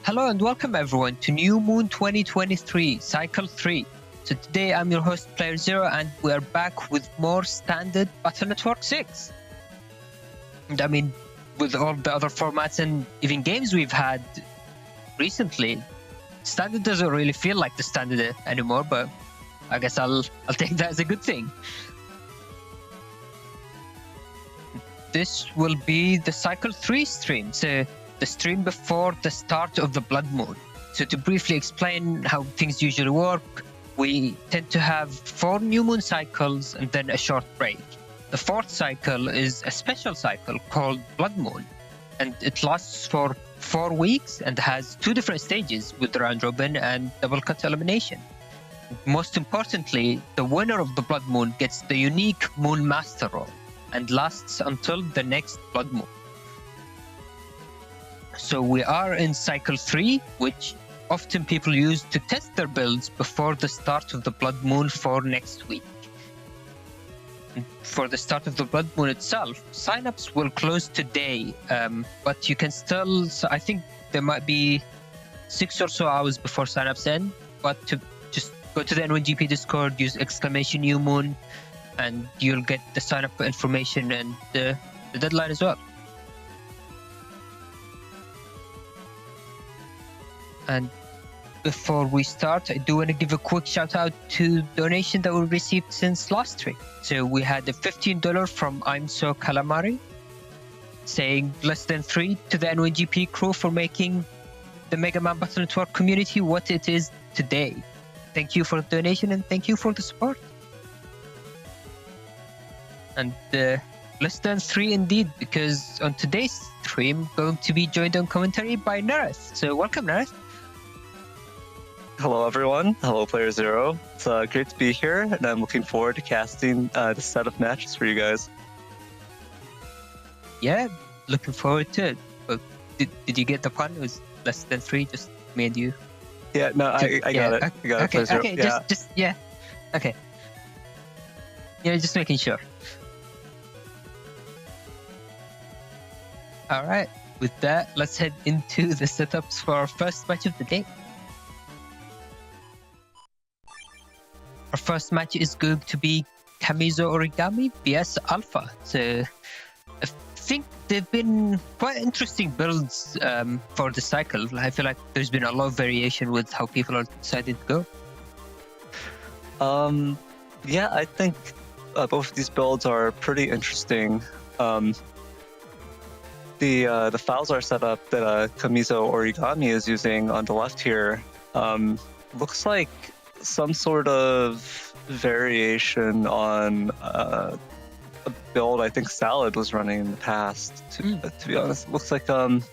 Hello and welcome everyone to New Moon 2023, Cycle 3. So today I'm your host playerzero and we are back with more standard Battle Network 6. And I mean, with all the other formats and even games we've had recently, standard doesn't really feel like the standard anymore, but I guess I'll take that as a good thing. This will be the Cycle 3 stream, so the stream before the start of the Blood Moon. So to briefly explain how things usually work, we tend to have 4 new moon cycles and then a short break. The 4th cycle is a special cycle called Blood Moon, and it lasts for 4 weeks and has 2 different stages with round robin and double cut elimination. Most importantly, the winner of the Blood Moon gets the unique Moon Master role and lasts until the next Blood Moon. So we are in Cycle 3, which often people use to test their builds before the start of the Blood Moon for next week. And for the start of the Blood Moon itself, signups will close today, but you can still, I think there might be 6 or so hours before signups end, but to just go to the N1GP Discord, use !New Moon, and you'll get the sign up information and the deadline as well. And before we start, I do want to give a quick shout out to donation that we received since last stream. So we had a $15 from I'm So Calamari saying less than 3 to the N1GP crew for making the Mega Man Battle Network community what it is today. Thank you for the donation and thank you for the support. And less than 3 indeed, because on today's stream, going to be joined on commentary by Nereth. So welcome, Nereth. Hello everyone, hello playerzero. It's great to be here, and I'm looking forward to casting this set of matches for you guys. Yeah, looking forward to it. But did you get the pun? It was less than 3, just me and you. Yeah, no, I got it. I got it. Okay, yeah. just yeah. Okay. Yeah, just making sure. All right, with that, let's head into the setups for our first match of the day. Our first match is going to be Kamizo Origami vs Alpha. So I think they've been quite interesting builds for the cycle. I feel like there's been a lot of variation with how people are decided to go. Yeah, I think both of these builds are pretty interesting. The Falzar setup that Kamizo Origami is using on the left here looks like some sort of variation on a build I think Salad was running in the past. To be honest, it looks like the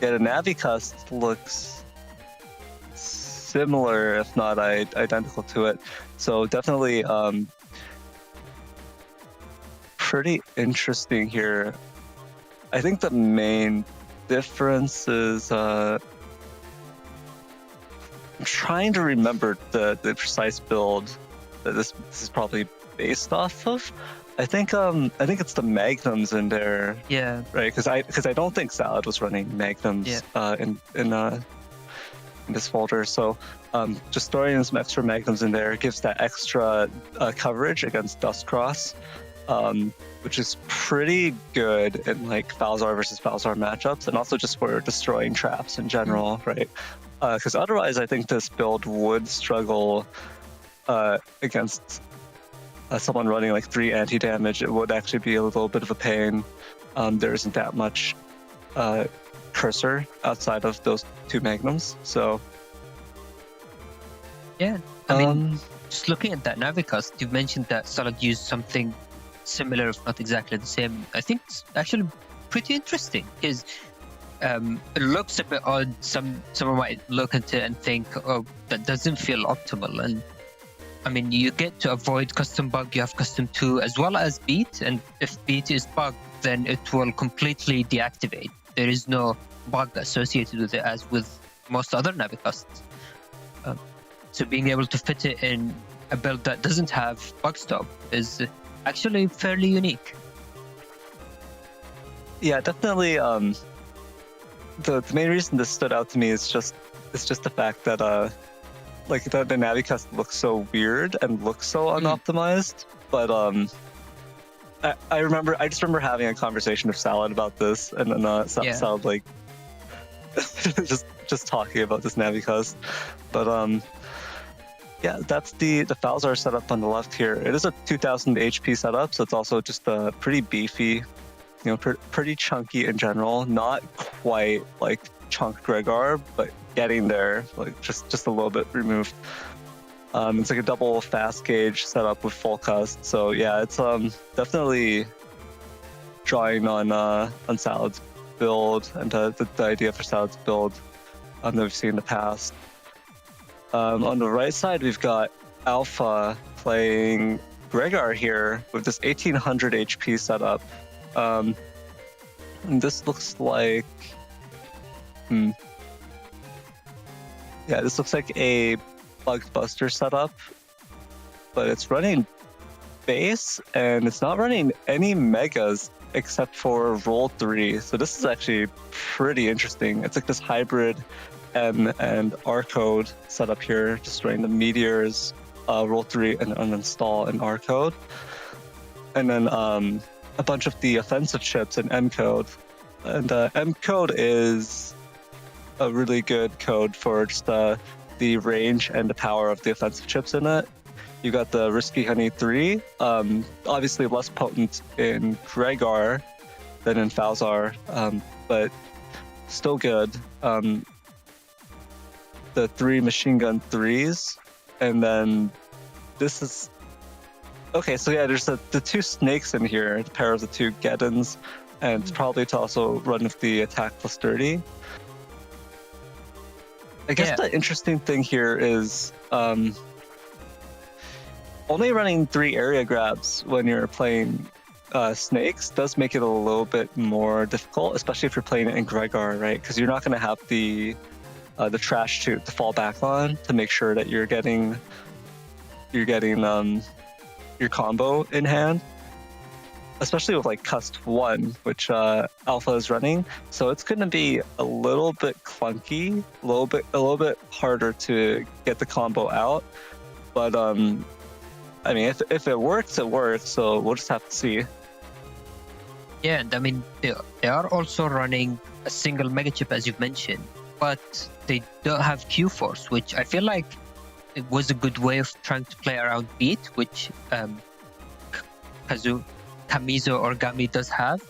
Navicust looks similar, if not identical to it. So definitely pretty interesting here. I think the main difference is I'm trying to remember the precise build that this is probably based off of. I think it's the Magnums in there. Yeah. Right, because I don't think Salad was running Magnums in this folder. So just throwing in some extra Magnums in there gives that extra coverage against Dustcross. Which is pretty good in like Falzar versus Falzar matchups, and also just for destroying traps in general, right? Because otherwise, I think this build would struggle against someone running like 3 anti-damage. It would actually be a little bit of a pain. There isn't that much cursor outside of those 2 Magnums, so yeah. I mean, just looking at that Navicust, you mentioned that Salad used something similar, if not exactly the same. I think it's actually pretty interesting because it looks a bit odd. Someone might look at it and think, oh, that doesn't feel optimal. And I mean, you get to avoid custom bug, you have custom 2 as well as beat, and if beat is bugged, then it will completely deactivate. There is no bug associated with it as with most other Navicusts. So being able to fit it in a build that doesn't have bug stop is actually fairly unique. Yeah, definitely the main reason this stood out to me is just the fact that like the Navicust looks so weird and looks so unoptimized. But I just remember having a conversation with Salad about this, and then Salad like just talking about this Navicust. But yeah, that's the Falzar setup on the left here. It is a 2000 HP setup, so it's also just pretty beefy, pretty chunky in general. Not quite like chunk Gregar, but getting there, like just a little bit removed. It's like a double fast gauge setup with full cust. So yeah, it's definitely drawing on Salad's build and the idea for Salad's build that we've seen in the past. On the right side, we've got Alpha playing Gregar here with this 1800 HP setup. And this looks like... Yeah, this looks like a Buster setup, but it's running base, and it's not running any megas except for roll 3. So this is actually pretty interesting. It's like this hybrid M and R code setup here, just running the meteors, roll 3, and uninstall an R code, and then a bunch of the offensive chips in M code. And M code is a really good code for just the range and the power of the offensive chips in it. You got the Risky Honey 3, obviously less potent in Gregar than in Falzar, but still good. The 3 machine gun 3s, and then this is... Okay, so yeah, there's the 2 snakes in here, the pair of the 2 Geddons, and it's probably to also run with the attack plus 30. I guess the interesting thing here is only running 3 area grabs when you're playing snakes does make it a little bit more difficult, especially if you're playing it in Gregar, right? Because you're not going to have the trash to fall back on to make sure that you're getting your combo in hand. Especially with like Cust 1, which Alpha is running, so it's going to be a little bit clunky, a little bit harder to get the combo out. But I mean, if it works, it works. So we'll just have to see. Yeah, and I mean they are also running a single mega chip, as you've mentioned, but they don't have Q Force, which I feel like it was a good way of trying to play around beat, which Kamizo Origami does have.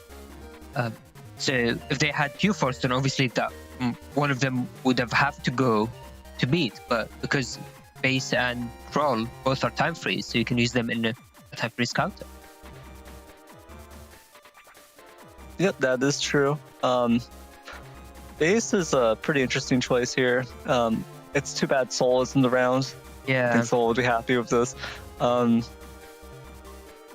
So if they had Q Force, then obviously that one of them would have to go to beat. But because base and troll both are time freeze, so you can use them in a time freeze counter. Yep, that is true. Base is a pretty interesting choice here. It's too bad Soul is in the round. Yeah, I think Soul would be happy with this.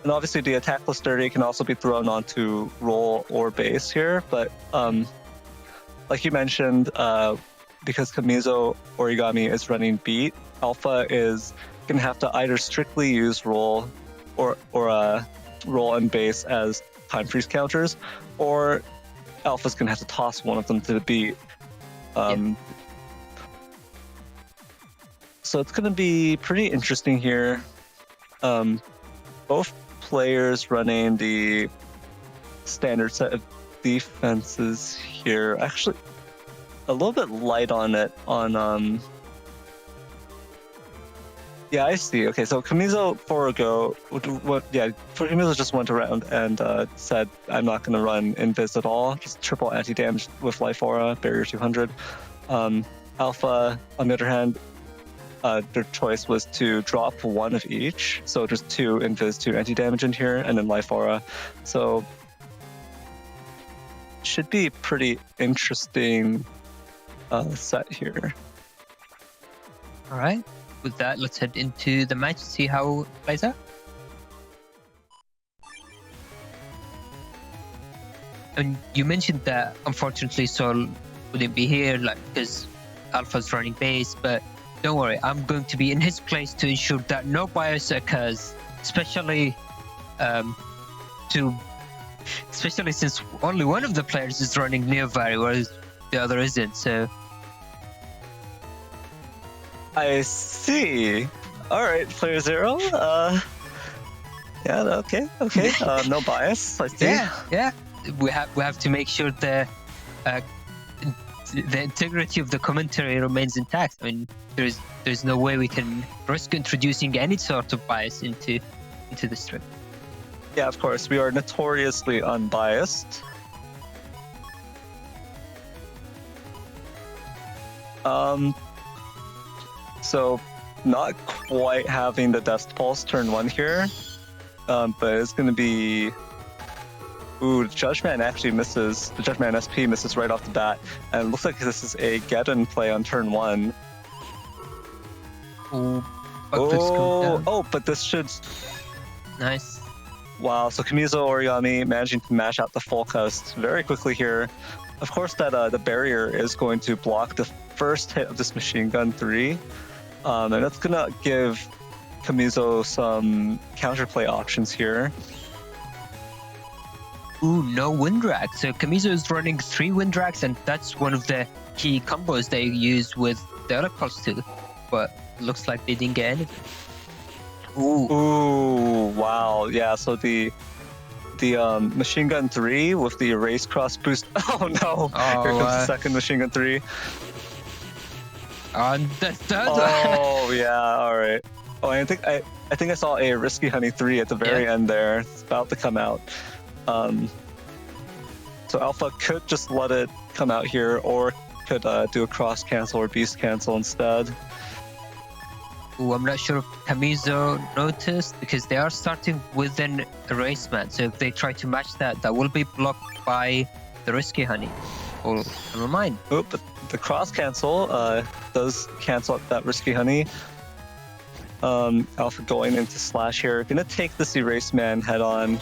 And obviously the attack plus 30 can also be thrown onto roll or base here, but like you mentioned, because Kamizo Origami is running beat, Alpha is going to have to either strictly use roll or roll and base as time freeze counters, or Alpha's going to have to toss one of them to the beat. So it's going to be pretty interesting here. Both players running the standard set of defenses here. Actually, a little bit light on it on yeah, I see. Okay, so Kamizo Kamizo just went around and said, I'm not going to run Invis at all, just triple anti-damage with Life Aura, Barrier 200. Alpha, on the other hand, their choice was to drop one of each, so just 2 Invis, 2 anti-damage in here, and then Life Aura. So should be pretty interesting set here. All right. With that, let's head into the match, see how it plays out. And you mentioned that unfortunately Sol wouldn't be here, like because Alpha's running base, but don't worry, I'm going to be in his place to ensure that no bias occurs, especially since only one of the players is running Neovari, whereas the other isn't. So I see. All right, playerzero. Yeah. Okay. No bias. I see. yeah. We have to make sure the integrity of the commentary remains intact. I mean, there's no way we can risk introducing any sort of bias into the strip. Yeah, of course. We are notoriously unbiased. So not quite having the Death Pulse turn 1 here, but it's going to be... Ooh, Judgman actually misses. The Judgman SP misses right off the bat, and it looks like this is a Geddon play on turn 1. Ooh, but this should... Nice. Wow, so Kamizo Origami managing to mash out the full cast very quickly here. Of course, that the barrier is going to block the first hit of this Machine Gun 3. And that's going to give Kamizo some counterplay options here. Ooh, no wind drag. So Kamizo is running 3 wind drags, and that's one of the key combos they use with the other pulse too. But looks like they didn't get anything. Ooh, wow. Yeah, so the Machine Gun 3 with the Erase Cross boost. Oh no! Here comes the second Machine Gun 3. Oh yeah, all right. Oh, I think I saw a Risky Honey 3 at the very end there. It's about to come out. So Alpha could just let it come out here, or could do a cross cancel or beast cancel instead. Ooh, I'm not sure if Kamizo noticed, because they are starting with an Erase Man. So if they try to match that, that will be blocked by the Risky Honey. Oh, never mind. Oh, but the cross cancel does cancel out that Risky Honey. Alpha going into slash here. Gonna take this Erase Man head on.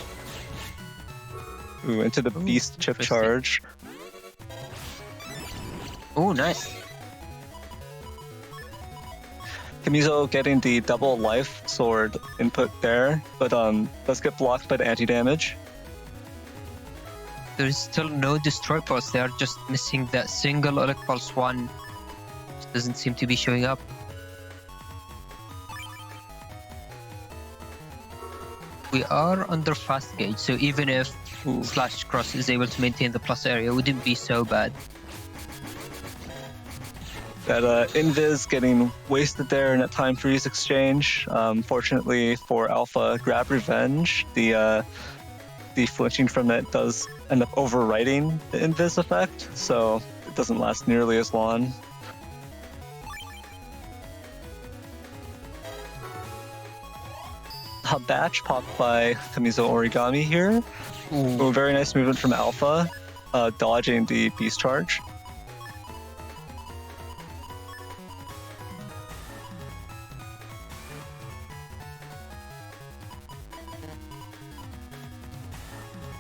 Ooh, into the beast chip charge. Oh, nice. Kamizo getting the double life sword input there, but does get blocked by the anti-damage. There's still no destroy pulse. They are just missing that single Elect Pulse 1. Which doesn't seem to be showing up. We are under fast gauge, so even if Slash Cross is able to maintain the plus area, it wouldn't be so bad. That Invis getting wasted there in that time freeze exchange. Fortunately for Alpha, grab revenge. The flinching from it does end up overwriting the Invis effect, so it doesn't last nearly as long. A batch popped by Kamizo Origami here. Ooh, very nice movement from Alpha, dodging the beast charge.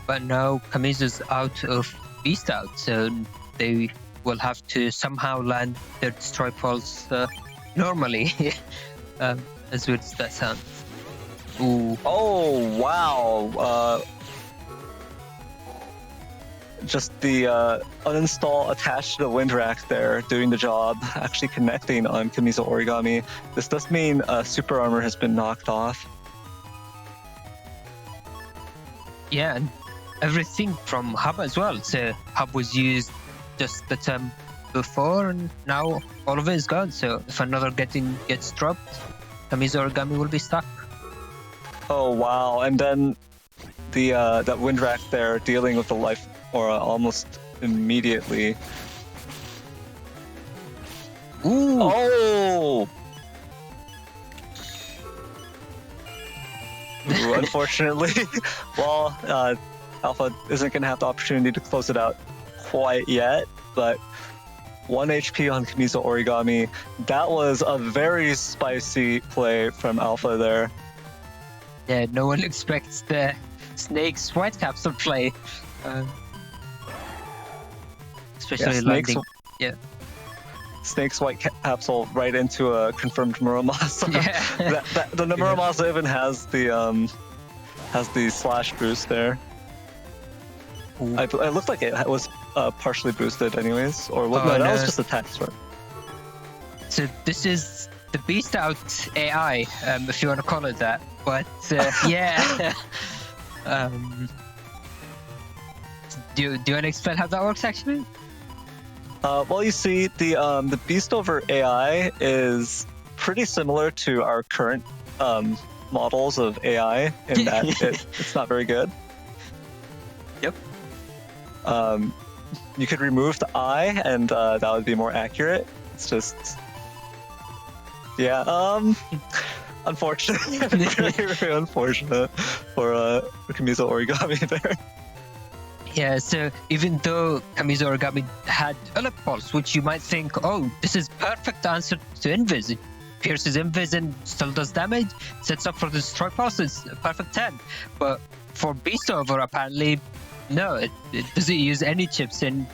But now Kamizo's out of beast out, so they will have to somehow land their destroy pulse normally. As weird as that sounds. Ooh. Oh wow! Just the uninstall attached to the wind rack there, doing the job, actually connecting on Kamizo Origami. This does mean super armor has been knocked off. Yeah, and everything from Hub as well. So Hub was used just the time before, and now all of it is gone. So if another gets dropped, Kamizo Origami will be stuck. Oh wow! And then the that wind rack there dealing with the life aura almost immediately. Ooh! Oh! Ooh, unfortunately, well, Alpha isn't going to have the opportunity to close it out quite yet, but 1 HP on Kamizo Origami. That was a very spicy play from Alpha there. Yeah, no one expects the Snake's White Capsule play. Especially landing. Yeah. Snake's White Capsule right into a confirmed Muramasa. Yeah. The Muramasa even has the slash boost there. It looked like it was partially boosted anyways, or what? Oh, No, that no. was just a test run. So this is the beast out AI, if you want to call it that. But yeah. Do you want to explain how that works actually? Well, you see, the beast over AI is pretty similar to our current models of AI in that it's not very good. Yep. You could remove the eye, and that would be more accurate. It's just, yeah, unfortunate. very, very unfortunate for Kamizo Origami there. Yeah, so even though Kamizo Origami had Ulip Pulse, which you might think, oh, this is perfect answer to Invis. It pierces Invis and still does damage, sets up for the Destroy Pulse, it's a perfect 10. But for Beast Over, apparently, no, it doesn't use any chips in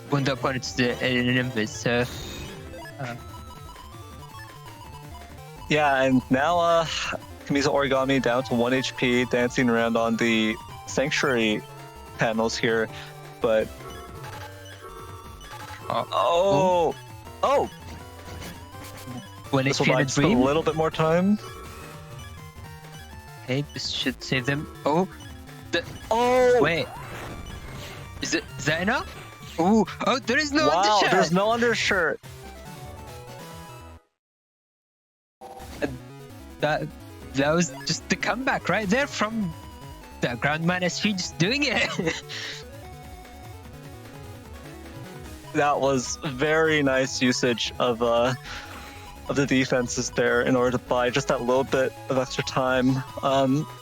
when the opponent's in an Invis. So, yeah, and now Kamizo Origami down to 1 HP, dancing around on the Sanctuary panels here, but oh, when this HP will buy and a just a dream. little bit more time. Okay, this should save them. Oh, Oh, wait, is that enough? Oh, there is no wow, undershirt. there's no undershirt. That was just the comeback right there from the Groundman SP just doing it. That was very nice usage of the defenses there in order to buy just that little bit of extra time.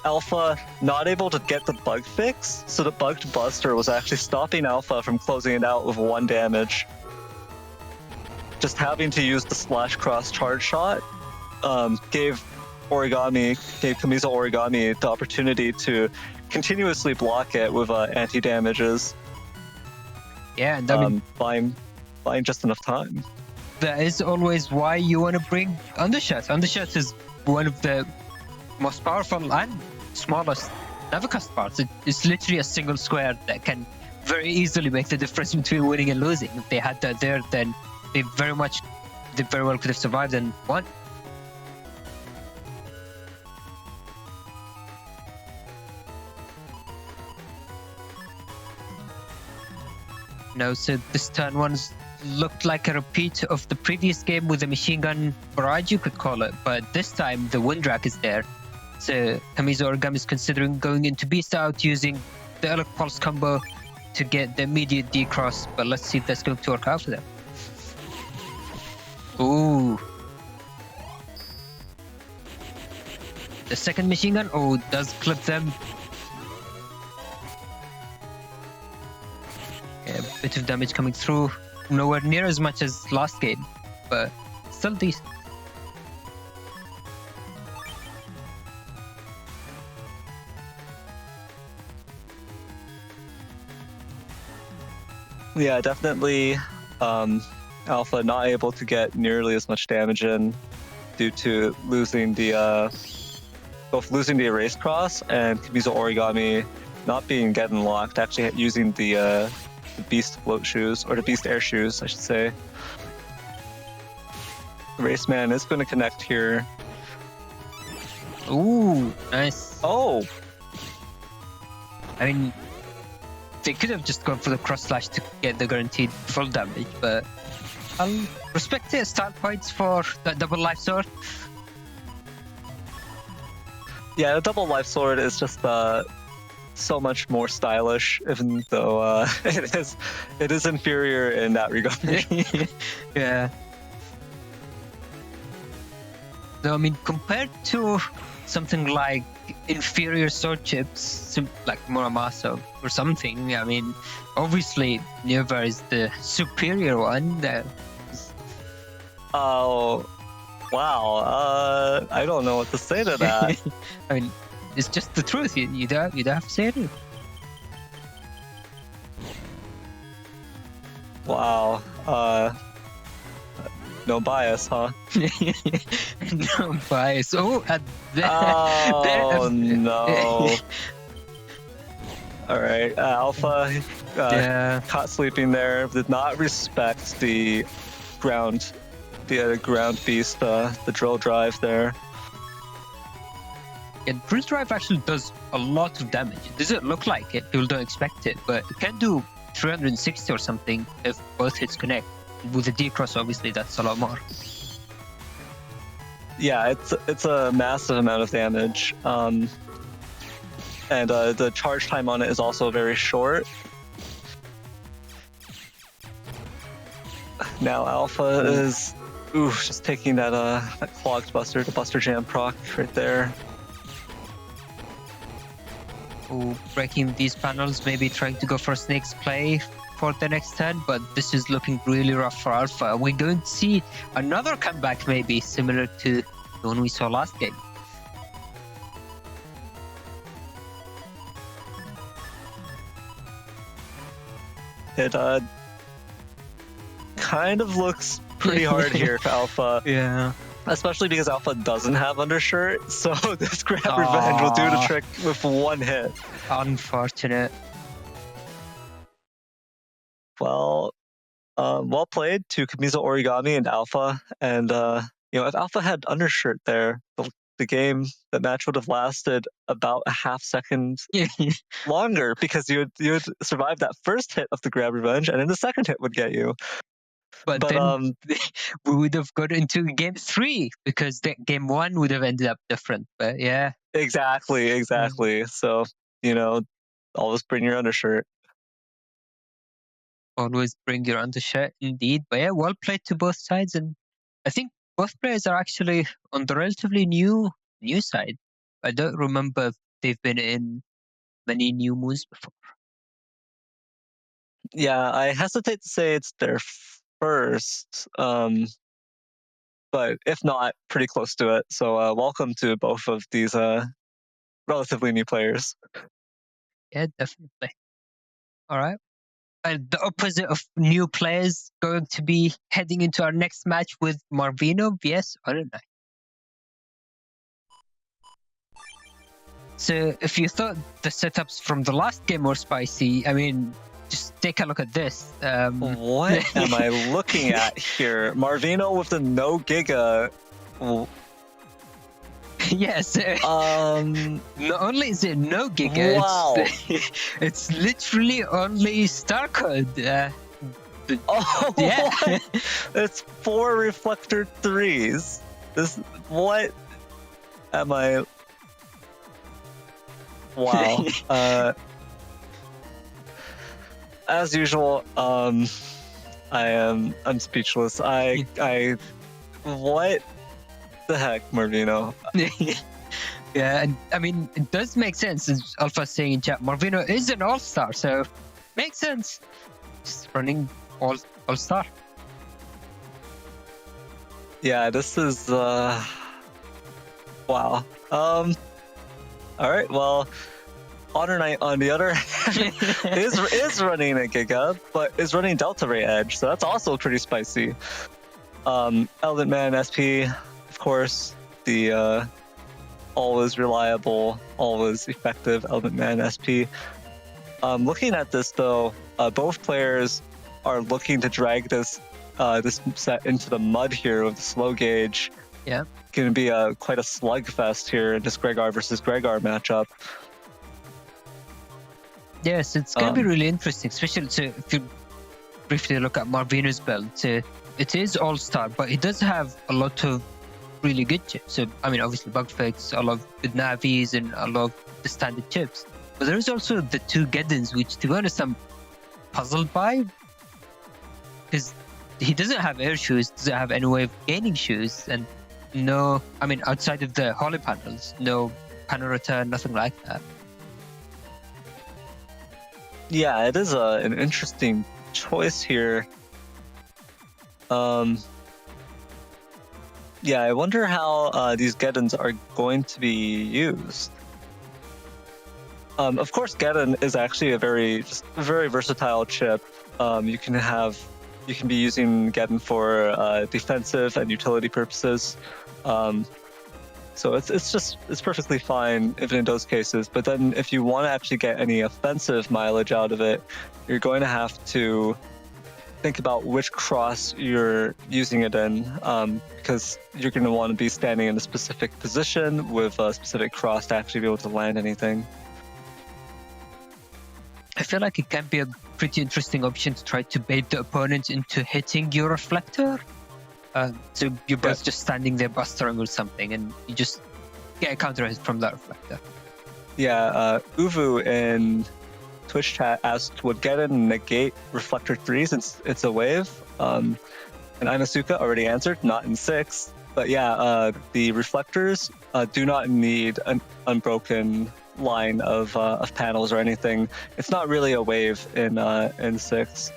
Alpha not able to get the bug fix, so the bugged Buster was actually stopping Alpha from closing it out with 1 damage. Just having to use the slash cross charge shot gave Kamizo Origami the opportunity to continuously block it with anti-damages. Yeah, and I mean, buying just enough time. that is always why you want to bring Undershot. Undershot is one of the most powerful and smallest Navicast parts. It's literally a single square that can very easily make the difference between winning and losing. If they had that there, then they very well could have survived and won. No, so this turn one's looked like a repeat of the previous game with the machine gun barrage, you could call it, but this time the wind rack is there. So Kamizo Origami is considering going into Beast Out using the Electric Pulse combo to get the immediate D-cross, but let's see if that's going to work out for them. Ooh. The second machine gun, does clip them. Yeah, a bit of damage coming through. Nowhere near as much as last game, but still decent. Yeah, definitely. Alpha not able to get nearly as much damage in due to losing both losing the erase cross and Kamizo Origami not being get unlocked, actually using the beast float shoes, or the beast air shoes, I should say. Raceman is going to connect here. Ooh, nice. Oh, I mean, they could have just gone for the cross slash to get the guaranteed full damage, but I'll respect their start points for that double life sword. yeah, the double life sword is just so much more stylish, even though it is inferior in that regard. Yeah. So, I mean, compared to something like inferior sword chips, like Muramasa or something, I mean, obviously Neva is the superior one. Oh, wow. I don't know what to say to that. I mean, it's just the truth. You don't have to say it. Wow. No bias, huh? No bias. Oh, Oh, no. All right, Alpha Yeah. caught sleeping there. Did not respect the ground beast, the drill drive there. Yeah, drill drive actually does a lot of damage. It doesn't look like it. People don't expect it, but it can do 360 or something if both hits connect. With the D-cross, obviously, that's a lot more. Yeah, it's a massive amount of damage. And the charge time on it is also very short. Now Alpha is just taking that clogged buster, the Buster Jam proc right there. Breaking these panels, maybe trying to go for Snake's play for the next turn, but this is looking really rough for Alpha. We're going to see another comeback, maybe similar to the one we saw last game. It kind of looks pretty hard here for Alpha. Yeah. Especially because Alpha doesn't have undershirt, so this grab revenge will do the trick with one hit. Unfortunate. Well, well played to Kamizo, Origami, and Alpha. And if Alpha had undershirt there, the match would have lasted about a half second longer because you would survive that first hit of the grab revenge, and then the second hit would get you. But then we would have got into game 3 because game 1 would have ended up different. But yeah. Exactly. So, always bring your undershirt. Always bring your undershirt, indeed. But yeah, well played to both sides. And I think both players are actually on the relatively new side. I don't remember if they've been in many new moons before. Yeah, I hesitate to say it's their first, but if not, pretty close to it. So welcome to both of these relatively new players. Yeah, definitely. All right. The opposite of new players going to be heading into our next match with Marvino vs HonorNite. So if you thought the setups from the last game were spicy, I mean, just take a look at this. What am I looking at here? Marvino with the no Giga. Yes. Not only is it no Giga, wow. it's literally only Star Code. Yeah. It's 4 Reflector 3s. What am I? Wow. As usual, I'm speechless. What the heck, Marvino? Yeah, and I mean, it does make sense, as Alpha saying in chat. Marvino is an all-star, so makes sense. Just running all-star. Yeah, this is wow. All right, well, HonorNite on the other hand is running a Giga, but is running Delta Ray Edge, so that's also pretty spicy. Element Man SP, of course, the always reliable, always effective Element Man SP. Looking at this though, both players are looking to drag this set into the mud here with the slow gauge. Yeah. Going to be quite a slugfest here in this Gregar versus Gregar matchup. Yes, it's going to be really interesting, especially if you briefly look at Marvino's build. It is all-star, but he does have a lot of really good chips. So, I mean, obviously bug fix, a lot of good navis, and a lot of the standard chips. But there's also the 2 Geddons, which, to be honest, I'm puzzled by. Because he doesn't have air shoes, doesn't have any way of gaining shoes, and no, I mean, outside of the holy panels, no panel return, nothing like that. Yeah, it is an interesting choice here. Yeah, I wonder how these Geddons are going to be used. Of course, Geddon is actually a very versatile chip. You can be using Geddon for defensive and utility purposes. So it's perfectly fine if in those cases. But then if you want to actually get any offensive mileage out of it, you're going to have to think about which cross you're using it in, because you're going to want to be standing in a specific position with a specific cross to actually be able to land anything. I feel like it can be a pretty interesting option to try to bait the opponent into hitting your reflector. So you're both just standing there bustering or something, and you just get a counter hit from that reflector. Yeah, Uvu in Twitch chat asked, would Geddon negate Reflector 3 since it's a wave? And Inasuka already answered, not in 6. But yeah, the reflectors do not need an unbroken line of panels or anything. It's not really a wave in 6.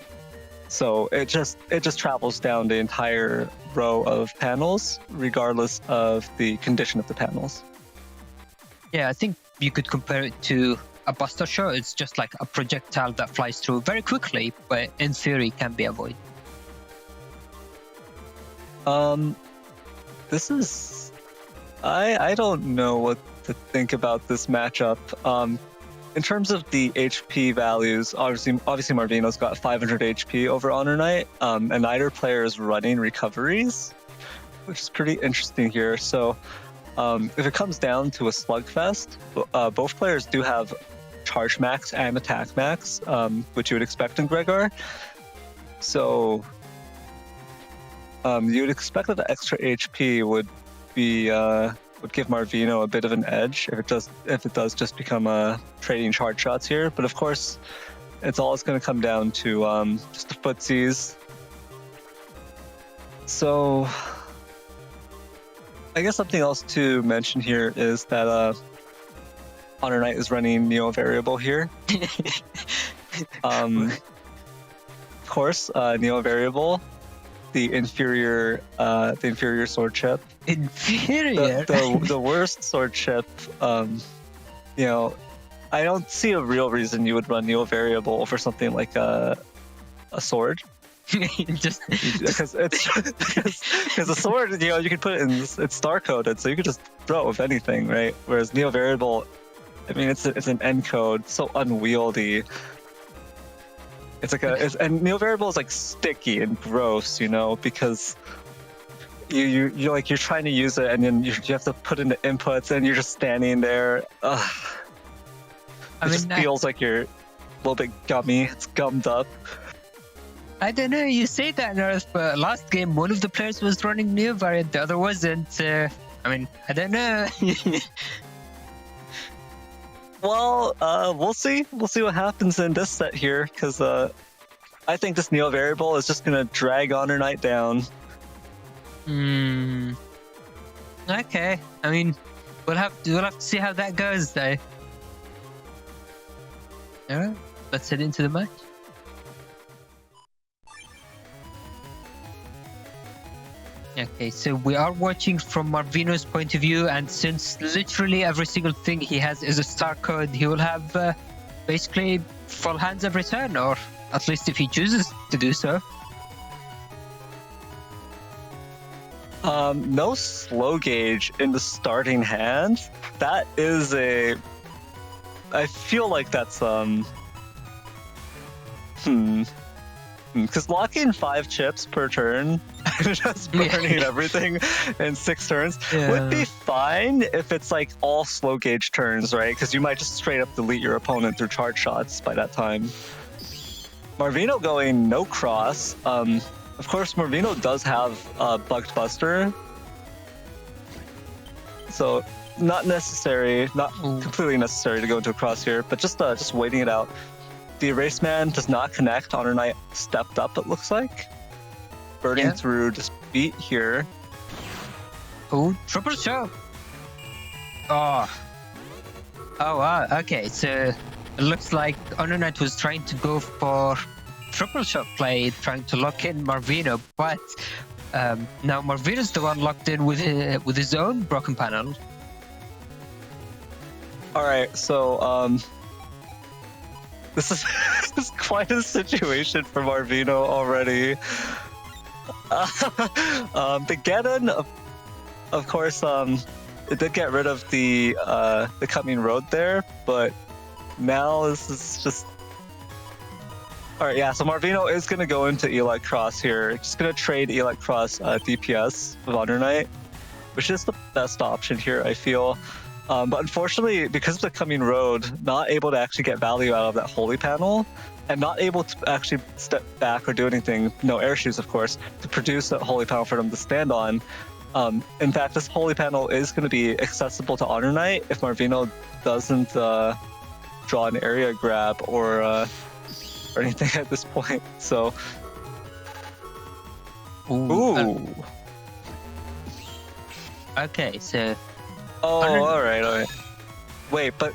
So it just travels down the entire row of panels, regardless of the condition of the panels. Yeah, I think you could compare it to a buster shot. It's just like a projectile that flies through very quickly, but in theory can be avoided. This is... I don't know what to think about this matchup. In terms of the HP values, obviously Marvino's got 500 HP over HonorNite, and neither player is running recoveries, which is pretty interesting here. So if it comes down to a slugfest, both players do have charge max and attack max, which you would expect in Gregor. So you would expect that the extra HP would give Marvino a bit of an edge if it does just become trading charge shots here. But of course, it's going to come down to just the footsies. So I guess something else to mention here is that HonorNite is running Neo variable here. Of course, Neo variable, the inferior sword chip. Inferior. The worst sword chip. I don't see a real reason you would run Neo variable over something like a sword. Just because a sword, you can put it in, it's star coded, so you could just throw it with anything, right? Whereas Neo variable, I mean, it's an encode, so unwieldy. It's like and Neo variable is like sticky and gross, because you're trying to use it and then you have to put in the inputs and you're just standing there. Just feels like you're a little bit gummy. It's gummed up. I don't know, you say that, Nerf, but last game one of the players was running Neo variant, the other wasn't. I don't know. Well, we'll see. We'll see what happens in this set here, because I think this Neo variable is just gonna drag HonorNite down. Okay. We'll have to see how that goes, though. All right, let's head into the match. Okay, so we are watching from Marvino's point of view, and since literally every single thing he has is a star code, he will have basically full hands every turn, or at least if he chooses to do so. No slow gauge in the starting hand. That is I feel like that's because locking 5 chips per turn, just burning everything in 6 turns would be fine if it's like all slow gauge turns, right? Because you might just straight up delete your opponent through charge shots by that time. Marvino going no cross. Of course, Marvino does have Bugged Buster, so not completely necessary to go into a cross here, but just waiting it out. The Erase Man does not connect. HonorNite stepped up, it looks like. Burning through just beat here. Oh, triple shot. Oh, wow. Okay, so it looks like HonorNite was trying to go for triple shot play, trying to lock in Marvino, but now Marvino's the one locked in with his own broken panel. All right, so this is quite a situation for Marvino already. The Geddon, of course, it did get rid of the coming road there, but now this is just. All right, yeah. So Marvino is gonna go into Elite Cross here. Just gonna trade Elite Cross DPS with HonorNite, which is the best option here, I feel. But unfortunately, because of the coming road, not able to actually get value out of that holy panel, and not able to actually step back or do anything, no air shoes, of course, to produce that holy panel for them to stand on. In fact, this holy panel is going to be accessible to HonorNite if Marvino doesn't draw an area grab or anything at this point. So, ooh. Okay, so. Oh, all right. Wait, but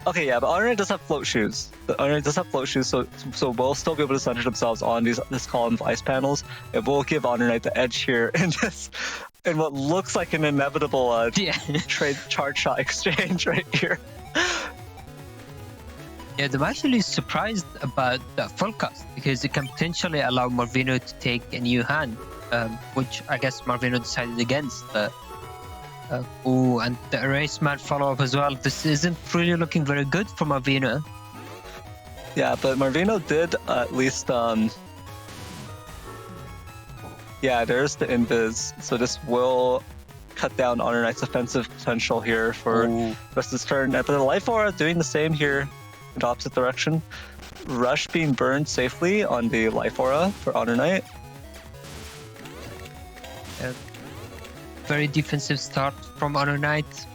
okay, yeah, but HonorNite does have float shoes. HonorNite does have float shoes, so we'll still be able to center themselves on this column of ice panels. It will give HonorNite the edge here in what looks like an inevitable trade charge shot exchange right here. Yeah, I'm actually surprised about that full cast because it can potentially allow Marvino to take a new hand, which I guess Marvino decided against. And the erase man follow-up as well. This isn't really looking very good for Marvino. Yeah, but Marvino did at least yeah, there's the invis, so this will cut down HonorNite's offensive potential here for the rest of his turn. But the Life Aura doing the same here in the opposite direction. Rush being burned safely on the Life Aura for HonorNite. Very defensive start from HonorNite,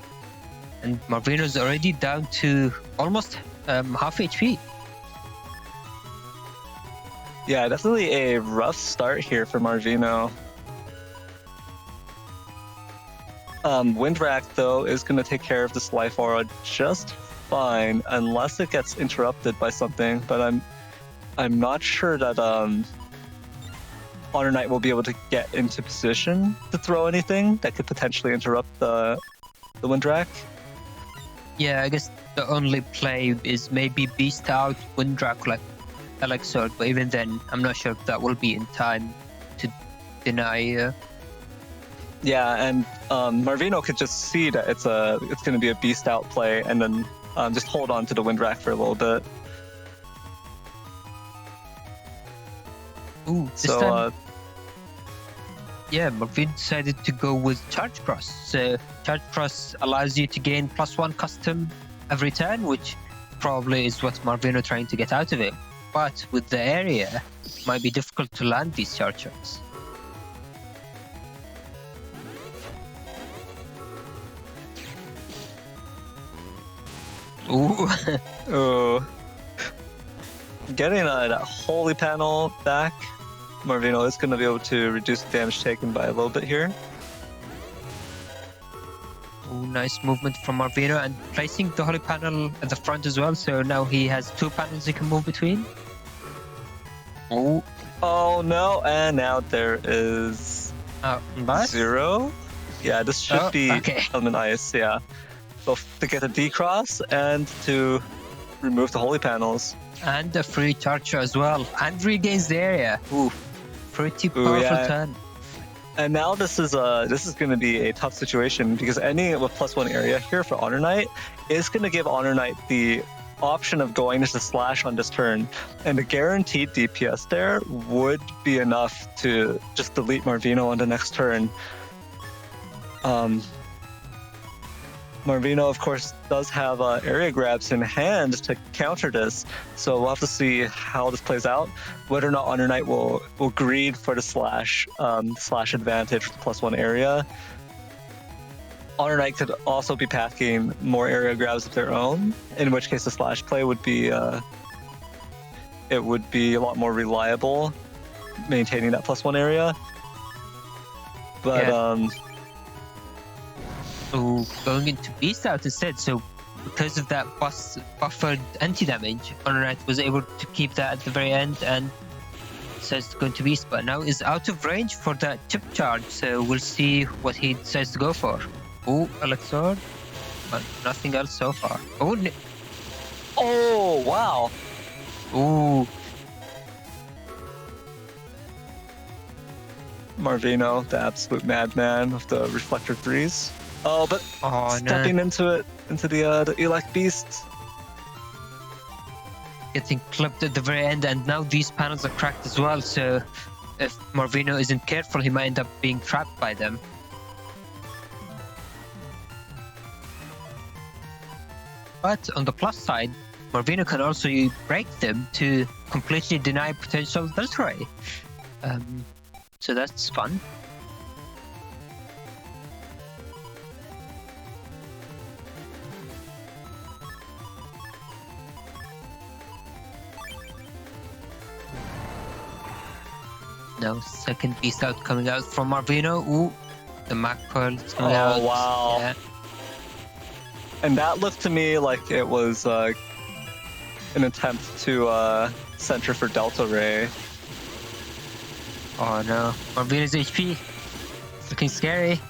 and Marvino's already down to almost half HP. Yeah, definitely a rough start here for Marvino. Windwrack, though, is going to take care of this Life Aura just fine, unless it gets interrupted by something. But I'm not sure that HonorNite will be able to get into position to throw anything that could potentially interrupt the Windwrack. Yeah, I guess the only play is maybe Beast out Windwrack like Elixir, but even then, I'm not sure if that will be in time to deny. Yeah, and Marvino could just see that it's going to be a Beast out play, and then just hold on to the Windwrack for a little bit. Ooh, this time, yeah, Marvino decided to go with Charge Cross. So Charge Cross allows you to gain +1 custom every turn, which probably is what Marvino trying to get out of it. But with the area, it might be difficult to land these charge shots. Ooh. Oh. Getting that holy panel back, Marvino is going to be able to reduce the damage taken by a little bit here. Ooh, nice movement from Marvino, and placing the holy panel at the front as well, so now he has 2 panels he can move between. Oh no, and now there is 0. Yeah, this should be Element Ice, yeah. Both to get a D-Cross and to remove the holy panels. And a free charger as well, and regains the area. Ooh, pretty powerful turn. And now this is going to be a tough situation because ending with +1 area here for HonorNite is going to give HonorNite the option of going into slash on this turn, and the guaranteed DPS there would be enough to just delete Marvino on the next turn. Marvino, of course, does have area grabs in hand to counter this, so we'll have to see how this plays out. Whether or not HonorNite will greed for the slash advantage with +1 area. HonorNite could also be packing more area grabs of their own, in which case the slash play would be a lot more reliable, maintaining that +1 area. But going into Beast out instead, so because of that buffered anti-damage, HonorNite was able to keep that at the very end and decides to go into Beast, but now is out of range for that chip charge, so we'll see what he decides to go for. Oh, Elixir, but nothing else so far. Oh, wow. Ooh. Marvino, the absolute madman with the reflector 3s. Oh, but stepping into it, into the elect beast. Getting clipped at the very end, and now these panels are cracked as well, so if Marvino isn't careful, he might end up being trapped by them. But on the plus side, Marvino can also break them to completely deny potential Delta Ray. So that's fun. Now second beast out coming out from Marvino. Ooh, the Mac Pearl is coming out. Oh, wow. Yeah. And that looked to me like it was an attempt to center for Delta Ray. Oh no, Marvino's HP. It's looking scary.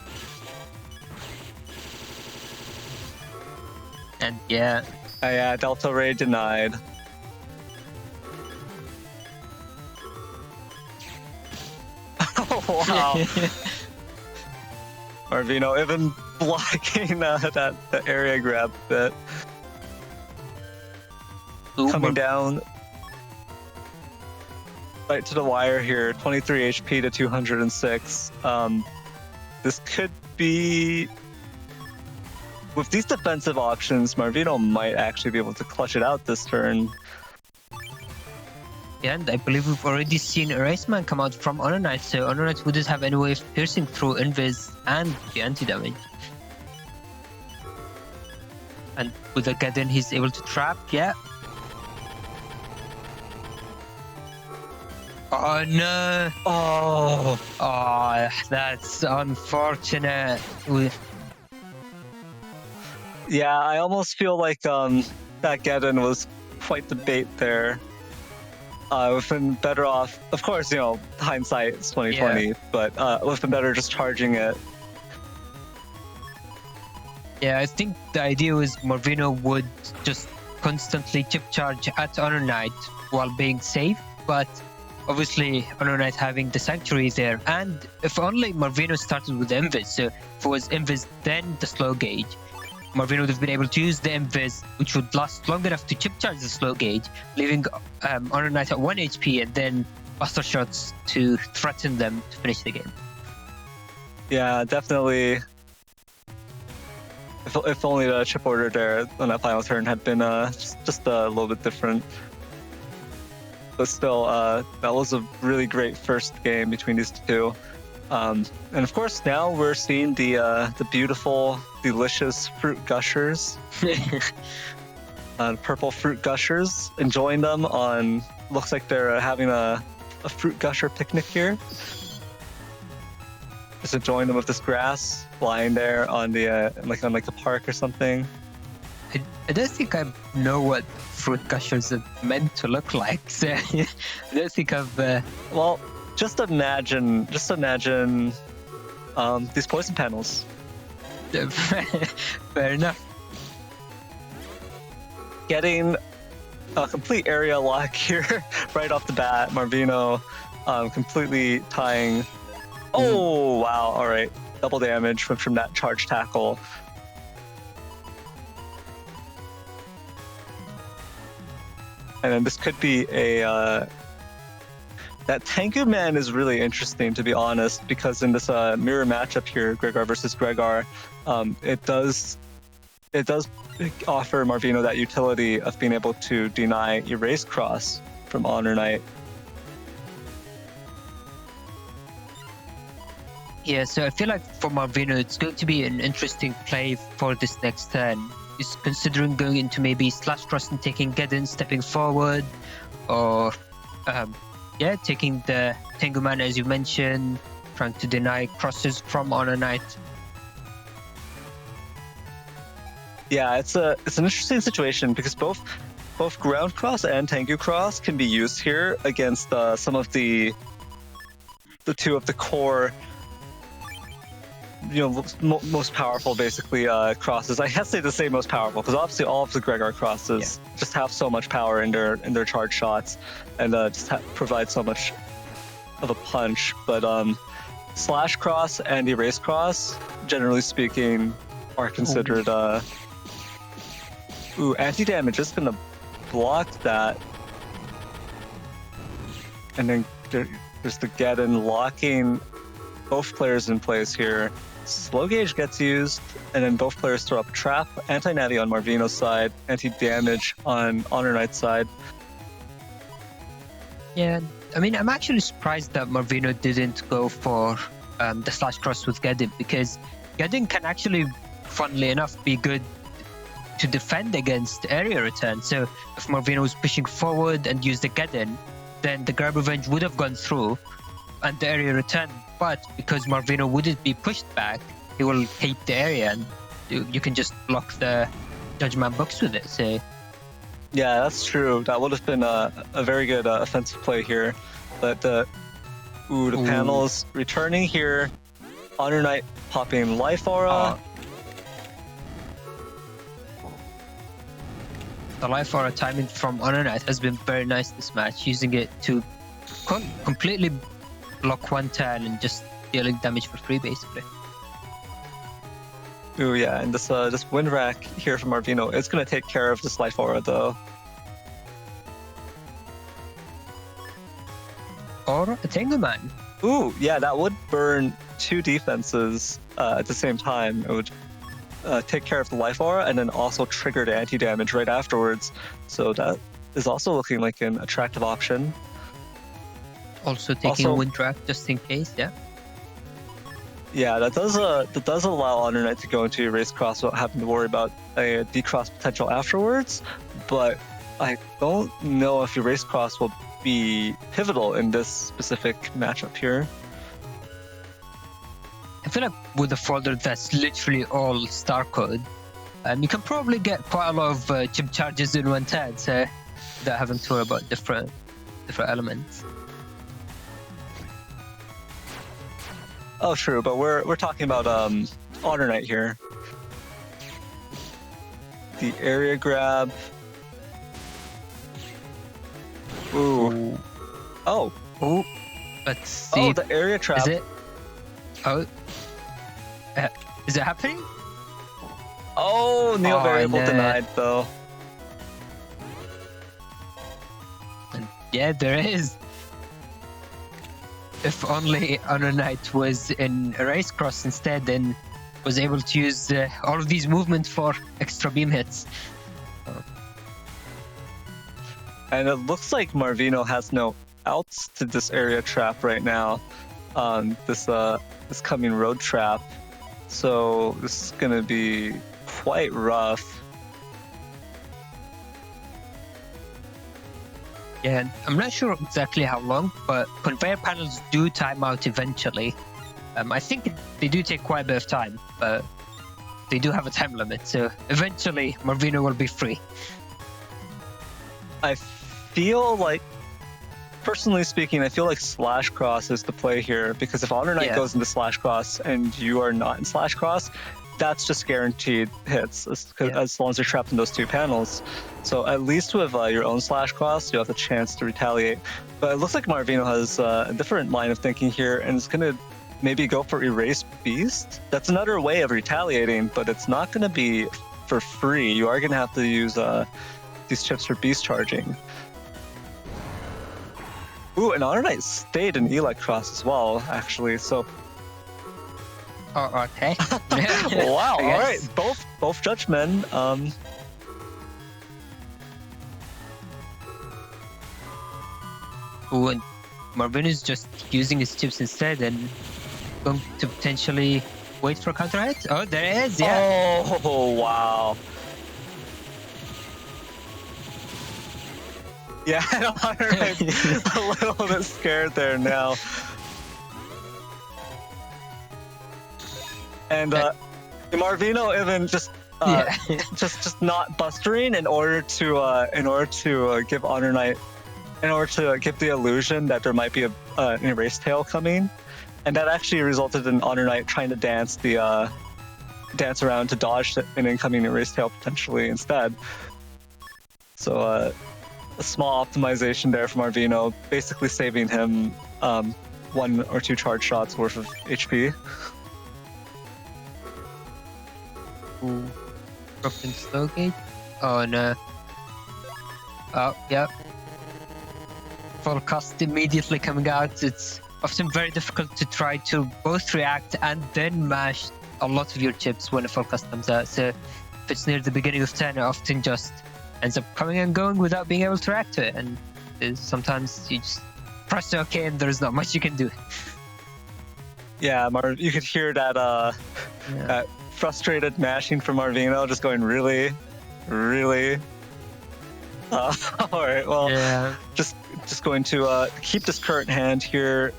And yeah. Yeah, Delta Ray denied. Oh, wow. Marvino even blocking that area grab bit. Ooh, Coming down right to the wire here, 23 HP to 206. This could be... With these defensive options, Marvino might actually be able to clutch it out this turn. Yeah, and I believe we've already seen Eraseman come out from HonorNite, so HonorNite wouldn't have any way of piercing through Invis and the anti-damage. And with the Gaiden, he's able to trap, yeah. Oh no! Oh, that's unfortunate. Yeah, I almost feel like that Gaiden was quite the bait there. We've been better off, of course, you know, hindsight is 2020, yeah. But we've been better just charging it. Yeah, I think the idea was Marvino would just constantly chip charge at HonorNite while being safe, but obviously HonorNite having the Sanctuary there, and if only Marvino started with Invis, so if it was Invis then the slow gauge, Marvino would have been able to use the Invis, which would last long enough to chip charge the slow gauge, leaving HonorNite at 1 HP and then Buster Shots to threaten them to finish the game. Yeah, definitely. If only the chip order there on that final turn had been just a little bit different. But still, that was a really great first game between these two. And of course, now we're seeing the beautiful, delicious fruit gushers. Purple fruit gushers. Enjoying them on. Looks like they're having a fruit gusher picnic here. Just enjoying them with this grass, lying there on the like on the park or something. I don't think I know what fruit gushers are meant to look like. So I don't think I've. Well, just imagine these poison panels. Fair enough. Getting a complete area lock here right off the bat. Marvino completely tying. Oh, wow. All right. Double damage from that charge tackle. And then this could be a... that Tengu Man is really interesting, to be honest, because in this mirror matchup here, Gregar versus Gregar, it does offer Marvino that utility of being able to deny Erase Cross from HonorNite. Yeah, so I feel like for Marvino, it's going to be an interesting play for this next turn. He's considering going into maybe Slash Cross and taking Gaiden, stepping forward, or taking the Tengu Man as you mentioned, trying to deny crosses from HonorNite. Yeah, it's an interesting situation because both Ground Cross and Tengu Cross can be used here against some of the two of the core, most powerful basically crosses. I have to say to say most powerful because obviously all of the Gregar crosses just have so much power in their charge shots and just provide so much of a punch. But Slash Cross and Erase Cross generally speaking, are considered. Anti-damage is gonna block that, and then there's the Geddon locking both players in place here. Slow gauge gets used, and then both players throw up a trap. Anti-natty on Marvino's side, anti-damage on HonorNite's side. Yeah, I mean, I'm actually surprised that Marvino didn't go for the slash cross with Geddon, because Geddon can actually, funnily enough, be good to defend against area return. So if Marvino was pushing forward and used the Geddon, then the Grab Revenge would have gone through and the area return. But because Marvino wouldn't be pushed back, he will keep the area, and you can just block the Judgment box with it. So yeah, that's true. That would have been a very good offensive play here. But the panels returning here. HonorNite popping Life Aura. The Life Aura timing from HonorNite has been very nice this match, using it to completely block one turn and just dealing damage for free, basically. Ooh, yeah, and this wind rack here from Marvino is going to take care of this Life Aura, though. Or a Tenguman. Ooh, yeah, that would burn two defenses at the same time. It would take care of the Life Aura and then also trigger the anti-damage right afterwards. So that is also looking like an attractive option. Also taking a wind rack just in case, yeah. Yeah, that does allow HonorNite to go into Erase Cross without having to worry about a decross potential afterwards. But I don't know if Erase Cross will be pivotal in this specific matchup here. I feel like with a folder that's literally all star code, you can probably get quite a lot of chip charges in one turn, so without having to worry about different elements. Oh, true, but we're talking about HonorNite here. The area grab. Ooh. Oh. Ooh. Let's see. Oh, the area trap. Is it? Oh. Is it happening? Oh, Neo variable denied though. Yeah, there is. If only HonorNite was in Erase Cross instead, then was able to use all of these movements for extra beam hits. And it looks like Marvino has no outs to this area trap right now. This coming road trap. So this is gonna be quite rough. Yeah, I'm not sure exactly how long, but conveyor panels do time out eventually. I think they do take quite a bit of time, but they do have a time limit, so eventually Marvino will be free. I feel like, personally speaking, I feel like slash cross is the play here, because if HonorNite goes into slash cross and you are not in slash cross, that's just guaranteed hits as long as you're trapped in those two panels. So at least with your own slash cross, you have the chance to retaliate. But it looks like Marvino has a different line of thinking here, and is going to maybe go for Erase Beast. That's another way of retaliating, but it's not going to be for free. You are going to have to use these chips for beast charging. Ooh, and HonorNite stayed in Elect Cross as well, actually. So. Oh, okay. Wow. All right. Both judgmen. Ooh, and Marvin is just using his chips instead and going to potentially wait for a counter hit. Oh, there it is. Yeah. Oh, wow. Yeah, HonorNite's a little bit scared there now. And Marvino even just just not bustering in order to give HonorNite, in order to give the illusion that there might be an erase tail coming, and that actually resulted in HonorNite trying to dance around to dodge an incoming erase tail potentially instead. So a small optimization there from Marvino, basically saving him 1 or 2 charge shots worth of HP. Ooh. Broken slow gauge. Oh no. Oh, yeah. Full cost immediately coming out. It's often very difficult to try to both react and then mash a lot of your chips when a full cost comes out. So if it's near the beginning of turn, it often just ends up coming and going without being able to react to it. And sometimes you just press OK and there's not much you can do. Yeah, you could hear that that frustrated mashing from Marvino, just going really. All right, well, yeah. just going to keep this current hand here.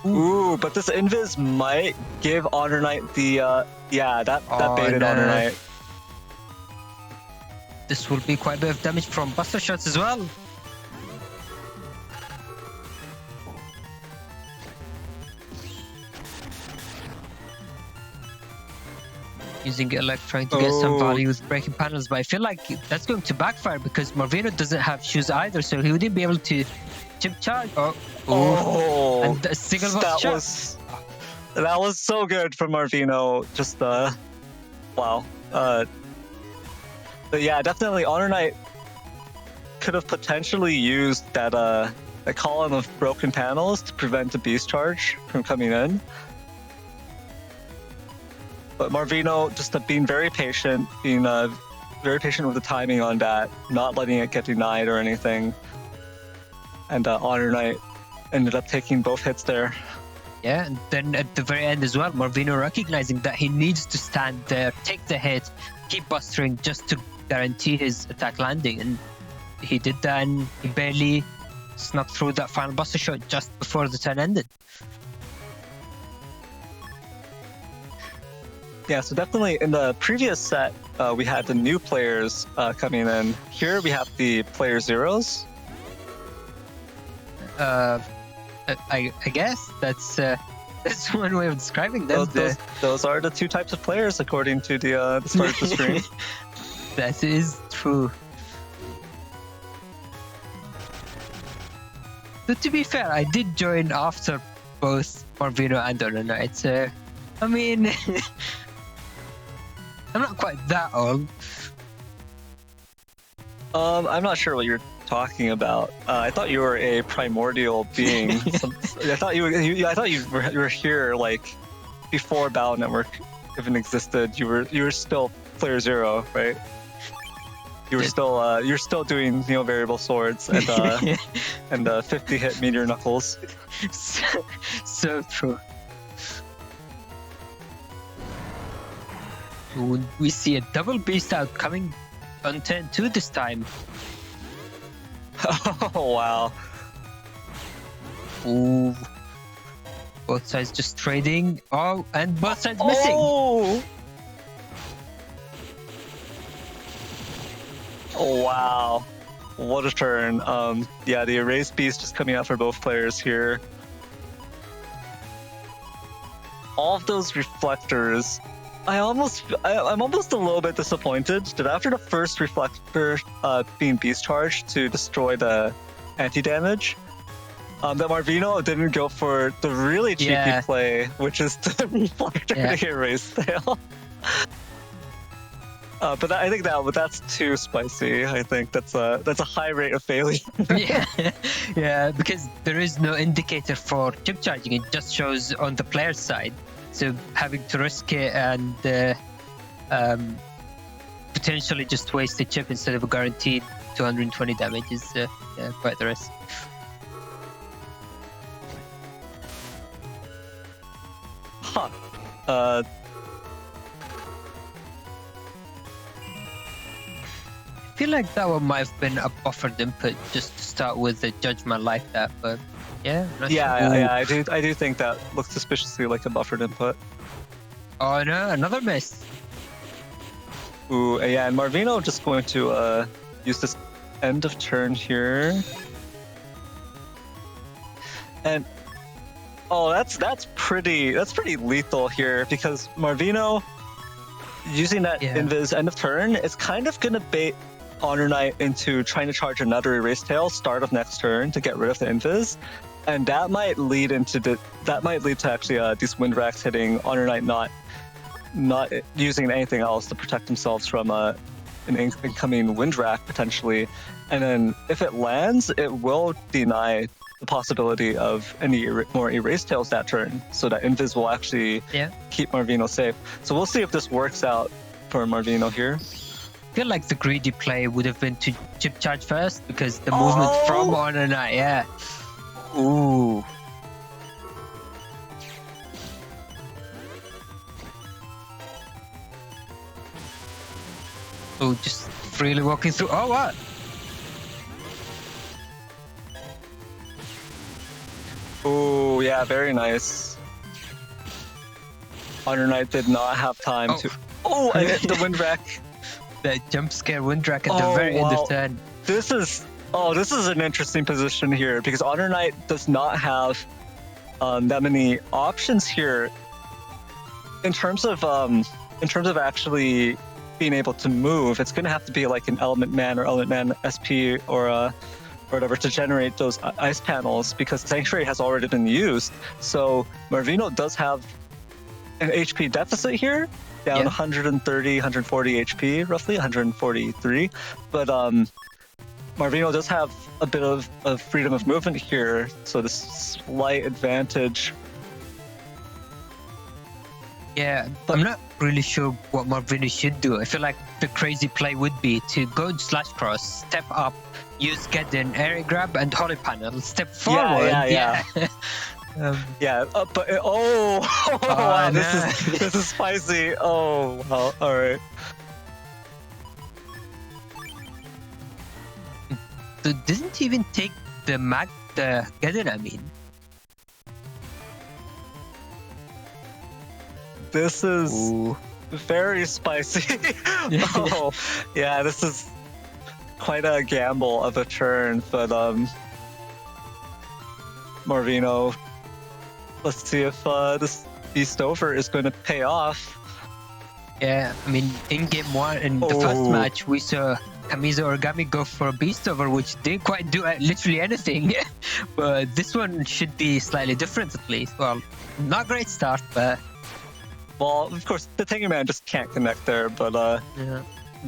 Ooh, but this invis might give HonorNite the that baited HonorNite. This will be quite a bit of damage from Buster Shots as well. Using Elect, trying to get some value with breaking panels, but I feel like that's going to backfire because Marvino doesn't have shoes either, so he wouldn't be able to chip charge. And a single boss that was so good from Marvino. Just wow. But yeah, definitely HonorNite could have potentially used that a column of broken panels to prevent a beast charge from coming in. But Marvino just being very patient, being very patient with the timing on that, not letting it get denied or anything. And HonorNite ended up taking both hits there. Yeah, and then at the very end as well, Marvino recognizing that he needs to stand there, take the hit, keep bustering just to guarantee his attack landing. And he did that, and he barely snuck through that final buster shot just before the turn ended. Yeah, so definitely in the previous set, we had the new players coming in. Here we have the player zeros. I guess that's one way of describing them. Those are the two types of players according to the start of the screen. That is true. But to be fair, I did join after both Marvino and HonorNite, so I mean, I'm not quite that old. I'm not sure what you're talking about. I thought you were a primordial being. I thought you were here like before Battle Network even existed. You were still player zero, right? You're still doing variable swords and and 50 hit meteor knuckles. So true. We see a double beast out coming on turn 2 this time. Oh wow. Ooh. Both sides just trading. Oh, and both sides missing. Oh wow. What a turn. Yeah, the erased beast just coming out for both players here. All of those reflectors. I'm almost a little bit disappointed that after the first reflector being beast charged to destroy the anti-damage, that Marvino didn't go for the really cheeky play, which is the reflector to erase tail. But I think that's too spicy. I think that's a high rate of failure. yeah, because there is no indicator for chip charging. It just shows on the player's side. So having to risk it and potentially just waste a chip instead of a guaranteed 220 damage is quite the risk. Huh. I feel like that one might have been a buffered input just to start with a judgment like that, but yeah. I do think that looks suspiciously like a buffered input. Oh no, another miss. Ooh, yeah, and Marvino just going to use this end of turn here. And that's pretty lethal here because Marvino using that invis end of turn is kind of gonna bait HonorNite into trying to charge another erase tail start of next turn to get rid of the invis. and that might lead to actually these wind racks hitting HonorNite not using anything else to protect themselves from an incoming wind rack potentially, and then if it lands, it will deny the possibility of any more erase tails that turn, so that Invis will actually keep Marvino safe. So we'll see if this works out for Marvino here. I feel like the greedy play would have been to chip charge first, because the movement from HonorNite, Ooh. Oh, just freely walking through. Oh, what? Oh, yeah, very nice. HonorNite did not have time to... Oh, I hit the wind rack. The jump scare wind rack at the very end of turn. This is an interesting position here, because HonorNite does not have that many options here in terms of actually being able to move. It's going to have to be like an Element Man or Element Man SP or whatever to generate those ice panels, because Sanctuary has already been used. So Marvino does have an HP deficit here, down 130, 140 HP, roughly 143. But Marvino does have a bit of freedom of movement here, so this slight advantage. Yeah, but I'm not really sure what Marvino should do. I feel like the crazy play would be to go slash cross, step up, use Geddon, area grab, and Holy Panel, step forward. But wow, this is spicy. Oh, wow, all right. So didn't even take the Geddon, I mean. This is very spicy. This is quite a gamble of a turn, but Marvino, let's see if this Beast Over is going to pay off. Yeah, I mean, in game one, in the first match, we saw Kamizo Origami go for a Beast Over, which didn't quite do literally anything. But this one should be slightly different at least. Well, not great start, but... Well, of course, the Tangy Man just can't connect there, but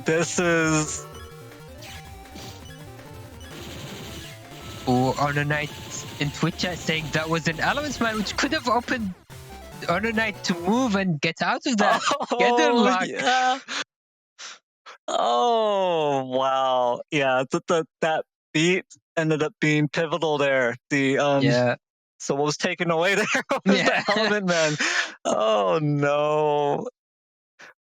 this is... HonorNite in Twitch chat saying that was an Elements Man, which could have opened HonorNite to move and get out of that. Yeah. Oh, wow. Yeah, that beat ended up being pivotal there. So what was taken away there was the Element Man. Oh, no.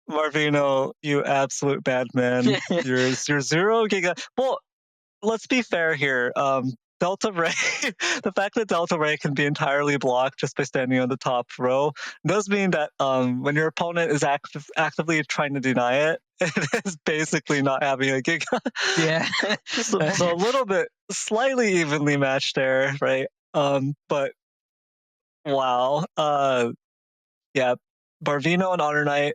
Marvino, you absolute bad man. You're 0 giga. Well, let's be fair here. Delta Ray, the fact that Delta Ray can be entirely blocked just by standing on the top row does mean that when your opponent is actively trying to deny it, it is basically not having a Giga. So a little bit, slightly evenly matched there, right? But wow. Marvino and HonorNite,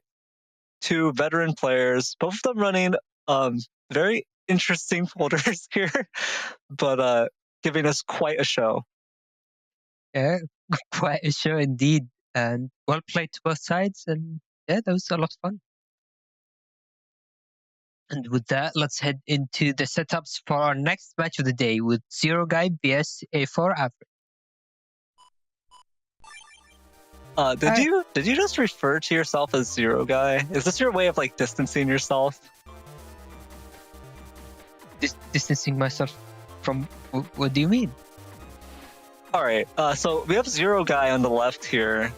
two veteran players, both of them running very interesting folders here, but giving us quite a show. Yeah, quite a show indeed, and well played to both sides, and yeah, that was a lot of fun. And with that, let's head into the setups for our next match of the day with Zero Guy vs A4 Average. Did you just refer to yourself as Zero Guy? Is this your way of like distancing yourself? Distancing myself from what do you mean? All right. So we have Zero Guy on the left here.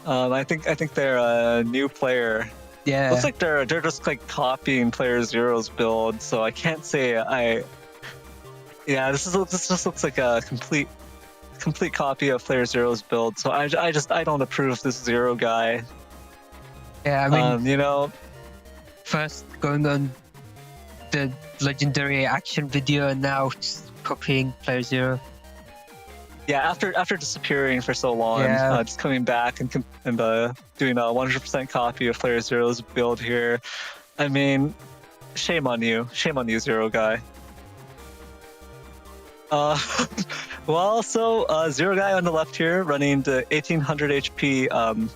I think they're a new player. Yeah. Looks like they're just like copying Player Zero's build. So I can't say this just looks like a complete copy of Player Zero's build. So I don't approve this Zero Guy. Yeah, I mean, first going on the legendary action video and now just copying Player Zero. Yeah, after disappearing for so long, just coming back and doing a 100% copy of Player Zero's build here. I mean, shame on you, Zero Guy. Well, so Zero Guy on the left here, running the 1800 HP.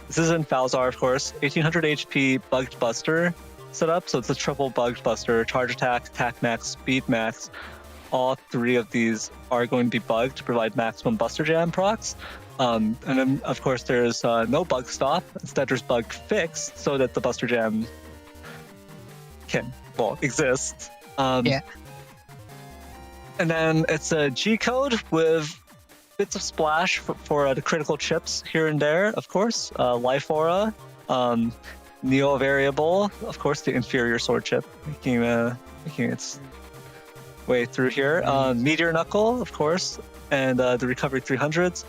This isn't Falzar, of course. 1800 HP Bugged Buster setup. So it's a triple Bugged Buster, charge attack, attack max, speed max. All three of these are going to be bugged to provide maximum Buster Jam procs. And then, of course, there's no bug stop. Instead, there's bug fix so that the Buster Jam can, well, exist. Yeah. And then it's a G code with bits of splash for the critical chips here and there, of course. Life Aura, Neo Variable, of course, the inferior sword chip, making its way through here. Meteor Knuckle, of course, and the Recovery 300s.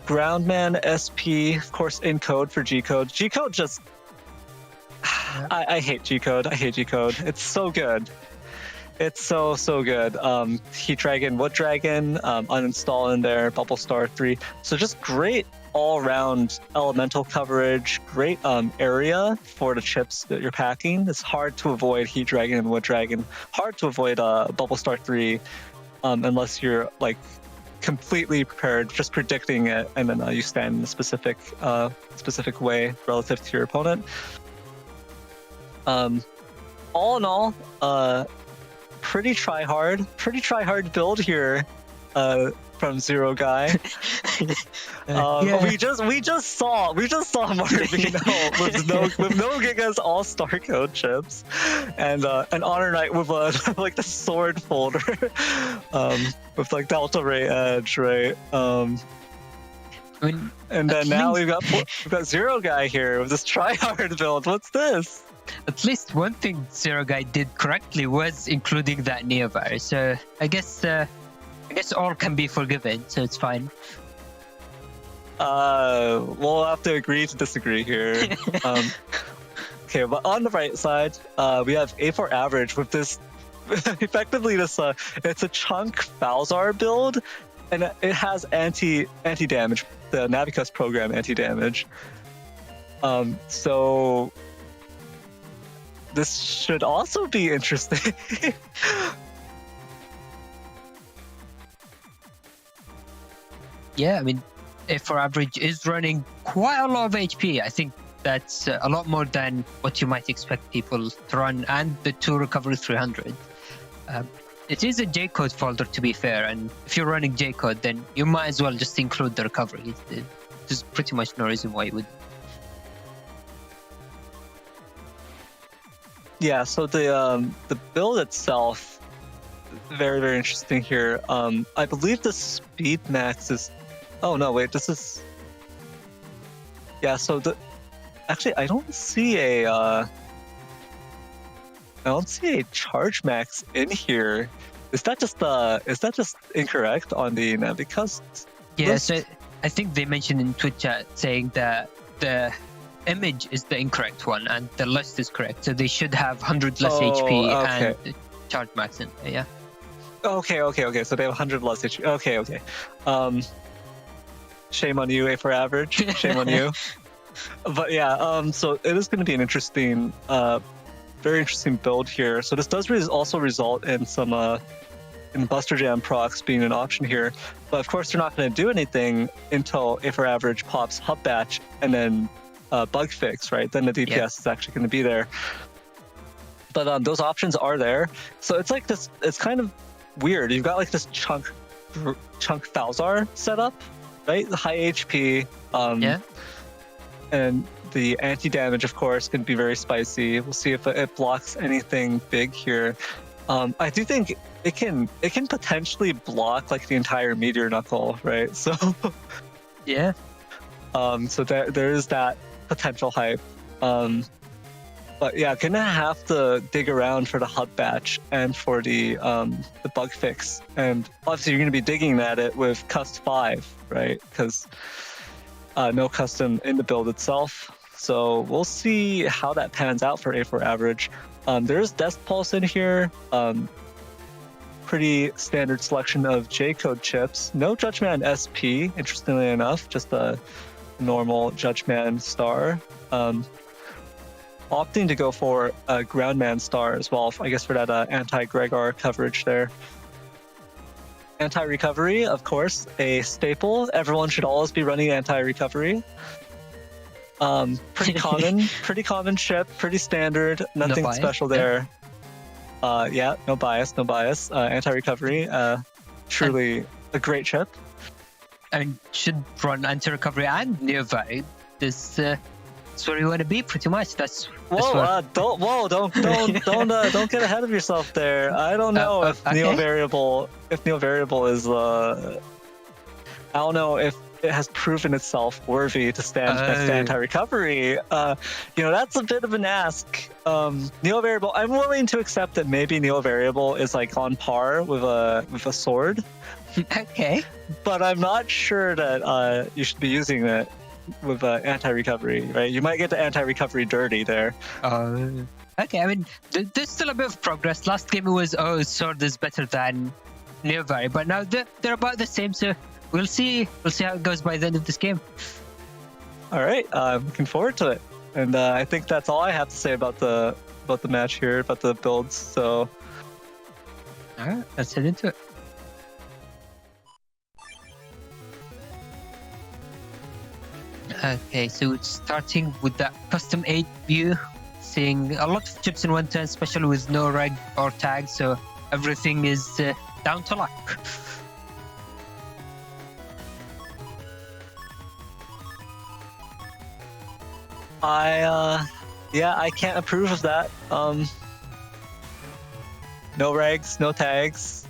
Groundman SP, of course, in code for G code. G code just. I hate G code. I hate G code. It's so good. It's so good. Heat Dragon, Wood Dragon, uninstall in there, Bubble Star 3. So just great all-around elemental coverage, great area for the chips that you're packing. It's hard to avoid Heat Dragon and Wood Dragon. Hard to avoid Bubble Star 3 unless you're like completely prepared, just predicting it, and then you stand in a specific way relative to your opponent. All in all, pretty try hard build here from Zero Guy. Yeah. We just saw Marvino with no Gigas all star code chips, and HonorNite with like the sword folder, with like Delta Ray Edge, right? I mean, And then now we've got Zero Guy here with this try hard build. What's this? at least one thing Zero Guy did correctly was including that Neovar. So I guess all can be forgiven, so it's fine. We'll have to agree to disagree here. Okay, but on the right side, we have A4 average with this, effectively this, it's a chunk Falzar build, and it has anti-damage, the Navicus program anti-damage. So this should also be interesting. Yeah, I mean, A4 average is running quite a lot of HP. I think that's a lot more than what you might expect people to run, and the 2 recovery 300. It is a J-code folder, to be fair, and if you're running J-code, then you might as well just include the recovery. There's pretty much no reason why you would. Yeah, so the build itself, very, very interesting here. I believe the speed max is. Oh no, wait, this is. Yeah, so actually I don't see a charge max in here. Is that just incorrect on the Navicus? Yeah, list? so I think they mentioned in Twitch chat saying that the image is the incorrect one and the list is correct. So they should have 100 less HP and the charge max in there, yeah. Okay. So they have 100 less HP. Okay. Shame on you, A4 average. Shame on you. But yeah, so it is going to be an interesting, very interesting build here. So this does also result in some in Buster Jam procs being an option here. But of course, they're not going to do anything until A4 average pops Hub Batch and then Bug Fix, right? Then the DPS is actually going to be there. But those options are there. So it's like this. It's kind of weird. You've got like this chunk Falzar setup, right? High HP. And the anti-damage, of course, can be very spicy. We'll see if it blocks anything big here. I do think it can potentially block like the entire Meteor Knuckle, right? So Yeah. So there is that potential hype. But yeah, gonna have to dig around for the Hub Batch and for the bug fix. And obviously you're gonna be digging at it with Cust 5, right? Because no custom in the build itself. So we'll see how that pans out for A4 average. There is Death Pulse in here. Pretty standard selection of J-code chips. No Judgeman SP, interestingly enough, just a normal Judgeman star. opting to go for a Groundman star as well, I guess for that anti-Gregor coverage there. Anti-recovery, of course, a staple. Everyone should always be running anti-recovery. Pretty common chip, pretty standard, nothing special there. Yeah, no bias. Anti-recovery, truly a great chip. And should run anti-recovery and nearby. That's where you want to be, pretty much. Don't get ahead of yourself there. I don't know if Neo Variable is I don't know if it has proven itself worthy to stand next to anti-recovery. That's a bit of an ask. Neo Variable, I'm willing to accept that maybe Neo Variable is like on par with a sword. Okay. But I'm not sure that you should be using it with anti-recovery, right? You might get the anti-recovery dirty there. Okay, I mean, there's still a bit of progress. Last game it was, sword is better than Nearby, but now they're about the same, so we'll see how it goes by the end of this game. All right, I'm looking forward to it. And I think that's all I have to say about the match here, about the builds, so... Alright, let's head into it. Okay, so starting with that custom 8 view, seeing a lot of chips in one turn, especially with no reg or tag, so everything is down to luck. I can't approve of that. No regs, no tags.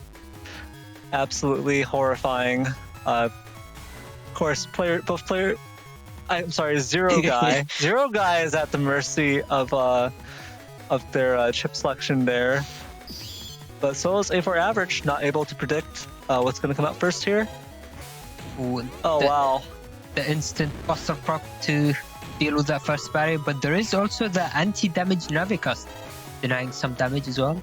Absolutely horrifying. Of course, Zero Guy. Zero Guy is at the mercy of their chip selection there. But so is A4 Average, not able to predict what's going to come out first here. Ooh, wow. The instant Buster Proc to deal with that first barrier, but there is also the anti-damage Navicast, denying some damage as well.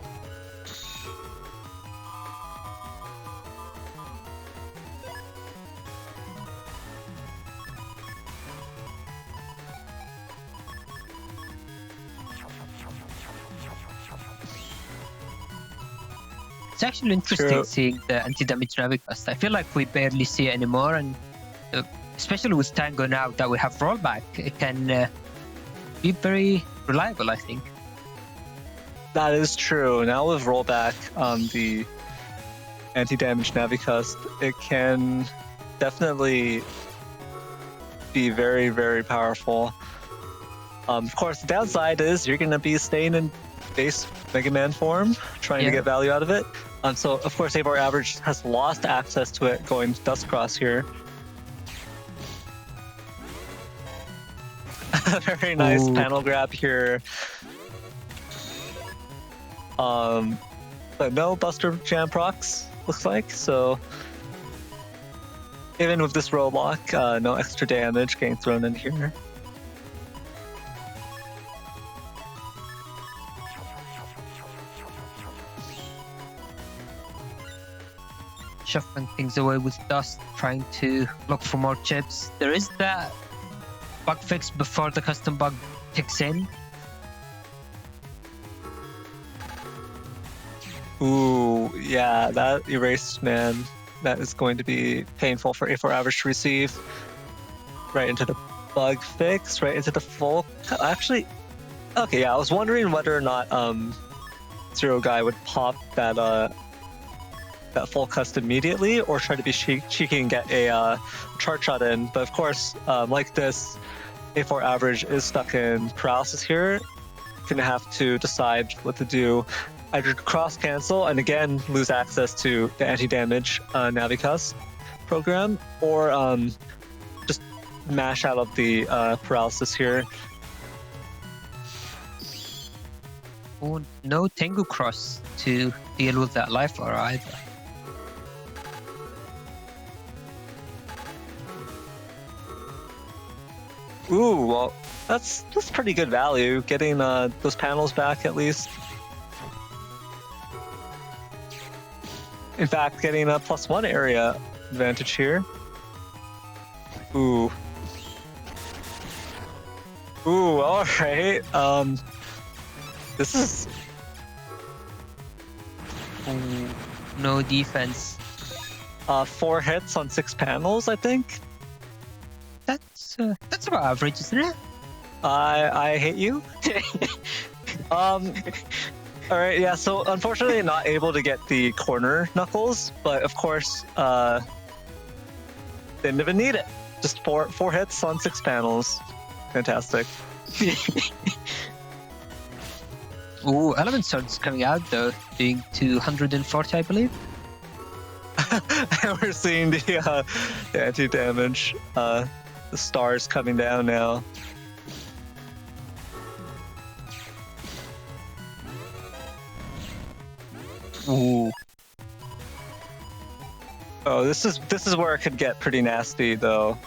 It's actually interesting seeing the anti-damage Navicast. I feel like we barely see it anymore, and especially with Tango now that we have rollback, it can be very reliable, I think. That is true. Now with rollback on the anti-damage Navicast, it can definitely be very, very powerful. Of course, the downside is you're going to be staying in base Mega Man form, trying to get value out of it. So, of course, A4 Average has lost access to it going Dustcross here. Very nice panel grab here. But no Buster Jam procs, looks like. So, even with this roadblock, no extra damage getting thrown in here. Shuffling things away with Dust, trying to look for more chips. There is that bug fix before the custom bug kicks in. Ooh, yeah, that erased, man. That is going to be painful for A4 Average to receive. Right into the bug fix, right into the full... Actually, okay, yeah, I was wondering whether or not Zero Guy would pop that full cust immediately, or try to be cheeky and get a charge shot in. But of course, like this, A4 Average is stuck in paralysis here. Gonna have to decide what to do. Either cross cancel and again lose access to the anti-damage Navicast program, or just mash out of the paralysis here. Oh, no Tengu Cross to deal with that life or either. Ooh, well, that's pretty good value, getting those panels back at least. In fact, getting a +1 area advantage here. Ooh. Ooh, all right. This is Ooh, no defense. 4 hits on 6 panels, I think. That's about average, isn't it? I hate you. All right, yeah. So unfortunately, not able to get the corner knuckles, but of course, didn't even need it. Just four hits on 6 panels. Fantastic. Ooh, Element Sword's coming out though, doing 240, I believe. We're seeing the anti-damage. The stars coming down now. Ooh. Oh, this is where it could get pretty nasty though.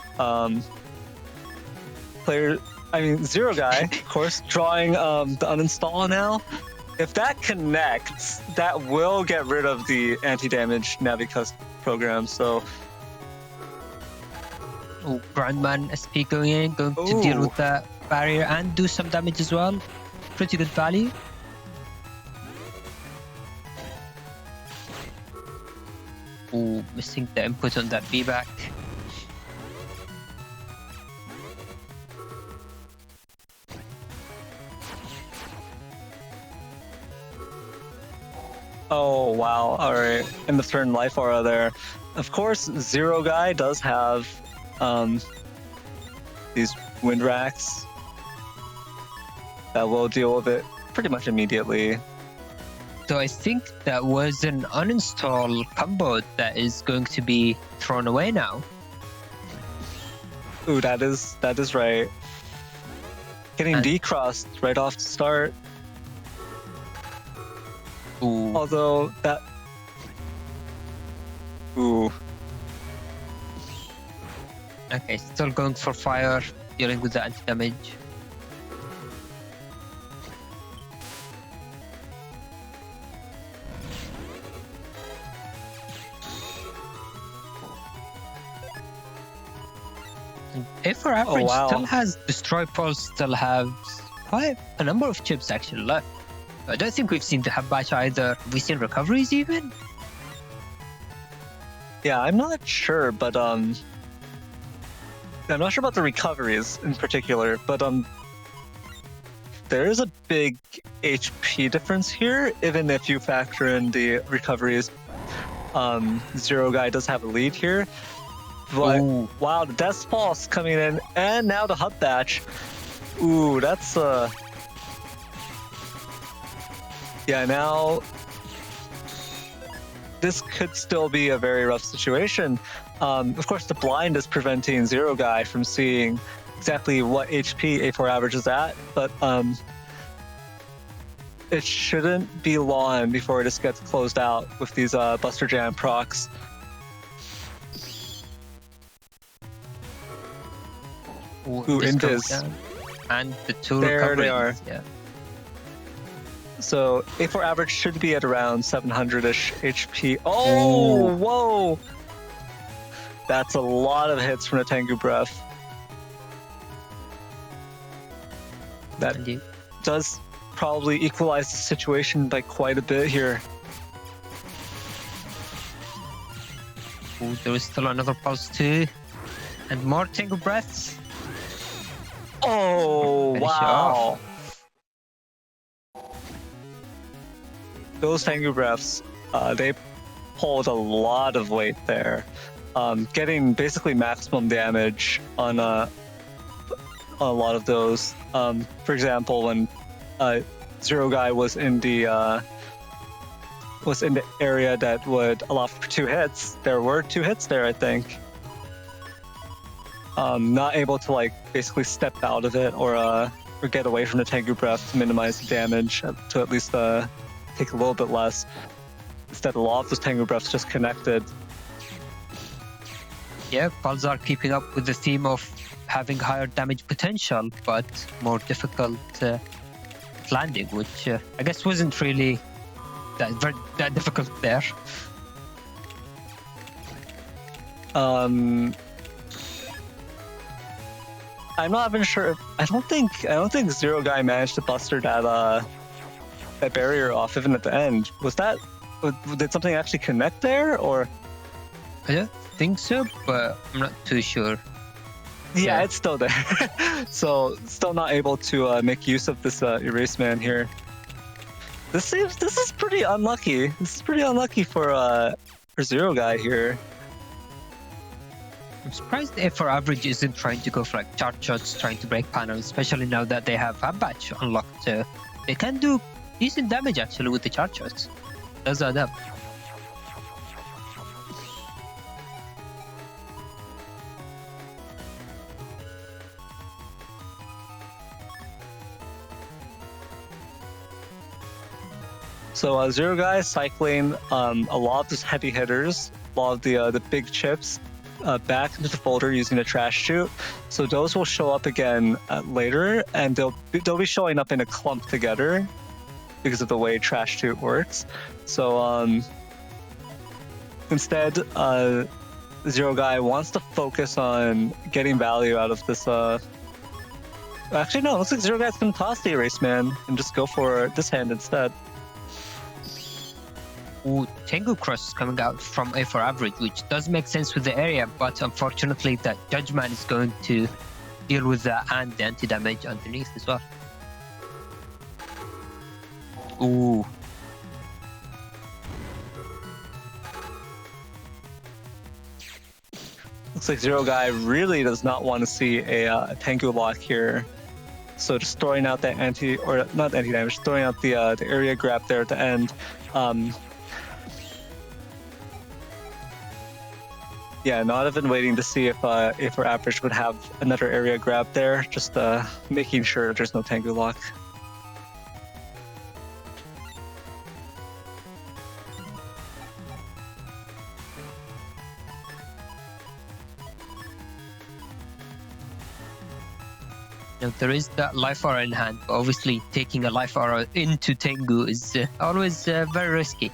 Zero Guy, of course, drawing the uninstall now. If that connects, that will get rid of the anti-damage Navicus program. So, Oh, Grandman SP going to deal with that barrier and do some damage as well. Pretty good value. Ooh, missing the input on that feedback. oh wow, all right. And the turn life aura there. Of course, Zero Guy does have these wind racks that will deal with it pretty much immediately. So I think that was an uninstall combo that is going to be thrown away now. Ooh, that is right. Getting And- decrossed right off the start. Ooh. Although that. Ooh. Okay, still going for fire, dealing with the anti-damage. A for average wow. still has Destroy Pulse, still has quite a number of chips actually left. I don't think we've seen the Hub Batch either. Have we seen recoveries even? Yeah, I'm not sure, but I'm not sure about the recoveries in particular, but there is a big HP difference here, even if you factor in the recoveries. Zero Guy does have a lead here. But Ooh. wow, the Death Pulse coming in, and now the Hub Batch. Ooh, that's yeah, now this could still be a very rough situation. Of course, the blind is preventing Zero Guy from seeing exactly what HP A4 average is at, but it shouldn't be long before this gets closed out with these Buster Jam procs. Ooh, this Invis. comes down. And the two There they recoveries. are. Yeah. So A4 average should be at around 700-ish HP. Oh, Ooh. whoa! That's a lot of hits from the Tengu Breath. That And you- does probably equalize the situation by quite a bit here. Ooh, there is still another pulse too. And more Tingle Breaths. Oh, Finish it wow! Those Tengu Breaths, they pulled a lot of weight there. Getting basically maximum damage on a lot of those. For example, when Zero Guy was in the area that would allow for 2 hits, there were 2 hits there, I think. Not able to basically step out of it or get away from the Tengu Breath to minimize the damage, to at least take a little bit less. Instead, a lot of those Tengu Breaths just connected. Yeah, Pulse are keeping up with the theme of having higher damage potential, but more difficult landing, which I guess wasn't really that difficult there. I'm not even sure. I don't think Zero Guy managed to buster that barrier off even at the end. Did something actually connect there, or? I don't think so, but I'm not too sure. Yeah, it's still there. So still not able to make use of this erase man here. This is pretty unlucky. This is pretty unlucky for Zero Guy here. I'm surprised the for average isn't trying to go for like charge shots, trying to break panels, especially now that they have a batch unlocked. They can do decent damage actually with the charge shots. Does add up. So Zero Guy is cycling a lot of these heavy hitters, a lot of the big chips back into the folder using a trash chute. So those will show up again later, and they'll be showing up in a clump together because of the way trash chute works. So instead, Zero Guy wants to focus on getting value out of this. Actually, no, it looks like Zero Guy's gonna toss the erase man and just go for this hand instead. Ooh, Tengu Cross is coming out from A for average, which does make sense with the area, but unfortunately that Judgment is going to deal with that and the anti-damage underneath as well. Ooh. Looks like Zero Guy really does not want to see a Tengu lock here. So just throwing out that not anti-damage, throwing out the area grab there at the end. Yeah, not even waiting to see if our average would have another area grab there, just making sure there's no Tengu lock. Now, there is that life aura in hand, but obviously taking a life aura into Tengu is always very risky.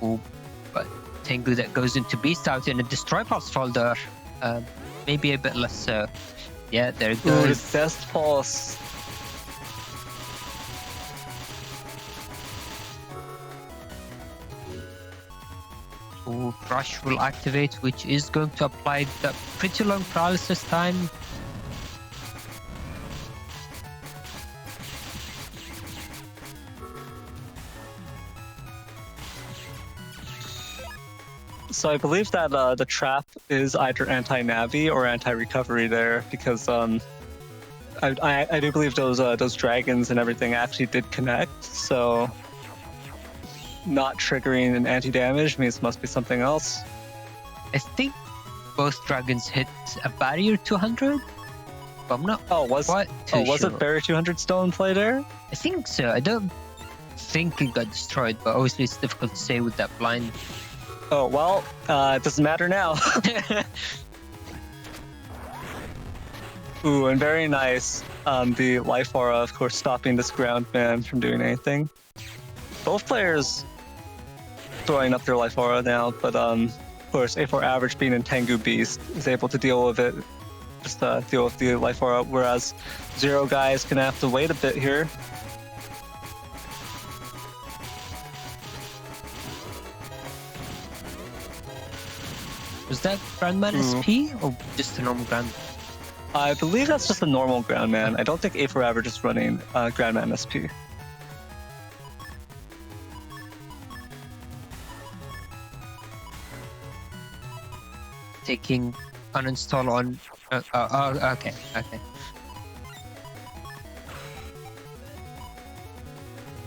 Ooh. But Tengu that goes into Beast out in a Destroy Pulse folder, maybe a bit less so. Yeah, there it goes. Ooh, the Best Pulse. Ooh, Rush will activate, which is going to apply the pretty long paralysis time. So I believe that the trap is either anti-navi or anti-recovery there, because I do believe those dragons and everything actually did connect. So not triggering an anti-damage means it must be something else. I think both dragons hit a barrier 200, but I'm not was sure. it barrier 200 still in play there? I think so. I don't think it got destroyed, but obviously it's difficult to say with that blind. Oh, well, it doesn't matter now. Ooh, and very nice. The life aura, of course, stopping this ground man from doing anything. Both players throwing up their life aura now, but of course, A4 average being in Tengu Beast is able to deal with it. Just deal with the life aura, whereas Zero Guy is gonna have to wait a bit here. Was that Grandman SP or just a normal Grand? I believe that's just a normal Groundman. I don't think A4 average is running Grandman SP. Taking uninstall on. Okay.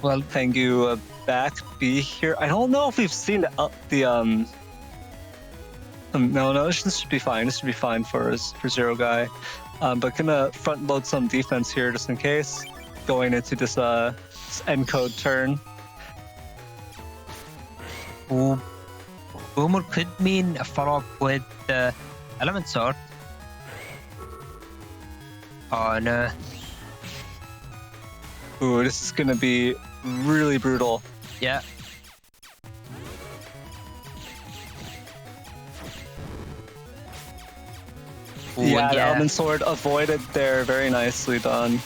Well, Tengu back B here. I don't know if we've seen the no, this should be fine. This should be fine for Zero Guy. But gonna front load some defense here just in case, going into this encode turn. Ooh, Boomer could mean a follow-up with the Element Sword. Oh no. Ooh, this is gonna be really brutal. Yeah. Ooh, Yeah, the Element Sword avoided there. Very nicely done.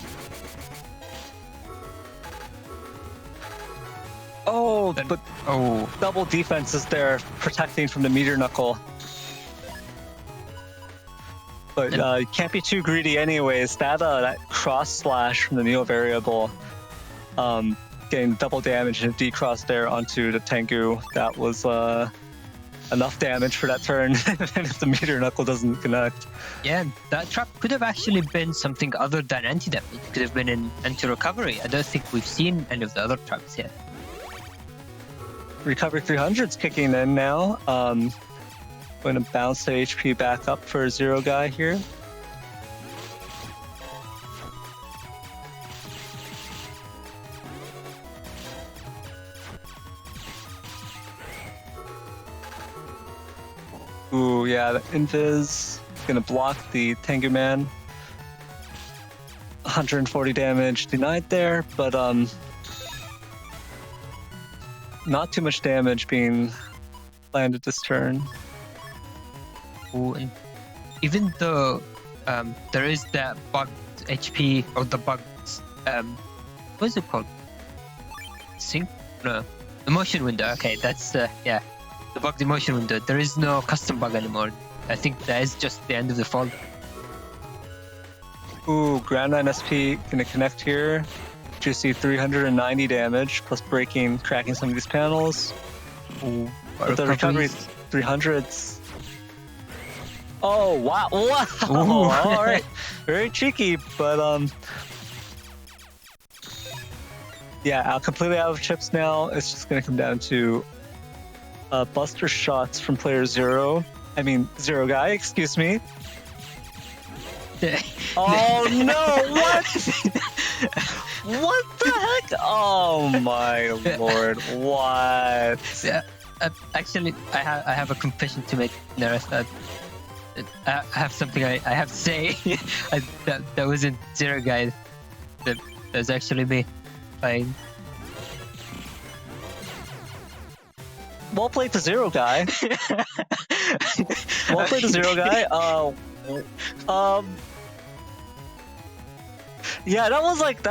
Oh, but double defenses there, protecting from the Meteor Knuckle. But you can't be too greedy anyways. That cross slash from the Neo variable, getting double damage and decross there onto the Tengu. That was enough damage for that turn. And if the Meteor Knuckle doesn't connect. Yeah, that trap could have actually been something other than anti-damage. It could have been an anti-recovery. I don't think we've seen any of the other traps yet. Recovery 300's kicking in now. Going to bounce the HP back up for Zero Guy here. Ooh, yeah, the Invis gonna block the Tengu Man. 140 damage denied there, but not too much damage being landed this turn. Ooh, and even though there is that bugged HP or the bugged what is it called? Sync? No, emotion window. Okay, that's yeah, the bugged emotion window. There is no custom bug anymore. I think that is just the end of the fall. Ooh, Grand 9 SP gonna connect here. Juicy 390 damage plus breaking, cracking some of these panels. Ooh, but the recovery 300s. Oh wow! Wow! All right, very cheeky, but yeah, completely out of chips now. It's just gonna come down to buster shots from player Zero. I mean Zero Guy. Excuse me. Oh no! What? What the heck? Oh my lord! What? Yeah, actually, I have a confession to make, Nereth. I have something I have to say. That wasn't Zero Guy. That was actually me. Fine. Well played to Zero Guy. Well played to Zero Guy. Yeah, that was like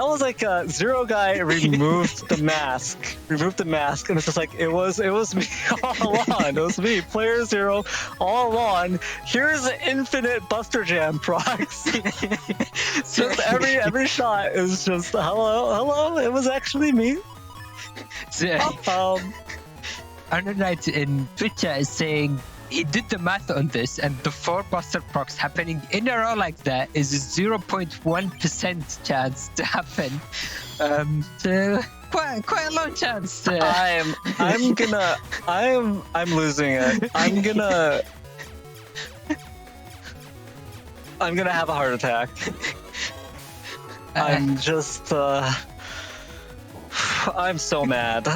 Zero Guy removed the mask, and it's just like it was me all along. It was me, player Zero, all along. Here's the infinite Buster Jam procs. So every shot is just hello. It was actually me. HonorNite in Twitch chat is saying he did the math on this, and the 4 Buster procs happening in a row like that is a 0.1% chance to happen. So quite a low chance. I'm losing it. I'm gonna have a heart attack. I'm just I'm so mad.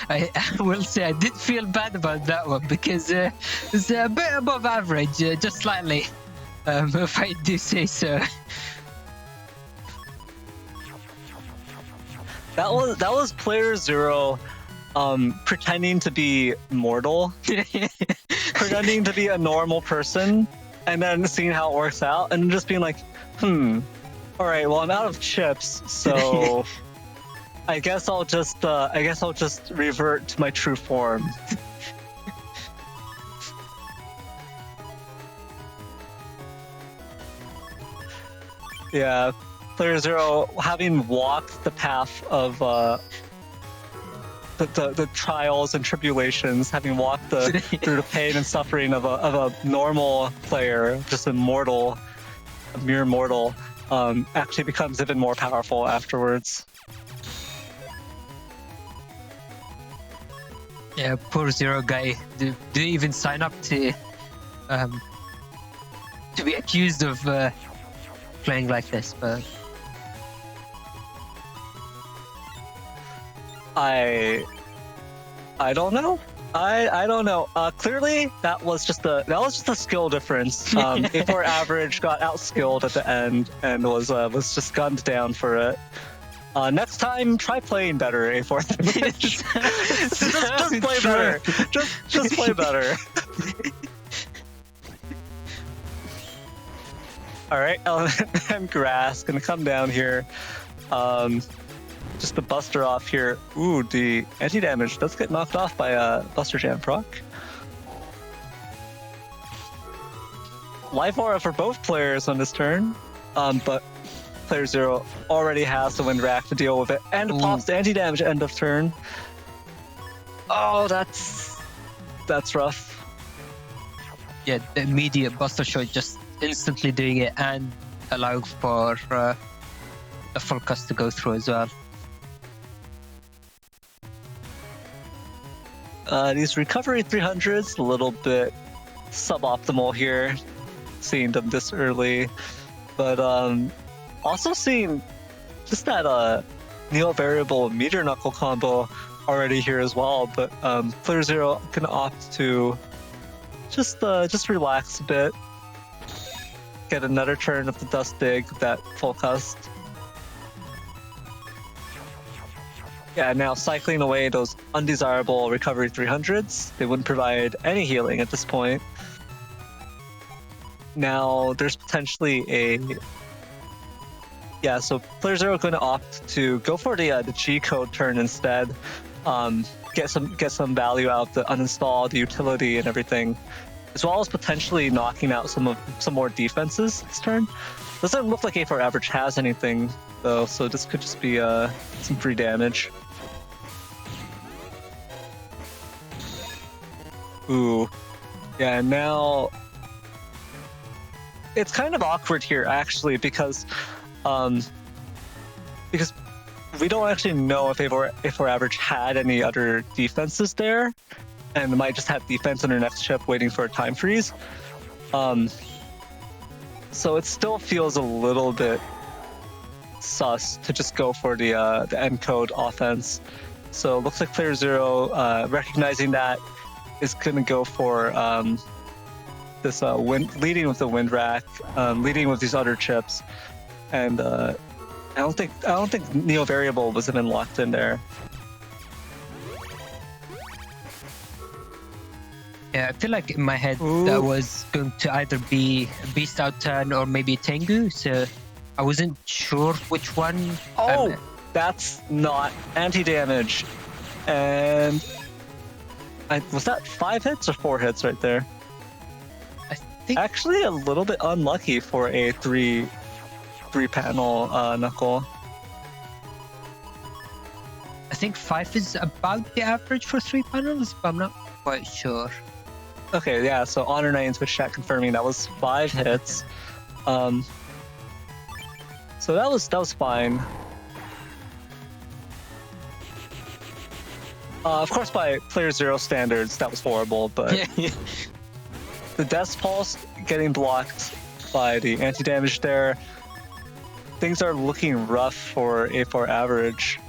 I will say I did feel bad about that one because it's a bit above average, just slightly, if I do say so. That was player Zero, pretending to be mortal, pretending to be a normal person, and then seeing how it works out, and just being like, all right, well I'm out of chips, so. I guess I'll just revert to my true form. Yeah, player Zero, having walked the path of the trials and tribulations, having walked through the pain and suffering of a normal player, just a mere mortal, actually becomes even more powerful afterwards. Yeah, poor Zero Guy. Do you even sign up to be accused of playing like this? But I don't know. I don't know. Clearly, that was just a skill difference. A4 average got outskilled at the end and was just gunned down for it. Next time, try playing better, A4. just play better. Just play better. All right, Element and Grass gonna come down here. Just the Buster off here. Ooh, the anti-damage does get knocked off by a Buster Jam proc. Life Aura for both players on this turn, but player 0 already has the Wind Rack to deal with it, and pops the anti-damage end of turn. Oh, that's rough. Yeah, the immediate Buster Shot just instantly doing it and allowing for a full cast to go through as well. These recovery 300s a little bit suboptimal here, seeing them this early, but also seeing just that Neo variable Meteor Knuckle combo already here as well. But player 0 can opt to just relax a bit, get another turn of the Dust Dig with that full cast. Yeah, now cycling away those undesirable recovery 300s. They wouldn't provide any healing at this point. Now there's potentially a... Yeah, so player 0 going to opt to go for the G code turn instead. Get some value out of the uninstall, the utility, and everything, as well as potentially knocking out some more defenses this turn. Doesn't look like A4 average has anything though, so this could just be some free damage. Ooh, yeah. Now it's kind of awkward here actually because we don't actually know if A4 average had any other defenses there, and might just have defense on their next chip waiting for a time freeze. So it still feels a little bit sus to just go for the end code offense. So it looks like player 0 recognizing that is gonna go for this leading with the Wind Rack, leading with these other chips, and I don't think Neo variable was even locked in there. Yeah, I feel like in my head that was going to either be Beast Out turn or maybe Tengu, so I wasn't sure which one. Oh, that's not anti-damage. And was that 5 hits or 4 hits right there? I think actually a little bit unlucky for a three panel knuckle. I think 5 is about the average for 3 panels, but I'm not quite sure. Okay, yeah, so HonorNite in Twitch chat confirming that was 5 hits. So that was fine. Of course, by player 0 standards, that was horrible, but the Death Pulse getting blocked by the anti-damage there. Things are looking rough for A4 average.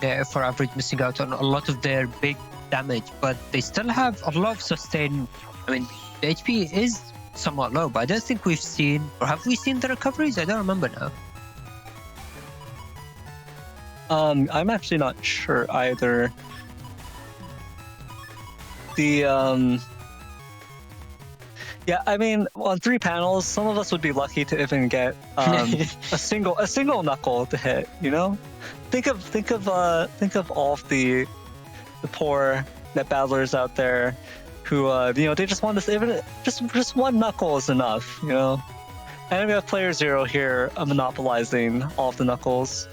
Yeah, A4 average missing out on a lot of their big damage, but they still have a lot of sustain. I mean, the HP is somewhat low, but I don't think we've seen, or have we seen the recoveries? I don't remember now. I'm actually not sure either. The yeah, I mean, on 3 panels, some of us would be lucky to even get a single knuckle to hit. You know, think of all of the poor net battlers out there who they just want this, even just one knuckle is enough. You know, and we have player 0 here monopolizing all of the knuckles.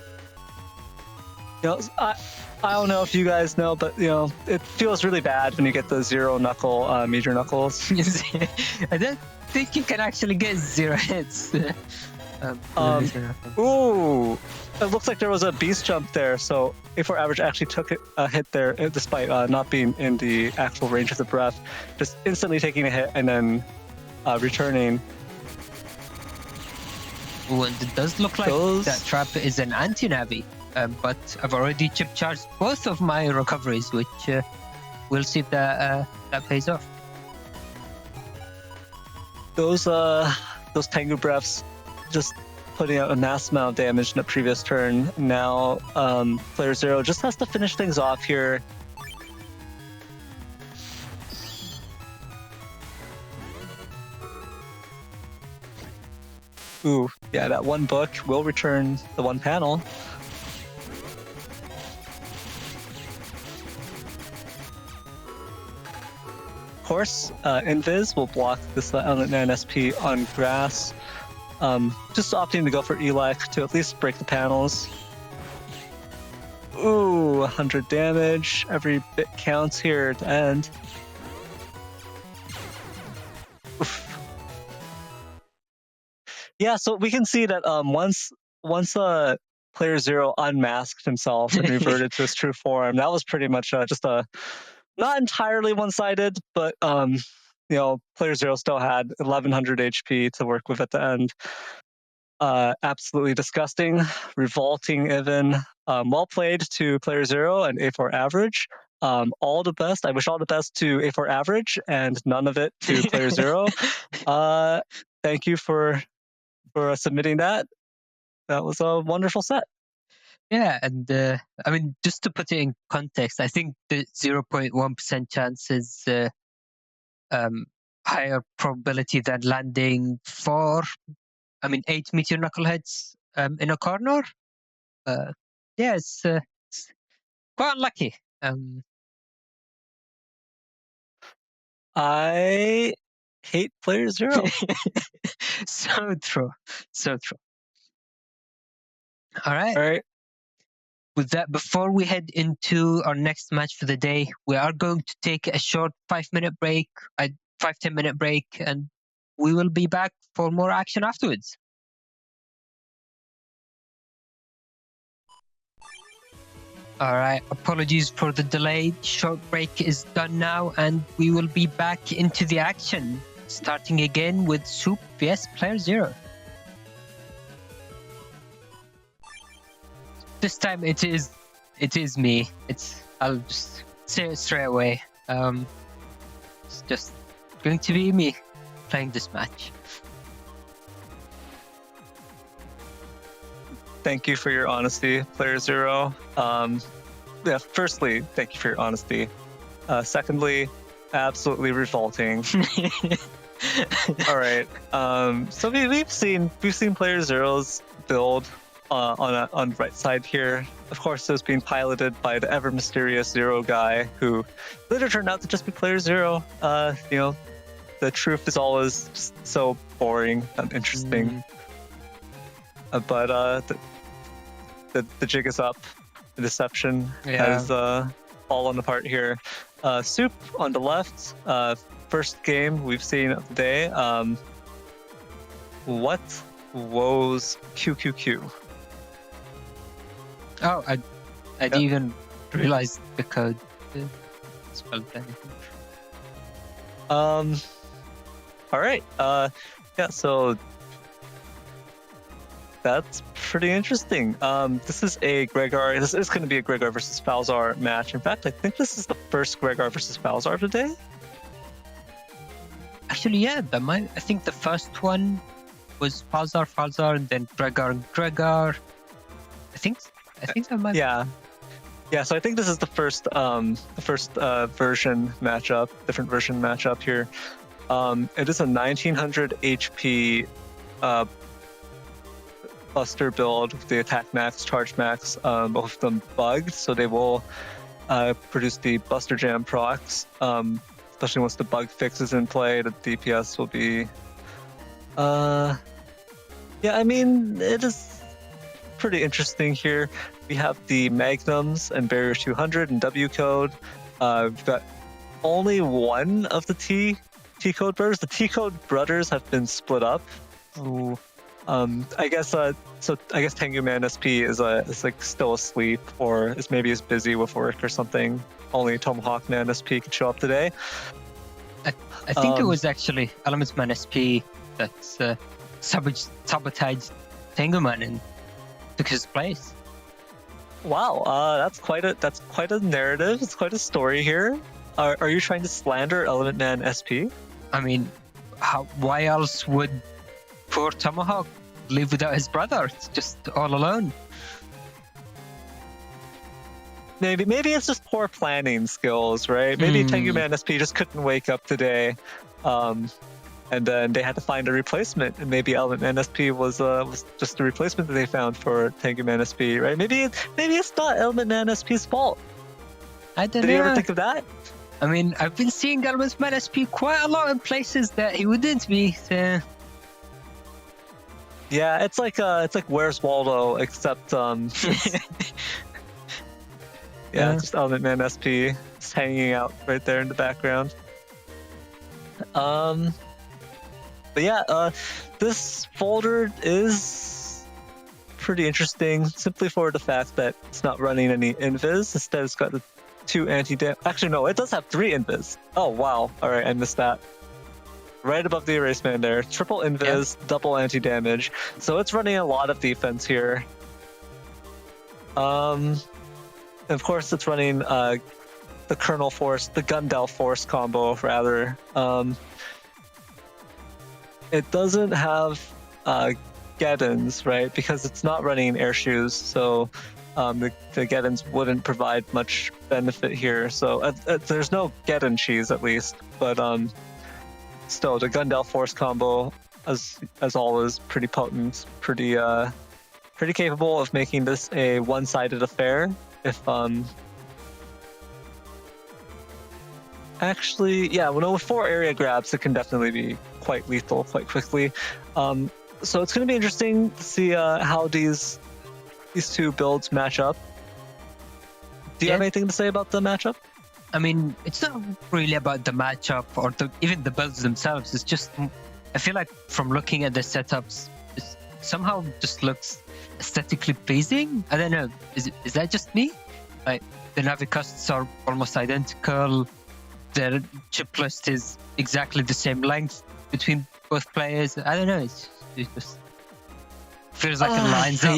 You know, I don't know if you guys know, but you know, it feels really bad when you get the 0 knuckle Meteor Knuckles. I don't think you can actually get 0 hits. Ooh, it looks like there was a beast jump there, so A4 average actually took a hit there, despite not being in the actual range of the breath, just instantly taking a hit and then returning. Well, it does look like that trap is an anti-navi. But I've already chip charged both of my recoveries, which we'll see if that pays off. those Tengu breaths just putting out a mass amount of damage in the previous turn. Now player zero just has to finish things off here. Ooh, yeah, that one book will return the one panel. Of course, Invis will block this Element 9 SP on grass. Just opting to go for Elec to at least break the panels. Ooh, 100 damage. Every bit counts here to end. Oof. Yeah, so we can see that once player zero unmasked himself and reverted to his true form, that was pretty much just a not entirely one-sided, but player zero still had 1100 HP to work with at the end. Absolutely disgusting, revolting even. Well played to player zero and A4 average. All the best. I wish all the best to A4 average and none of it to player zero. Thank you for submitting that. That was a wonderful set. Yeah, and I mean, just to put it in context, I think the 0.1% chance is higher probability than landing 8 Meteor Knuckleheads in a corner. Yeah, it's quite unlucky. I hate player zero. So true. All right. All right. With that, before we head into our next match for the day, we are going to take a short 5-10 minute break, and we will be back for more action afterwards. All right, apologies for the delay. Short break is done now, and we will be back into the action, starting again with Soup vs Player Zero. This time it is me. I'll just say it straight away. It's just going to be me playing this match. Thank you for your honesty, player zero. Firstly, thank you for your honesty. Secondly, absolutely revolting. All right. So we've seen player zero's build on the right side here. Of course, it was being piloted by the ever mysterious Zero guy, who later turned out to just be player zero. The truth is always just so boring and interesting. But the jig is up. The deception has fallen apart here. Soup on the left. First game we've seen of the day. What woes QQQ? Oh, I didn't even realize the code spelled anything. All right. So that's pretty interesting. This is a Gregar. This is going to be a Gregar versus Falzar match. In fact, I think this is the first Gregar versus Falzar today. Actually, yeah, I think the first one was Falzar, and then Gregar. I think that might. Yeah. So I think this is the first version matchup, different version matchup here. It is a 1900 HP Buster build with the attack max, charge max, both of them bugged, so they will produce the Buster Jam procs. Especially once the bug fix is in play, the DPS will be. It is pretty interesting here. We have the Magnums and Barrier 200 and W code. We've got only one of the T code brothers. The T code brothers have been split up. Ooh. I guess Tengu Man SP is like still asleep, or is busy with work or something. Only Tomahawk Man SP could show up today. I think it was actually Elements Man SP that sabotaged Tengu Man and took his place. Wow, that's quite a narrative. It's quite a story here. Are you trying to slander Element Man SP? I mean, why else would poor Tomahawk live without his brother? It's just all alone. Maybe it's just poor planning skills, right? Maybe Tengu Man SP just couldn't wake up today, and then they had to find a replacement, and maybe Element Man SP was just a replacement that they found for Tengu Man SP, right? Maybe it's not Element Man SP's fault. I don't know. Did you ever think of that? I mean, I've been seeing Element Man SP quite a lot in places that he wouldn't be. So. Yeah, it's like Where's Waldo, except yeah, just Element Man SP just hanging out right there in the background. But yeah, this folder is pretty interesting simply for the fact that it's not running any invis. Instead, it's got the 2 anti-damage. Actually, no, it does have 3 invis. Oh, wow. All right, I missed that. Right above the erase man there. Triple invis, double anti-damage. So it's running a lot of defense here. Of course, it's running the Colonel Force, the Gundel Force combo, rather. It doesn't have Geddons, right? Because it's not running air shoes, so the Geddons wouldn't provide much benefit here. So there's no Geddon cheese, at least. But still, the Gundel Force combo, as always, pretty potent, pretty capable of making this a one-sided affair. If actually, yeah, with 4 area grabs, it can definitely be quite lethal quite quickly. So it's going to be interesting to see how these 2 builds match up. Do you have anything to say about the matchup? I mean, it's not really about the matchup or even the builds themselves. It's just, I feel like from looking at the setups, it somehow just looks aesthetically pleasing. I don't know. Is that just me? Like, the Navicusts are almost identical. The chip list is exactly the same length between both players. I don't know. It just feels like it lines up.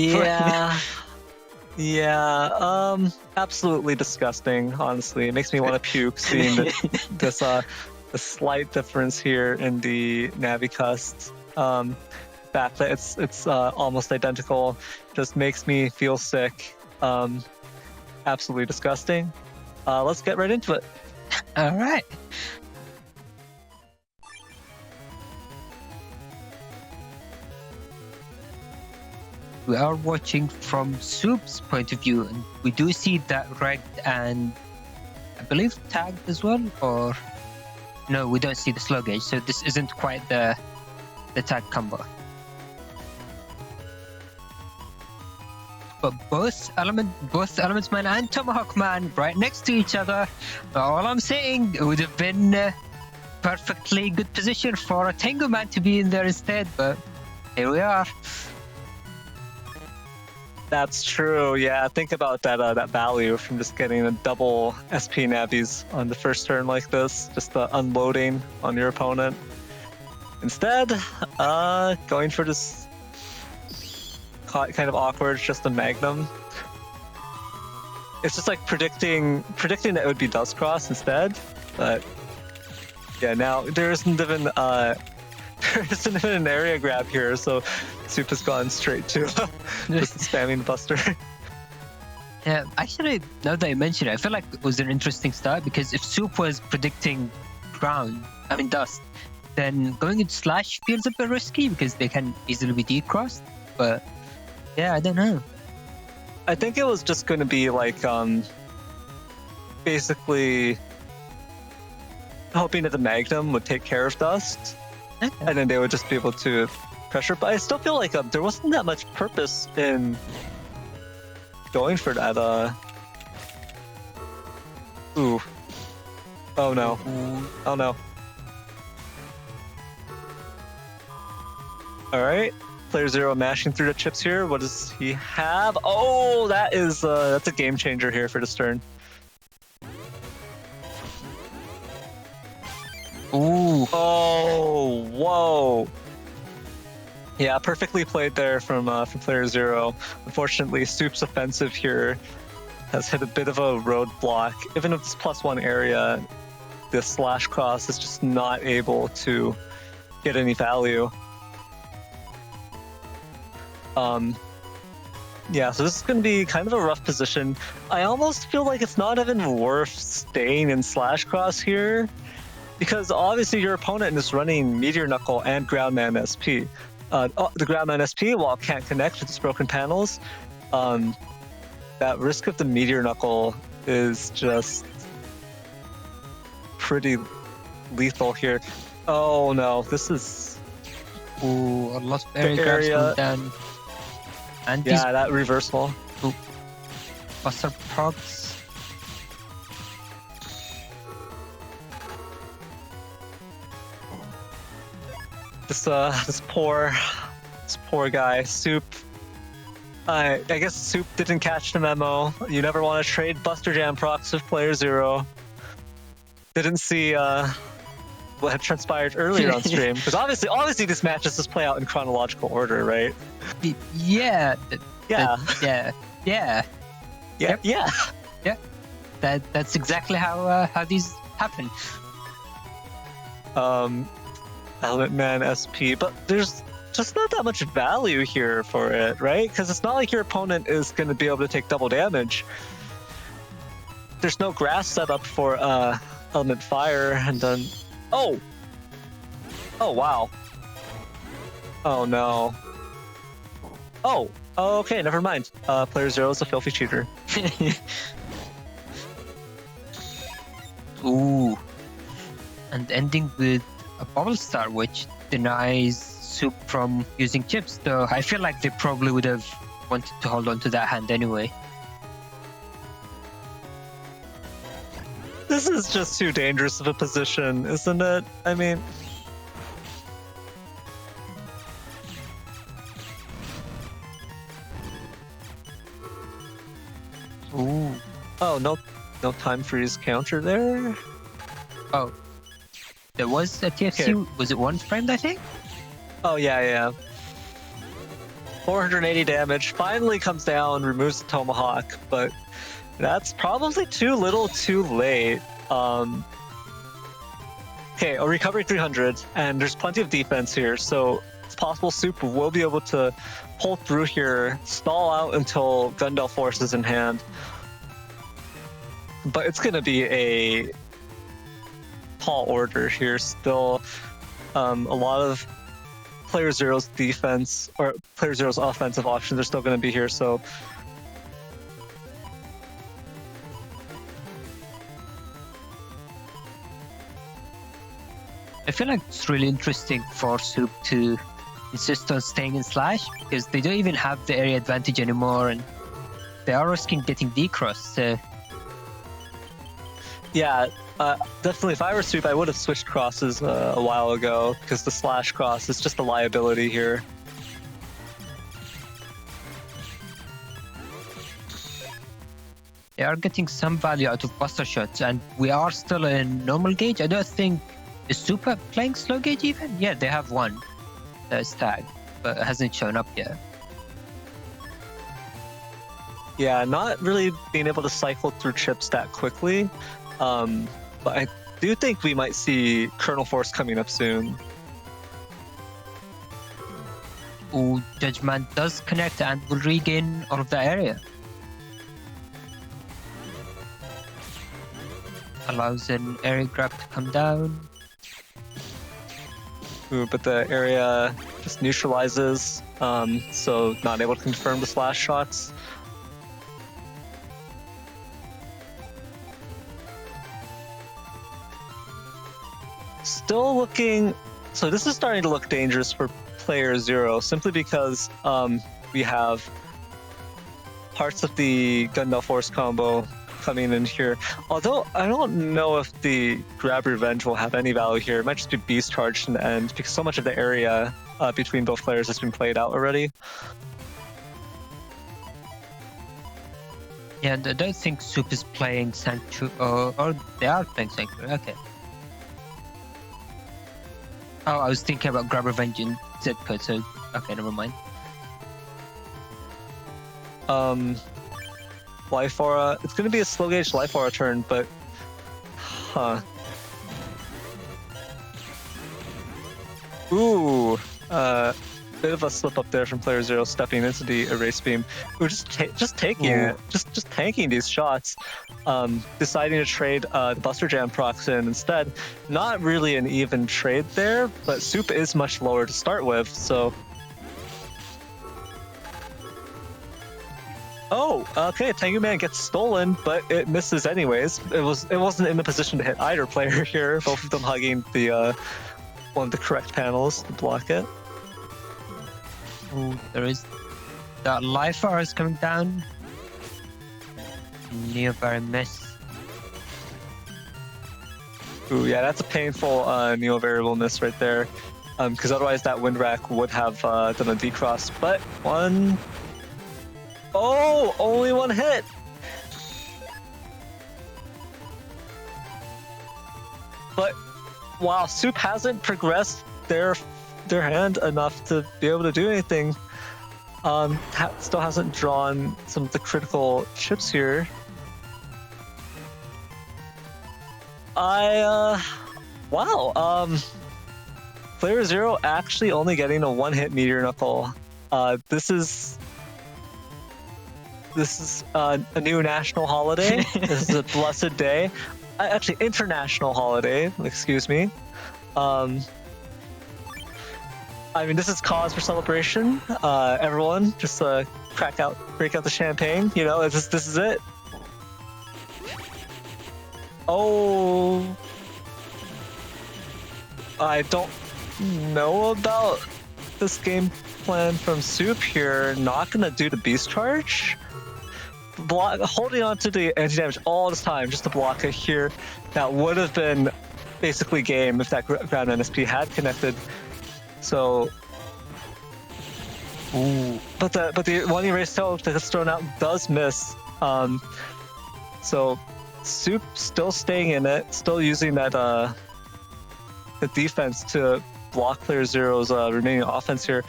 Yeah. Absolutely disgusting. Honestly, it makes me want to puke seeing this the slight difference here in the Navicusts. Fact that it's almost identical just makes me feel sick. Absolutely disgusting. Let's get right into it. All right. We are watching from Soup's point of view, and we do see that regged and I believe tagged as well, or no, we don't see the slow gauge, so this isn't quite the tag combo. But both Elements Man and Tomahawk Man right next to each other. All I'm saying, it would have been perfectly good position for a Tengu Man to be in there instead, but here we are. That's true. Yeah, think about that value from just getting a double SP Navis on the first turn like this, just the unloading on your opponent. Instead, going for this kind of awkward, just a Magnum. It's just like predicting that it would be Dust Cross instead, but yeah, now there isn't even an area grab here, so Soup has gone straight to just spamming Buster. Yeah, actually, now that you mention it, I feel like it was an interesting start, because if Soup was predicting Dust, then going into Slash feels a bit risky because they can easily be decrossed, but yeah, I don't know. I think it was just going to be like basically hoping that the Magnum would take care of Dust, and then they would just be able to pressure. But I still feel like there wasn't that much purpose in going for that. Ooh. Oh no. Oh no. All right. playerzero mashing through the chips here. What does he have? Oh, that's a game changer here for this turn. Ooh. Oh, whoa. Yeah, perfectly played there from playerzero. Unfortunately, Soup's offensive here has hit a bit of a roadblock. Even if it's +1 area, the Slash Cross is just not able to get any value. Yeah, so this is going to be kind of a rough position. I almost feel like it's not even worth staying in Slash Cross here, because obviously your opponent is running Meteor Knuckle and Groundman SP. The Groundman SP, while it can't connect with its broken panels, that risk of the Meteor Knuckle is just pretty lethal here. Oh no, this is... Ooh, a lot of area grabs from Dan. And yeah, that reversal. Ooh. Buster procs. This poor guy, Soup. I guess Soup didn't catch the memo. You never want to trade Buster Jam procs with playerzero. Didn't see what had transpired earlier on stream, because obviously this matches just play out in chronological order, right? Yeah. Yeah. That's exactly how these happen. Element Man SP, but there's just not that much value here for it, right? Because it's not like your opponent is going to be able to take double damage. There's no grass set up for Element Fire, and then... Oh! Oh, wow. Oh, no. Oh! Okay, never mind. playerzero is a filthy cheater. Ooh. And ending with a Bubble Star, which denies Soup from using chips, though I feel like they probably would have wanted to hold on to that hand anyway. This is just too dangerous of a position, isn't it? I mean... Ooh. Oh, no time freeze counter there? Oh. There was a TFC, okay. Was it one framed, I think? Oh, yeah. 480 damage, finally comes down, removes the Tomahawk, but that's probably too little too late. Okay, a recovery 300, and there's plenty of defense here, so it's possible Soup will be able to pull through here, stall out until Gundel Force is in hand. But it's going to be a tall order here still. A lot of playerzer's defense, or playerzer's offensive options are still going to be here, so... I feel like it's really interesting for Soup to insist on staying in Slash, because they don't even have the area advantage anymore, and they are risking getting decrossed, so... Yeah, definitely if I were Soup, I would have switched crosses a while ago, because the Slash cross is just a liability here. They are getting some value out of Buster Shots, and we are still in normal gauge. I don't think... Is Super playing slow gauge even? Yeah, they have one that's tagged, but it hasn't shown up yet. Yeah, not really being able to cycle through chips that quickly, but I do think we might see Kernel Force coming up soon. Ooh, Judgment does connect and will regain all of that area. Allows an area grab to come down. Ooh, but the area just neutralizes, so not able to confirm the Slash shots. Still looking... So this is starting to look dangerous for playerzero, simply because we have parts of the Gundel Force combo coming in here. Although I don't know if the Grab Revenge will have any value here. It might just be Beast Charged in the end, because so much of the area between both players has been played out already. Yeah, and I don't think Soup is playing Sanctuary, or they are playing Sanctuary, okay. Oh, I was thinking about Grab Revenge in Z code, so okay, never mind. Life Aura. It's going to be a slow gauge Life Aura turn, but... Huh. Ooh, bit of a slip up there from player zero, stepping into the erase beam. We're just taking it, just tanking these shots, deciding to trade the Buster Jam procs in instead. Not really an even trade there, but Soup is much lower to start with, so. Oh, okay. Tengu Man gets stolen, but it misses anyways. It wasn't in the position to hit either player here. Both of them hugging the one of the correct panels to block it. Oh, there is that life bar is coming down. Nearby miss. Ooh, yeah, that's a painful Neo variable miss right there. Because otherwise that wind rack would have done a decross. But one. Oh, only one hit. But wow, Soup hasn't progressed their hand enough to be able to do anything. Still hasn't drawn some of the critical chips here. Wow. Player zero actually only getting a one-hit Meteor Knuckle. This is a new national holiday. This is a blessed day. Actually, international holiday. Excuse me. I mean, this is cause for celebration. Everyone, just break out the champagne. You know, this is it. Oh, I don't know about this game plan from Soup here. Not gonna do the beast charge. Holding on to the anti-damage all this time just to block it here. That would have been basically game if that ground NSP had connected. So, ooh, but the one erase tail that's thrown out does miss. So Soup still staying in it, still using that the defense to block player zero's remaining offense here.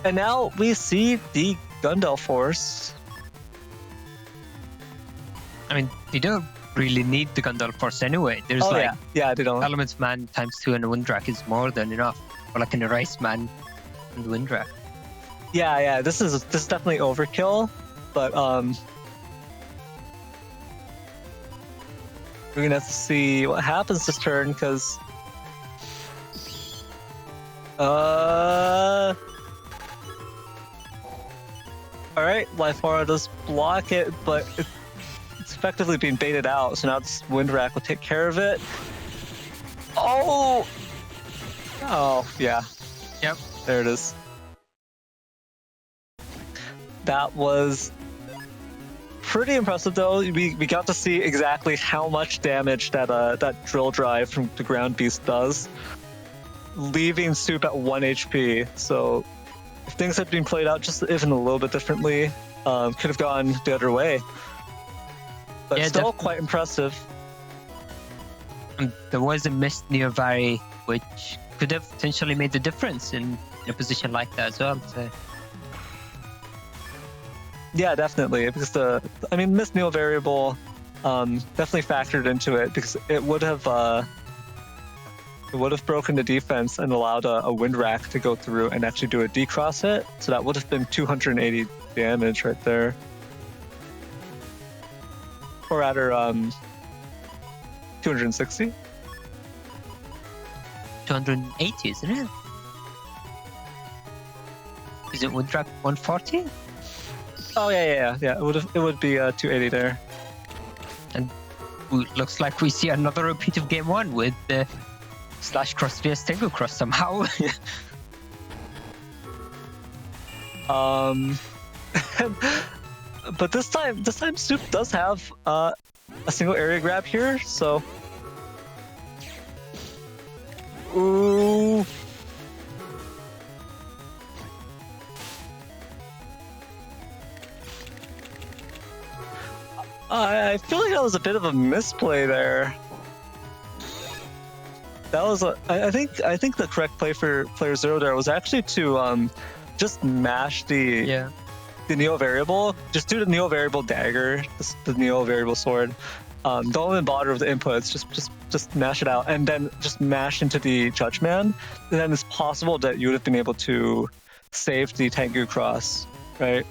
And now we see the Gundel Force. I mean, they don't really need the Gundel Force anyway. There's yeah, they don't. Elements Man ×2 and a Wind Rack is more than enough. Or like an Erase Man and Wind Rack. Yeah, this is definitely overkill, but we're gonna have to see what happens this turn, because alright, Life Aura does block it, but it's effectively being baited out, so now this Wind Rack will take care of it. Oh, yeah. Yep. There it is. That was pretty impressive, though. We got to see exactly how much damage that drill drive from the ground beast does, leaving Soup at 1 HP. So if things had been played out just even a little bit differently, could have gone the other way. But yeah, still quite impressive. There was a missed Neovari, which could have potentially made the difference in a position like that as well. So. Yeah, definitely. Because missed Neo variable definitely factored into it, because it would have broken the defense and allowed a Wind Rack to go through and actually do a decross hit. So that would have been 280 damage right there. Or rather, 260? 280, isn't it? Is it Wind Rack 140? Oh yeah. It would be 280 there. And looks like we see another repeat of game one with the Slash Cross vs Tengu Cross somehow. But this time Soup does have a single area grab here, so. Ooh. I feel like that was a bit of a misplay there. That was I think the correct play for player zero there was actually to just mash the Neo variable, just do the Neo variable dagger, the Neo variable sword, Don't even bother with the inputs. Just mash it out, and then just mash into the Judge Man. And then it's possible that you would have been able to save the Tengu cross, right?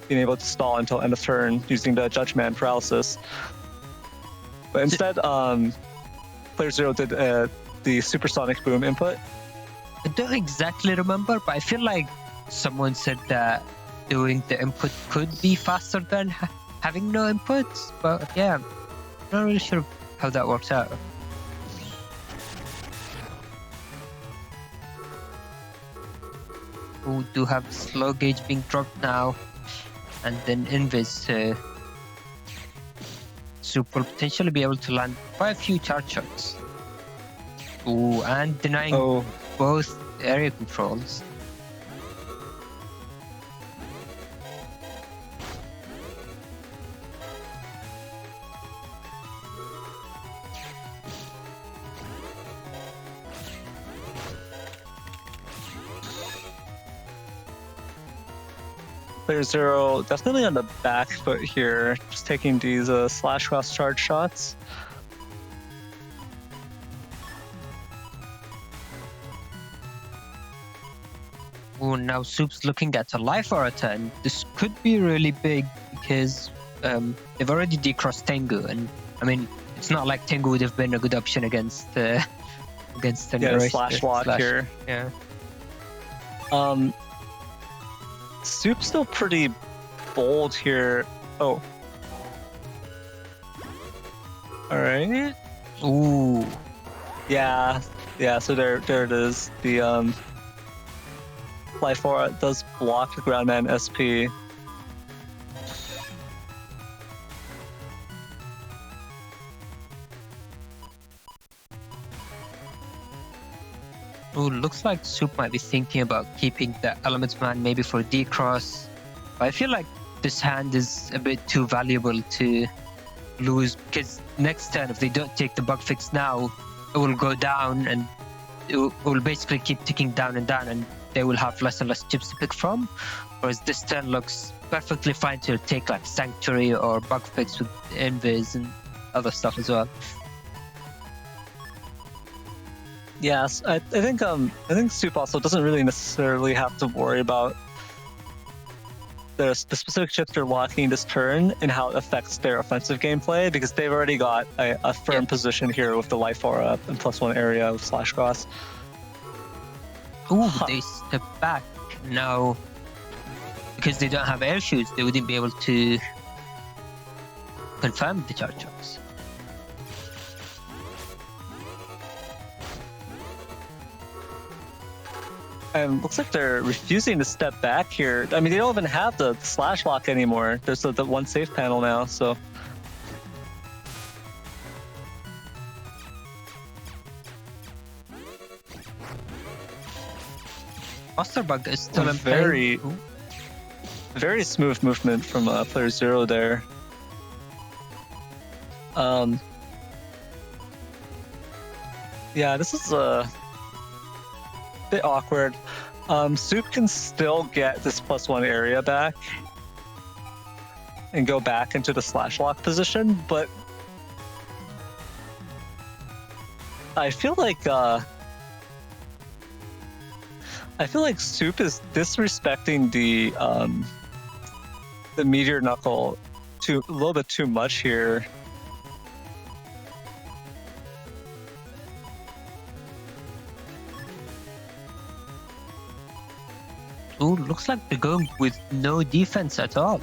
Being able to stall until end of turn using the Judge Man paralysis. But instead, Player Zero did the Supersonic Boom input. I don't exactly remember, but I feel like someone said that doing the input could be faster than having no inputs. But yeah, I'm not really sure how that works out. We do have slow gauge being dropped now, and then Invis Soup will potentially be able to land quite a few charge shots. Ooh, and denying both area controls. Player Zero definitely on the back foot here, just taking these slash cross charge shots. Oh, now Soup's looking at a life aura turn. This could be really big because they've already decrossed Tengu, and I mean it's not like Tengu would have been a good option against the slash lock here. Yeah. Soup's still pretty bold here. Oh. All right. Ooh. Yeah. So there it is. The Life Aura does block the Groundman SP. Ooh, looks like Soup might be thinking about keeping the Elements Man maybe for decross. But I feel like this hand is a bit too valuable to lose, because next turn if they don't take the bug fix now, it will go down and it will basically keep ticking down, and they will have less and less chips to pick from. Whereas this turn looks perfectly fine to take like Sanctuary or bug fix with Invis and other stuff as well. Yes, I think Soup also doesn't really necessarily have to worry about the specific chips they're locking this turn and how it affects their offensive gameplay, because they've already got a firm position here with the Life Aura and +1 area with Slash Cross. Ooh, they step back now because they don't have air shoots. They wouldn't be able to confirm the charge shots. And looks like they're refusing to step back here. I mean, they don't even have the slash lock anymore. There's the one safe panel now, so. Master Bug is still very smooth movement from Player Zero there. Yeah, this is a bit awkward. Soup can still get this +1 area back and go back into the slash lock position, but I feel like Soup is disrespecting the Meteor Knuckle a little bit too much here. Ooh, looks like they're going with no defense at all.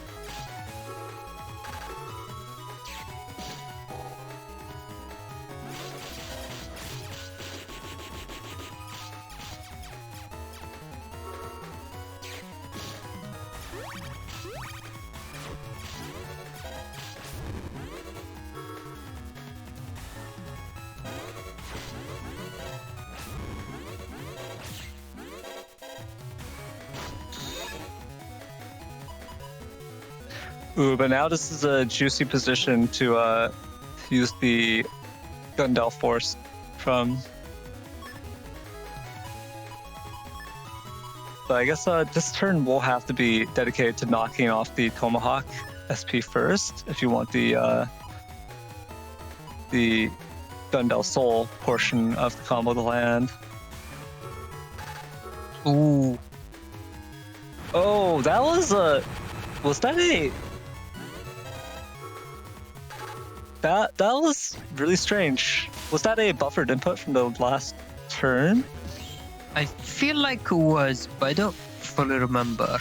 Ooh, but now this is a juicy position to use the Gundel Force from. But I guess this turn will have to be dedicated to knocking off the Tomahawk SP first if you want the Gun Del Sol portion of the combo to land. Ooh. Oh, that was that a... That was really strange. Was that a buffered input from the last turn? I feel like it was, but I don't fully remember.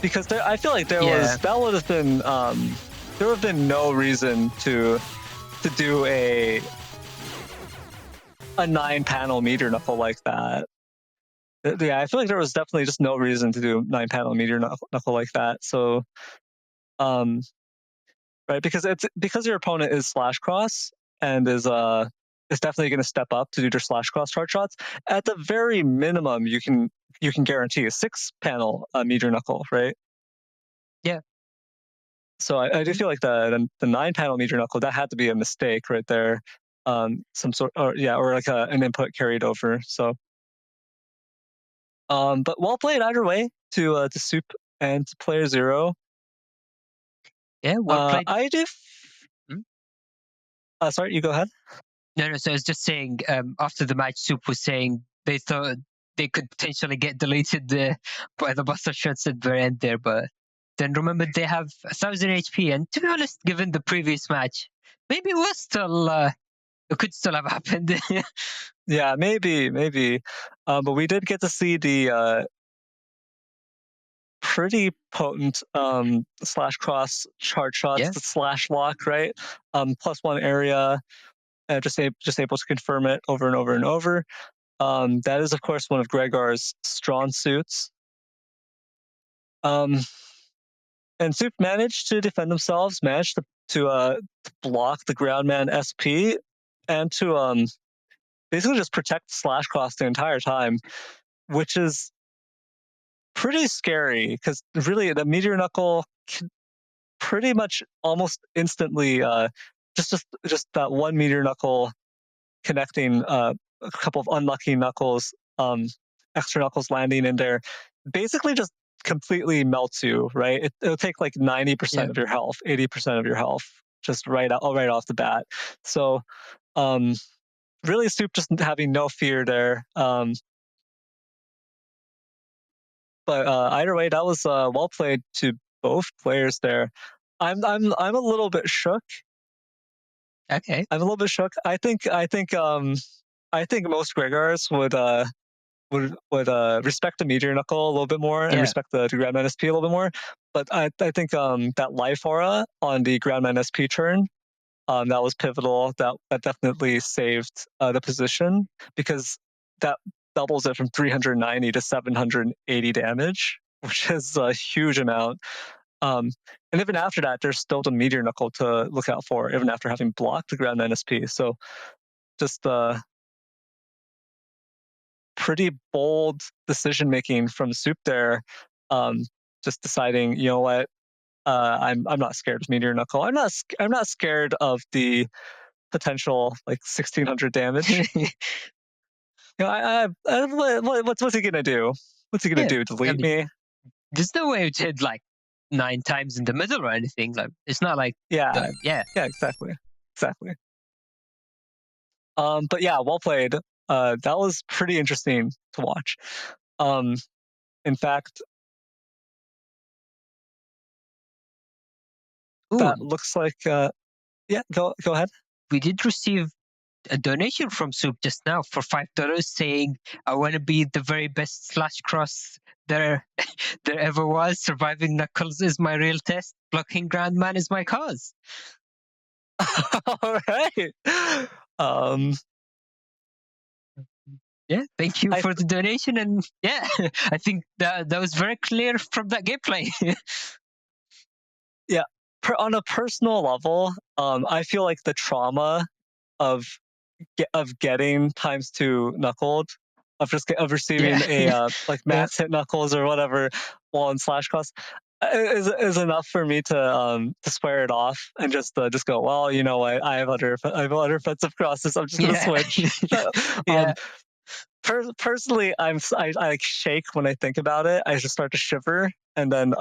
Because I feel like there was... That would have been... there would have been no reason to do a 9-panel meteor knuckle like that. Yeah, I feel like there was definitely just no reason to do 9-panel meteor knuckle like that. So, right, because your opponent is slash cross and is definitely going to step up to do their slash cross charge shots. At the very minimum, you can guarantee a 6-panel meteor knuckle, right? Yeah. So I do feel like the 9-panel meteor knuckle, that had to be a mistake right there. Some sort, or like an input carried over. So, but well played either way to Soup and to playerzero. Yeah, well played. I do. Sorry, you go ahead. No. So I was just saying, after the match, Soup was saying they thought they could potentially get deleted by the buster shots at the very end there, but then remembered they have 1,000 HP. And to be honest, given the previous match, maybe it was still it could still have happened. Yeah, maybe. But we did get to see the pretty potent slash cross charge shots, the slash lock, right? +1 area, just able to confirm it over and over and over. That is, of course, one of Gregor's strong suits. And Soup managed to defend themselves, managed to block the Groundman SP, and to basically just protect slash cross the entire time, which is pretty scary because really the meteor knuckle can pretty much almost instantly just that one meteor knuckle connecting a couple of unlucky knuckles, extra knuckles landing in there, basically just completely melts you, right? It'll take like 90% of your health, 80% of your health, just right off the bat. So really Soup just having no fear there. But either way, that was well played to both players there. I'm a little bit shook. Okay. I'm a little bit shook. I think most Gregors would respect the meteor knuckle a little bit more and respect the Groundman SP a little bit more. But I think that life aura on the Groundman SP turn, that was pivotal. That definitely saved the position because that doubles it from 390 to 780 damage, which is a huge amount. And even after that, there's still the meteor knuckle to look out for, even after having blocked the Groundman SP. So just pretty bold decision making from Soup there. Just deciding, you know what, I'm not scared of meteor knuckle. I'm not scared of the potential like 1,600 damage. What's he gonna do? What's he gonna do? Delete me? There's no way to hit like 9 times in the middle or anything. Like it's not like exactly. But yeah, well played. That was pretty interesting to watch. In fact, that looks like go ahead. We did receive a donation from Soup just now for $5 saying, I want to be the very best slash cross there ever was. Surviving Knuckles is my real test. Blocking Groundman is my cause. All right. Yeah, thank you for the donation. And yeah, I think that was very clear from that gameplay. Yeah, on a personal level, I feel like the trauma of getting ×2 knuckled, of receiving a like max hit knuckles or whatever while in slash cross is enough for me to square it off and just go, well, you know what, I have other offensive crosses, I'm just gonna switch. Personally, I shake when I think about it. I just start to shiver, and then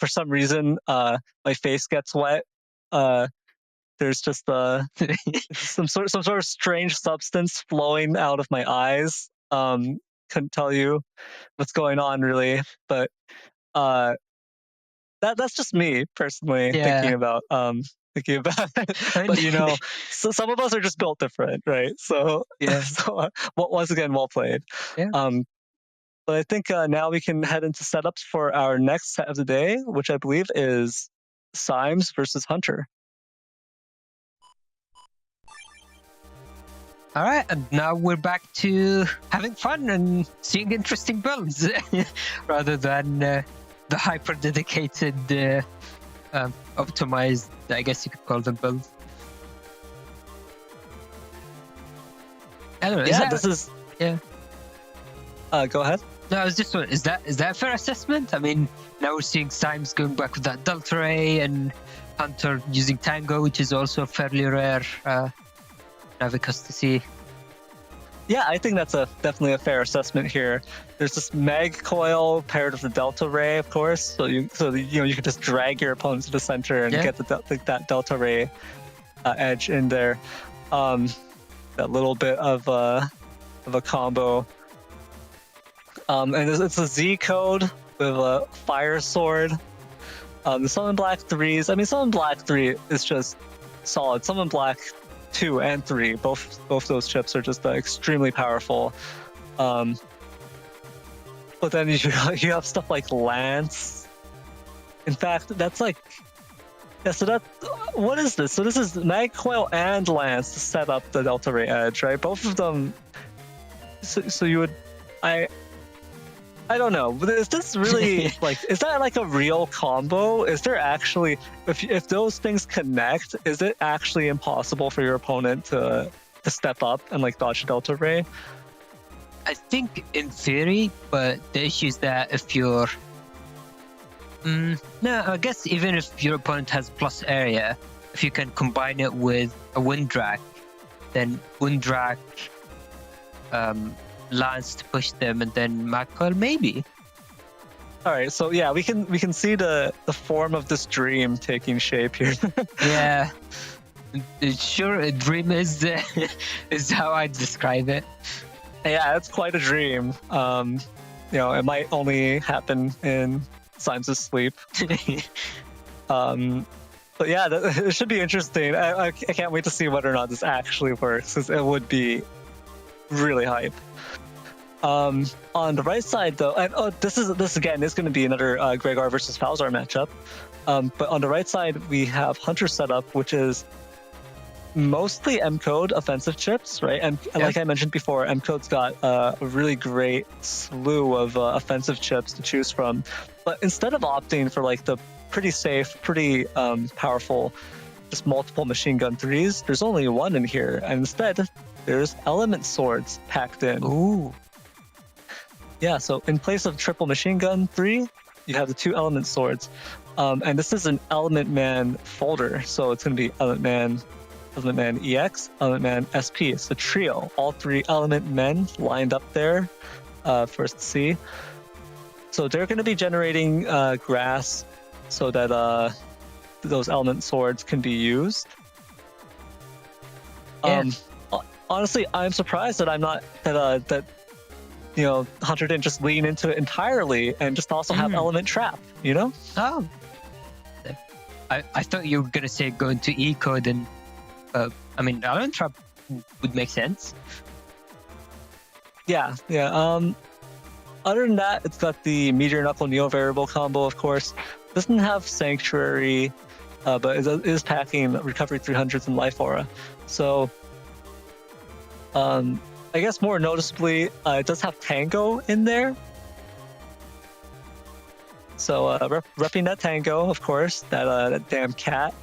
for some reason my face gets wet. There's just some sort of strange substance flowing out of my eyes. Couldn't tell you what's going on really, but that's just me personally thinking about it. But you know, so some of us are just built different, right? So so once again, well played. But I think now we can head into setups for our next set of the day, which I believe is Symes versus Hunter. All right, and now we're back to having fun and seeing interesting builds rather than the hyper-dedicated, optimized, I guess you could call them builds. I don't know. Go ahead. No, I was just wondering, is that a fair assessment? I mean, now we're seeing Symes going back with that Delta Ray and Hunter using Tango, which is also a fairly rare Navicus to see. Yeah, I think that's definitely a fair assessment here. There's this Mag Coil paired with the Delta Ray, of course, so you can just drag your opponent to the center and get that Delta Ray edge in there. That little bit of a combo. And it's a Z code with a Fire Sword. The Summon Black 3s. I mean, Summon Black 3 is just solid. Summon Black 2 and 3, both those chips are just extremely powerful. But then you have stuff like Lance. In fact, that's like, so what is this? So this is Mag Coil and Lance to set up the Delta Ray edge, right? Both of them. So you would, I don't know. Is this really is that like a real combo? Is there actually, if those things connect, is it actually impossible for your opponent to step up and dodge Delta Ray? I think in theory, but the issue is that if you're no, I guess even if your opponent has plus area, if you can combine it with a Windrak, then Windrak, Lance to push them, and then Makol maybe. All right, so yeah, we can see the form of this dream taking shape here. Yeah, sure, a dream is how I describe it. Yeah, it's quite a dream. It might only happen in Symes' sleep. But yeah, it should be interesting. I can't wait to see whether or not this actually works, because it would be really hype. On the right side, though, and this again is going to be another Gregar versus Falzar matchup. But on the right side, we have Hunter setup, which is mostly M-Code offensive chips, right? And like I mentioned before, M-Code's got a really great slew of offensive chips to choose from. But instead of opting for the pretty safe, pretty powerful, just multiple machine gun 3s, there's only one in here, and instead there's element swords packed in. Ooh. Yeah, so in place of triple machine gun 3, you have the 2 element swords. And this is an Element Man folder, so it's going to be Element Man EX, Element Man SP. It's a trio, all 3 Element Men lined up there for us to see. So they're going to be generating grass so that those element swords can be used. Honestly, I'm surprised that Hunter didn't just lean into it entirely and just also have element trap, Oh, I thought you were gonna say go into E-Code, and element trap would make sense. Yeah. Other than that, it's got the Meteor Knuckle Neo variable combo, of course. Doesn't have Sanctuary, but it is packing Recovery 300s and Life Aura. So, I guess more noticeably, it does have Tango in there. So repping that Tango, of course, that damn cat.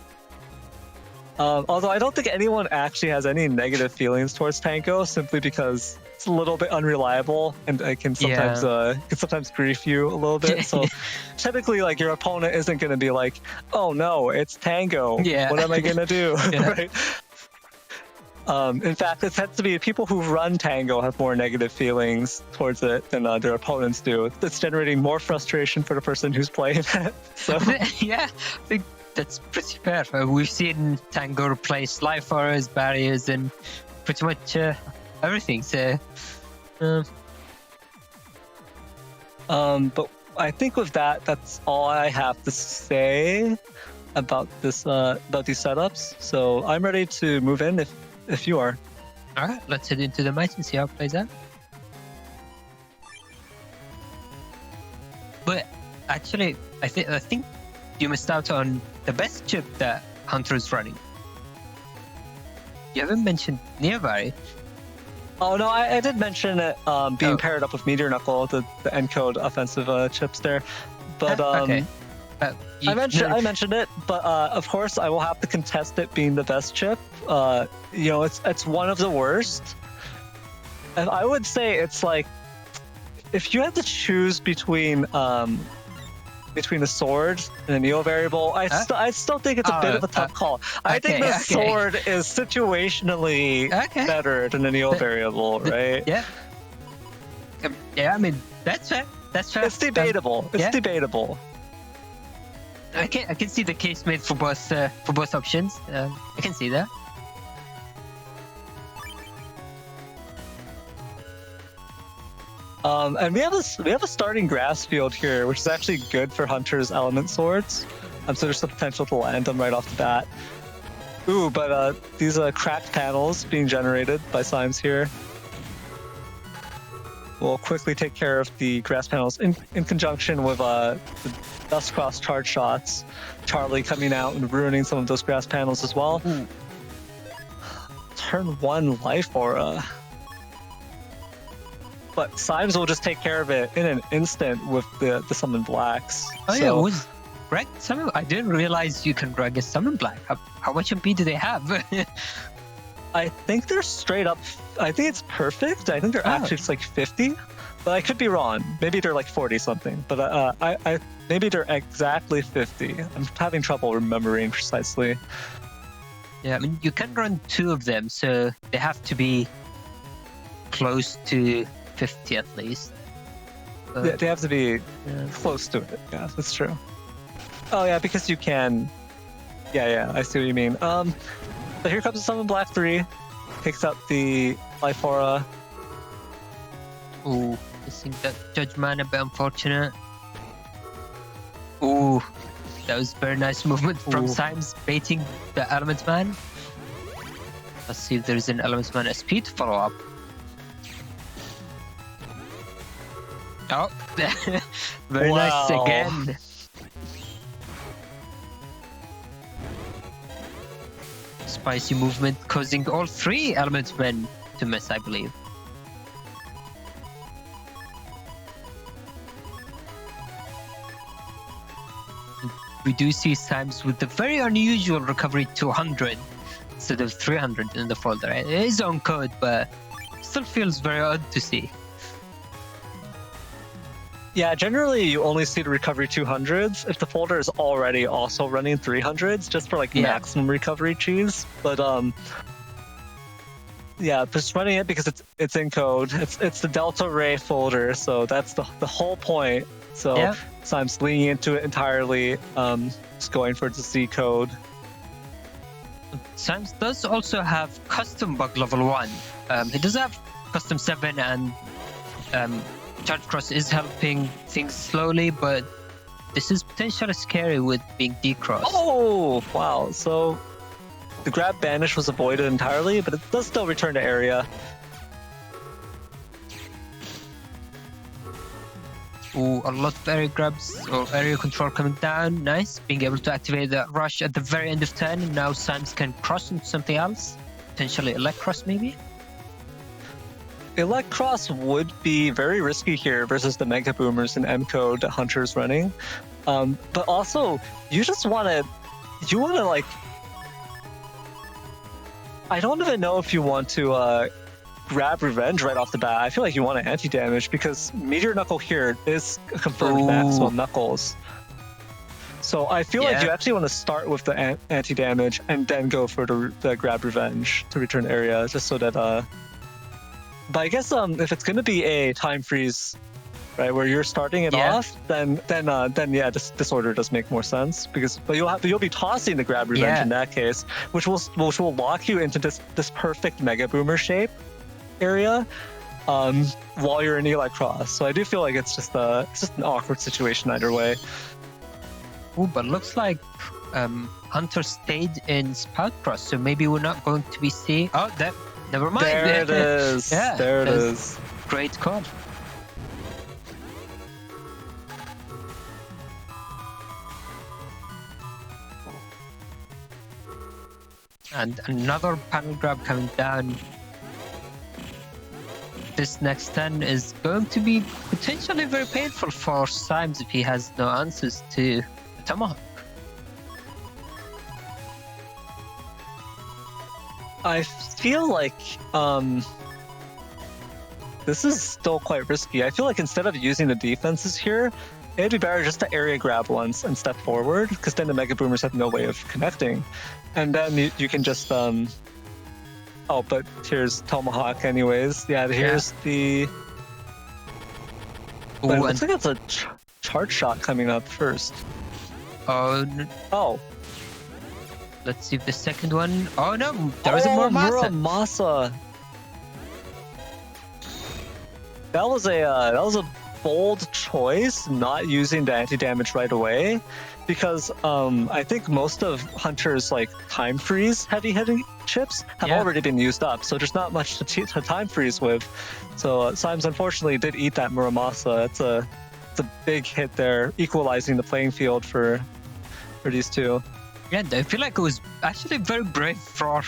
Although I don't think anyone actually has any negative feelings towards Tango, simply because it's a little bit unreliable and it can sometimes grief you a little bit. So typically, your opponent isn't going to be like, "Oh no, it's Tango. Yeah. What am I going to do?" Right? In fact, it tends to be people who run Tango have more negative feelings towards it than their opponents do. It's generating more frustration for the person who's playing it. So Yeah, I think that's pretty fair. We've seen Tango replace life auras, barriers, and pretty much everything. So, but I think with that, that's all I have to say about this about these setups. So I'm ready to move in if you are. All right, let's head into the match and see how it plays out. But actually, I think you missed out on the best chip that Hunter is running. You haven't mentioned Neovari. Oh no, I did mention it being paired up with Meteor Knuckle, the encode offensive chips there. But okay. I mentioned it, but of course I will have to contest it being the best chip. It's one of the worst. And I would say it's like if you had to choose between the sword and the Neo variable, I still think it's a bit of a tough call. I think the sword is situationally better than the Neo variable, right? Yeah. Yeah, I mean that's fair. That's fair. It's debatable. It's debatable. I can see the case made for both options. I can see that. And we have a starting grass field here, which is actually good for Hunter's element swords. So there's the potential to land them right off the bat. Ooh, but these cracked panels being generated by Symes here will quickly take care of the grass panels in conjunction with the Dust Cross charge shots. Charlie coming out and ruining some of those grass panels as well. Ooh. Turn 1 life aura. But Symes will just take care of it in an instant with the summon blacks. Oh yeah, it was right. I didn't realize you can drag a summon black. How much MP do they have? I think they're straight up. I think it's perfect. I think they're actually just like 50, but I could be wrong. Maybe they're like 40 something. But I maybe they're exactly 50. I'm having trouble remembering precisely. Yeah, I mean you can run 2 of them, so they have to be close to 50 at least. Yeah, they have to be close to it. Yeah, that's true. Oh yeah, because you can. Yeah, I see what you mean. So here comes the Summon Black 3. Takes out the Life Aura. Ooh, I think that Judgment a bit unfortunate. Ooh, that was very nice movement from Symes, baiting the Element Man. Let's see if there's an Element Man SP to follow up. Oh, very nice again. Spicy movement causing all 3 Element Men to miss, I believe. We do see Symes with the very unusual recovery 200 instead of 300 in the folder. It is on code, but still feels very odd to see. Yeah, generally you only see the recovery 200s if the folder is already also running 300s, just for like maximum recovery cheese. But yeah, just running it because it's in code. It's the Delta Ray folder, so that's the whole point. So Symes leaning into it entirely, just going for the Z code. Symes does also have custom bug level 1. He does have custom 7 and Charge Cross is helping things slowly, but this is potentially scary with being decrossed. Oh, wow. So the grab banish was avoided entirely, but it does still return to area. Ooh, a lot of area grabs or area control coming down. Nice. Being able to activate the rush at the very end of turn. Now Symes can cross into something else. Potentially Elect Cross, maybe? Elect Cross would be very risky here versus the Mega Boomers and M-Code that Hunter's running. But also, you want to like... I don't even know if you want to grab Revenge right off the bat. I feel like you want to anti-damage because Meteor Knuckle here is a confirmed maximum Knuckles. So I feel like Yeah. you actually want to start with the anti-damage and then go for the grab revenge to return area, just so that But I guess if it's gonna be a time freeze, right, where you're starting it Yeah. off, then yeah, this order does make more sense but you'll be tossing the grab revenge Yeah. in that case, which will lock you into this perfect mega boomer shape area, while you're in Eli Cross. So I do feel like it's just an awkward situation either way. Oh, but looks like Hunter stayed in Spout Cross, so maybe we're not going to be seeing. Oh, that. Never mind. There it is. Yeah, there it is. Great call. And another panel grab coming down. This next 10 is going to be potentially very painful for Symes if he has no answers to the Tomahawk. I feel like this is still quite risky. I feel like instead of using the defenses here, it'd be better just to area grab once and step forward, because then the Mega Boomers have no way of connecting. And then you can just oh, but here's Tomahawk anyways. Yeah, here's the... But it looks like it's a charge shot coming up first. Oh. Let's see the second one. Oh no, there is a Muramasa. That was a bold choice, not using the anti-damage right away, because I think most of Hunter's like time freeze heavy hitting chips have already been used up, so there's not much to time freeze with. So Symes unfortunately did eat that Muramasa. It's a big hit there, equalizing the playing field for these two. Yeah, I feel like it was actually very brave from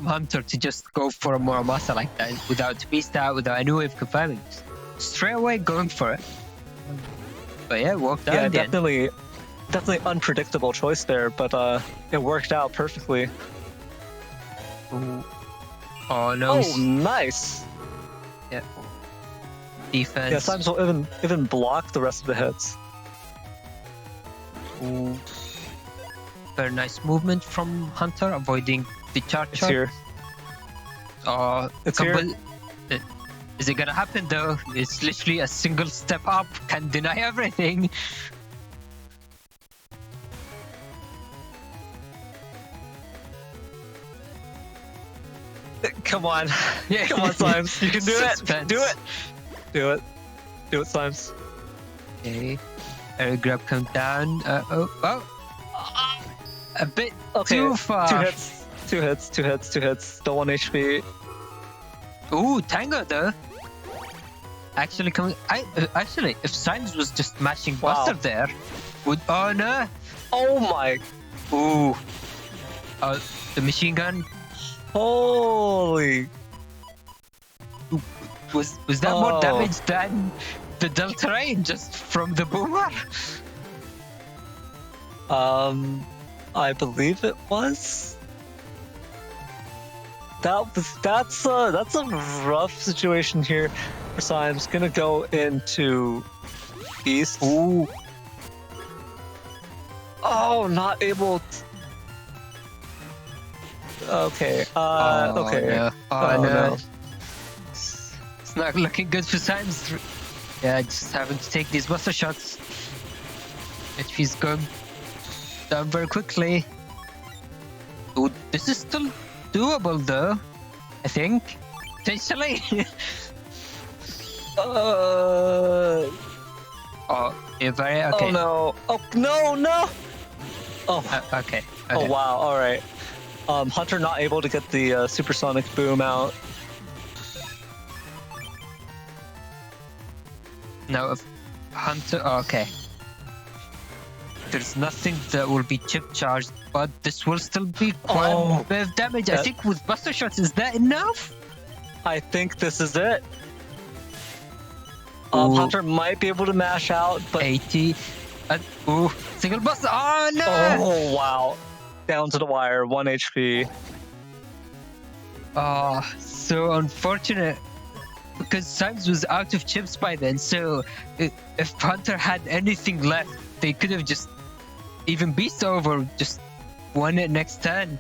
Hunter to just go for a Muramasa like that without beast out, without any way of confirming. Straight away going for it. But yeah, it worked out. Yeah, definitely unpredictable choice there, but it worked out perfectly. Ooh. Oh no. Oh, nice. Yeah. Defense. Yeah, Symes will even block the rest of the hits. Ooh. Very nice movement from Hunter, avoiding the charge. It's here. It's here. Is it gonna happen though? It's literally a single step up, can deny everything. Come on. Yeah. Come on, Symes. You can do Suspense. it. Do it. Do it. Do it, Symes. Okay. Air grab come down. A bit too far. Two hits. Still 1 HP. Ooh, Tango though. Actually, actually, if Symes was just mashing Buster there, would oh no? Oh my! Ooh, the machine gun. Holy! Was that more damage than the Delta Rain just from the boomer? I believe it was. That's a rough situation here for Symes. Gonna go into East. Ooh. Oh, not able. Okay. Okay. No. Oh no. It's not looking good for Symes. Yeah, just having to take these buster shots. HP's going down very quickly. Ooh, this is still doable though, I think. Potentially. Oh, you're very okay. Oh no. Oh no. Oh. Okay. Oh wow. All right. Hunter not able to get the supersonic boom out. Now, if Hunter, okay. There's nothing that will be chip charged, but this will still be quite a bit of damage. I think with Buster Shots, is that enough? I think this is it. Hunter might be able to mash out, but 80. Ooh, single Buster. Oh no! Oh wow. Down to the wire, 1 HP. Oh, so unfortunate. Because Symes was out of chips by then, so if Hunter had anything left, they could have just even Beast over, just won it next turn.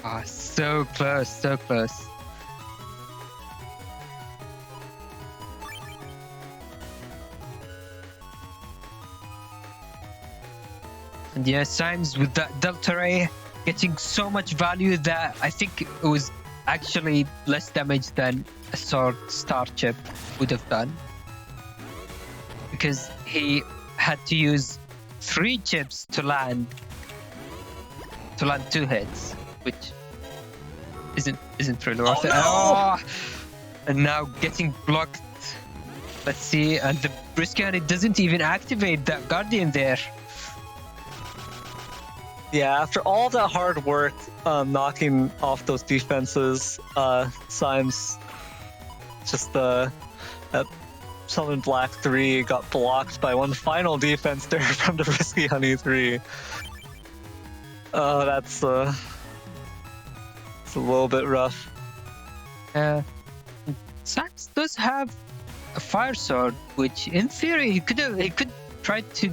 Ah, so close, so close. And yeah, Symes with that Delta Ray getting so much value that I think it was actually less damage than a Sword Star Chip would have done. Because he had to use 3 chips to land 2 hits, which isn't really worth it. no! Oh, and now getting blocked. Let's see, and the Briscani doesn't even activate that Guardian there. Yeah, after all that hard work knocking off those defenses, Symes just that Summon Black 3 got blocked by one final defense there from the Risky Honey 3. Oh, that's it's a little bit rough. Symes does have a Fire Sword, which in theory he could try to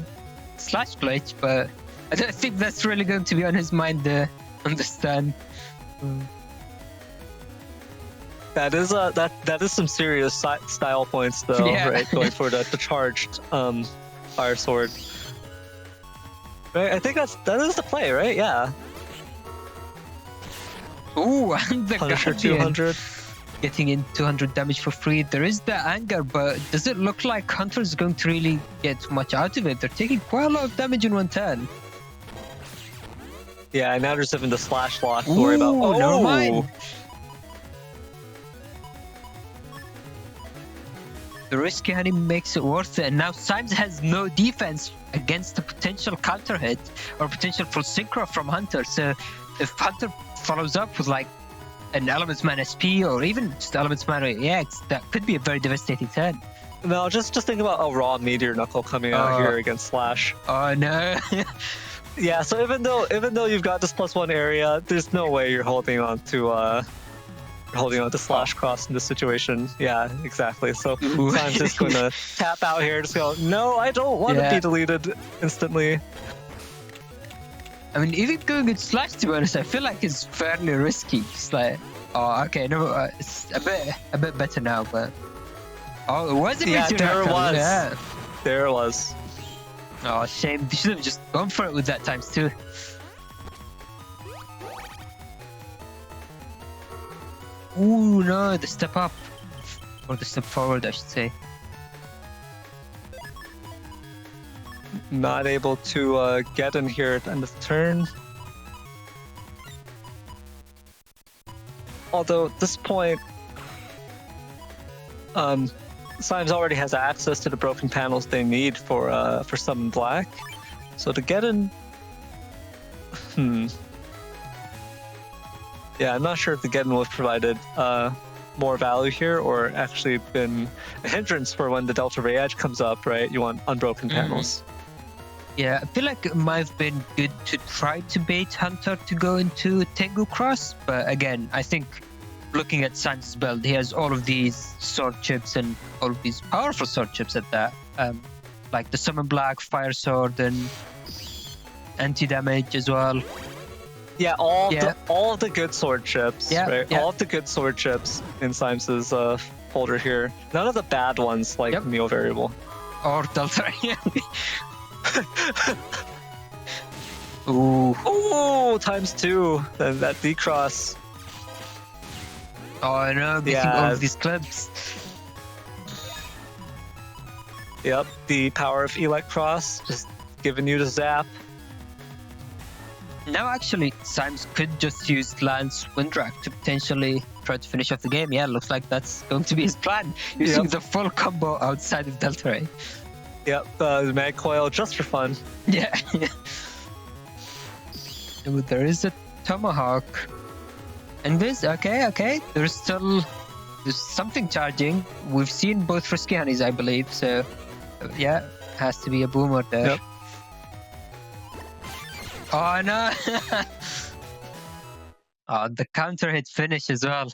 slash glitch, but I don't think that's really going to be on his mind to understand. That is some serious style points though, Yeah. right? Going for the charged Fire Sword. Right, I think that is the play, right? Yeah. Ooh, and the Punisher Guardian 200. getting in 200 damage for free. There is the anger, but does it look like Hunter's going to really get much out of it? They're taking quite a lot of damage in one turn. Yeah, and now there's even the slash lock to worry about. Ooh, never mind. The Risky Honey makes it worth it, and now Symes has no defense against the potential counter hit or potential full synchro from Hunter. So if Hunter follows up with like an Elements Man SP or even just Elements Man EX, that could be a very devastating turn. No, just think about a raw Meteor Knuckle coming out here against Slash. Oh no. Yeah, so even though you've got this +1 area, there's no way you're holding on to Slash Cross in this situation. Yeah, exactly. So Symes is going to tap out here, just go, no, I don't want to be deleted instantly. I mean, even going with Slash, to be honest, I feel like it's fairly risky. It's like, oh, okay, no, it's a bit better now, but oh, it was a Meteor there it Knuckle. was. Yeah. There it was. Oh, shame. They should have just gone for it with that times 2. Ooh, no, the step up. Or the step forward, I should say. Not able to get in here at the end of the turn. Although at this point, Symes already has access to the broken panels they need for Summon Black. So to get in... Yeah, I'm not sure if the get in would have provided more value here or actually been a hindrance for when the Delta Ray Edge comes up, right? You want unbroken panels. Yeah, I feel like it might have been good to try to bait Hunter to go into Tengu Cross, but again, I think looking at Symes' build, he has all of these sword chips and all of these powerful sword chips at that, like the Summon Black, Fire Sword, and anti-damage as well. Yeah, all of the good sword chips, right? All of the good sword chips in Symes' folder here. None of the bad ones like Neo Variable. Or Delta Ray. Ooh, ×2. Then that D-Cross. Oh, I know, getting all of these clips. Yep, the power of Elect Cross, just giving you the zap. Now, actually, Symes could just use Lance Windrak to potentially try to finish off the game. Yeah, looks like that's going to be his plan, using the full combo outside of Delta Ray. Yep, the Mag Coil just for fun. Yeah. Ooh, there is a Tomahawk. And this, okay. There's something charging. We've seen both Risky Honeys, I believe. So, yeah, has to be a boomer there. Yep. Oh, no. Oh, the counter hit finish as well.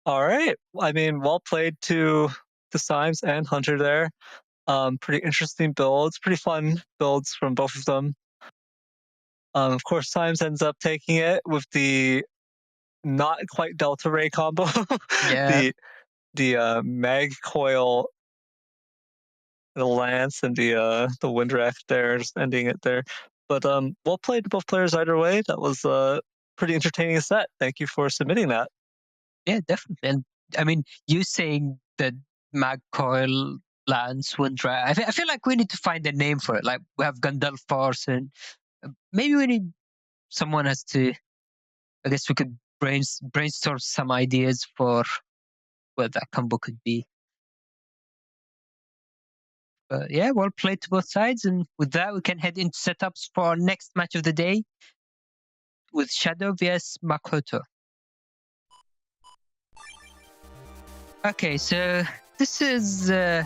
All right. I mean, well played to the Symes and Hunter there. Pretty interesting builds, pretty fun builds from both of them. Of course, Symes ends up taking it with the not quite Delta Ray combo. Yeah. the Mag Coil, the Lance, and the Wind Raft there, just ending it there. But well played, both players either way. That was a pretty entertaining set. Thank you for submitting that. Yeah, definitely. And I mean, you saying that Mag Coil, Lance, Wind Raft, I feel like we need to find a name for it. Like we have Gandalf Force, and maybe we need someone has to. I guess we could brainstorm some ideas for what that combo could be. But yeah, well played to both sides. And with that, we can head into setups for our next match of the day with Shadow vs Makuto. Okay, so this is. I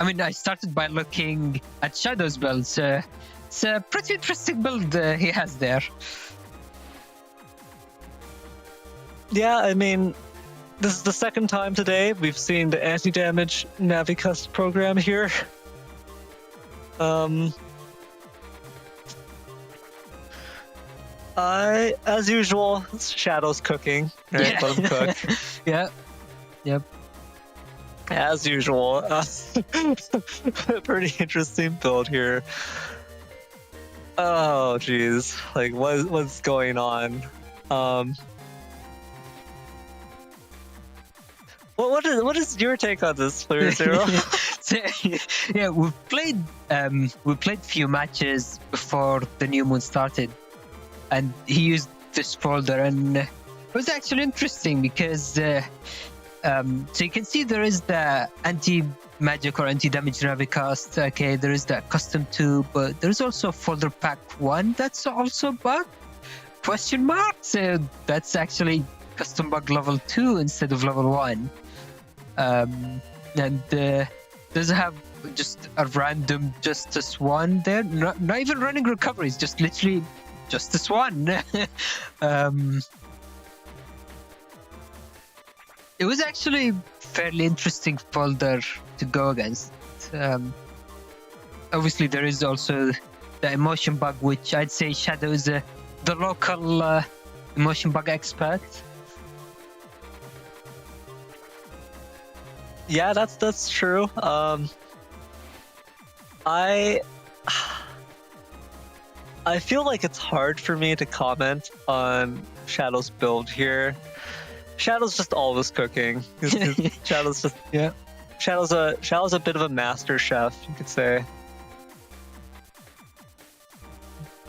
mean, I started by looking at Shadow's build. So it's a pretty interesting build he has there. Yeah, I mean, this is the second time today we've seen the anti-damage Navicus program here. As usual, Shadow's cooking. Right? Yeah. Let him cook. Yeah. Yep. As usual. Pretty interesting build here. Oh, geez. Like, what's going on? What is your take on this, playerzero? So, yeah, we've played few matches before the new moon started, and he used this folder, and it was actually interesting because so you can see there is the anti-magic or anti-damage Navicast. Okay, there is the custom 2, but there's also folder pack 1 that's also bugged? Question mark. So that's actually custom bug level 2 instead of level 1. And does it have just a random Justice 1 there? Not even running recoveries, just literally Justice 1. It was actually fairly interesting folder to go against. Obviously, there is also the emotion bug, which I'd say Shadow is the local emotion bug expert. Yeah, that's true. I feel like it's hard for me to comment on Shadow's build here. Shadow's just always cooking. Shadow's just Shadow's a bit of a master chef, you could say.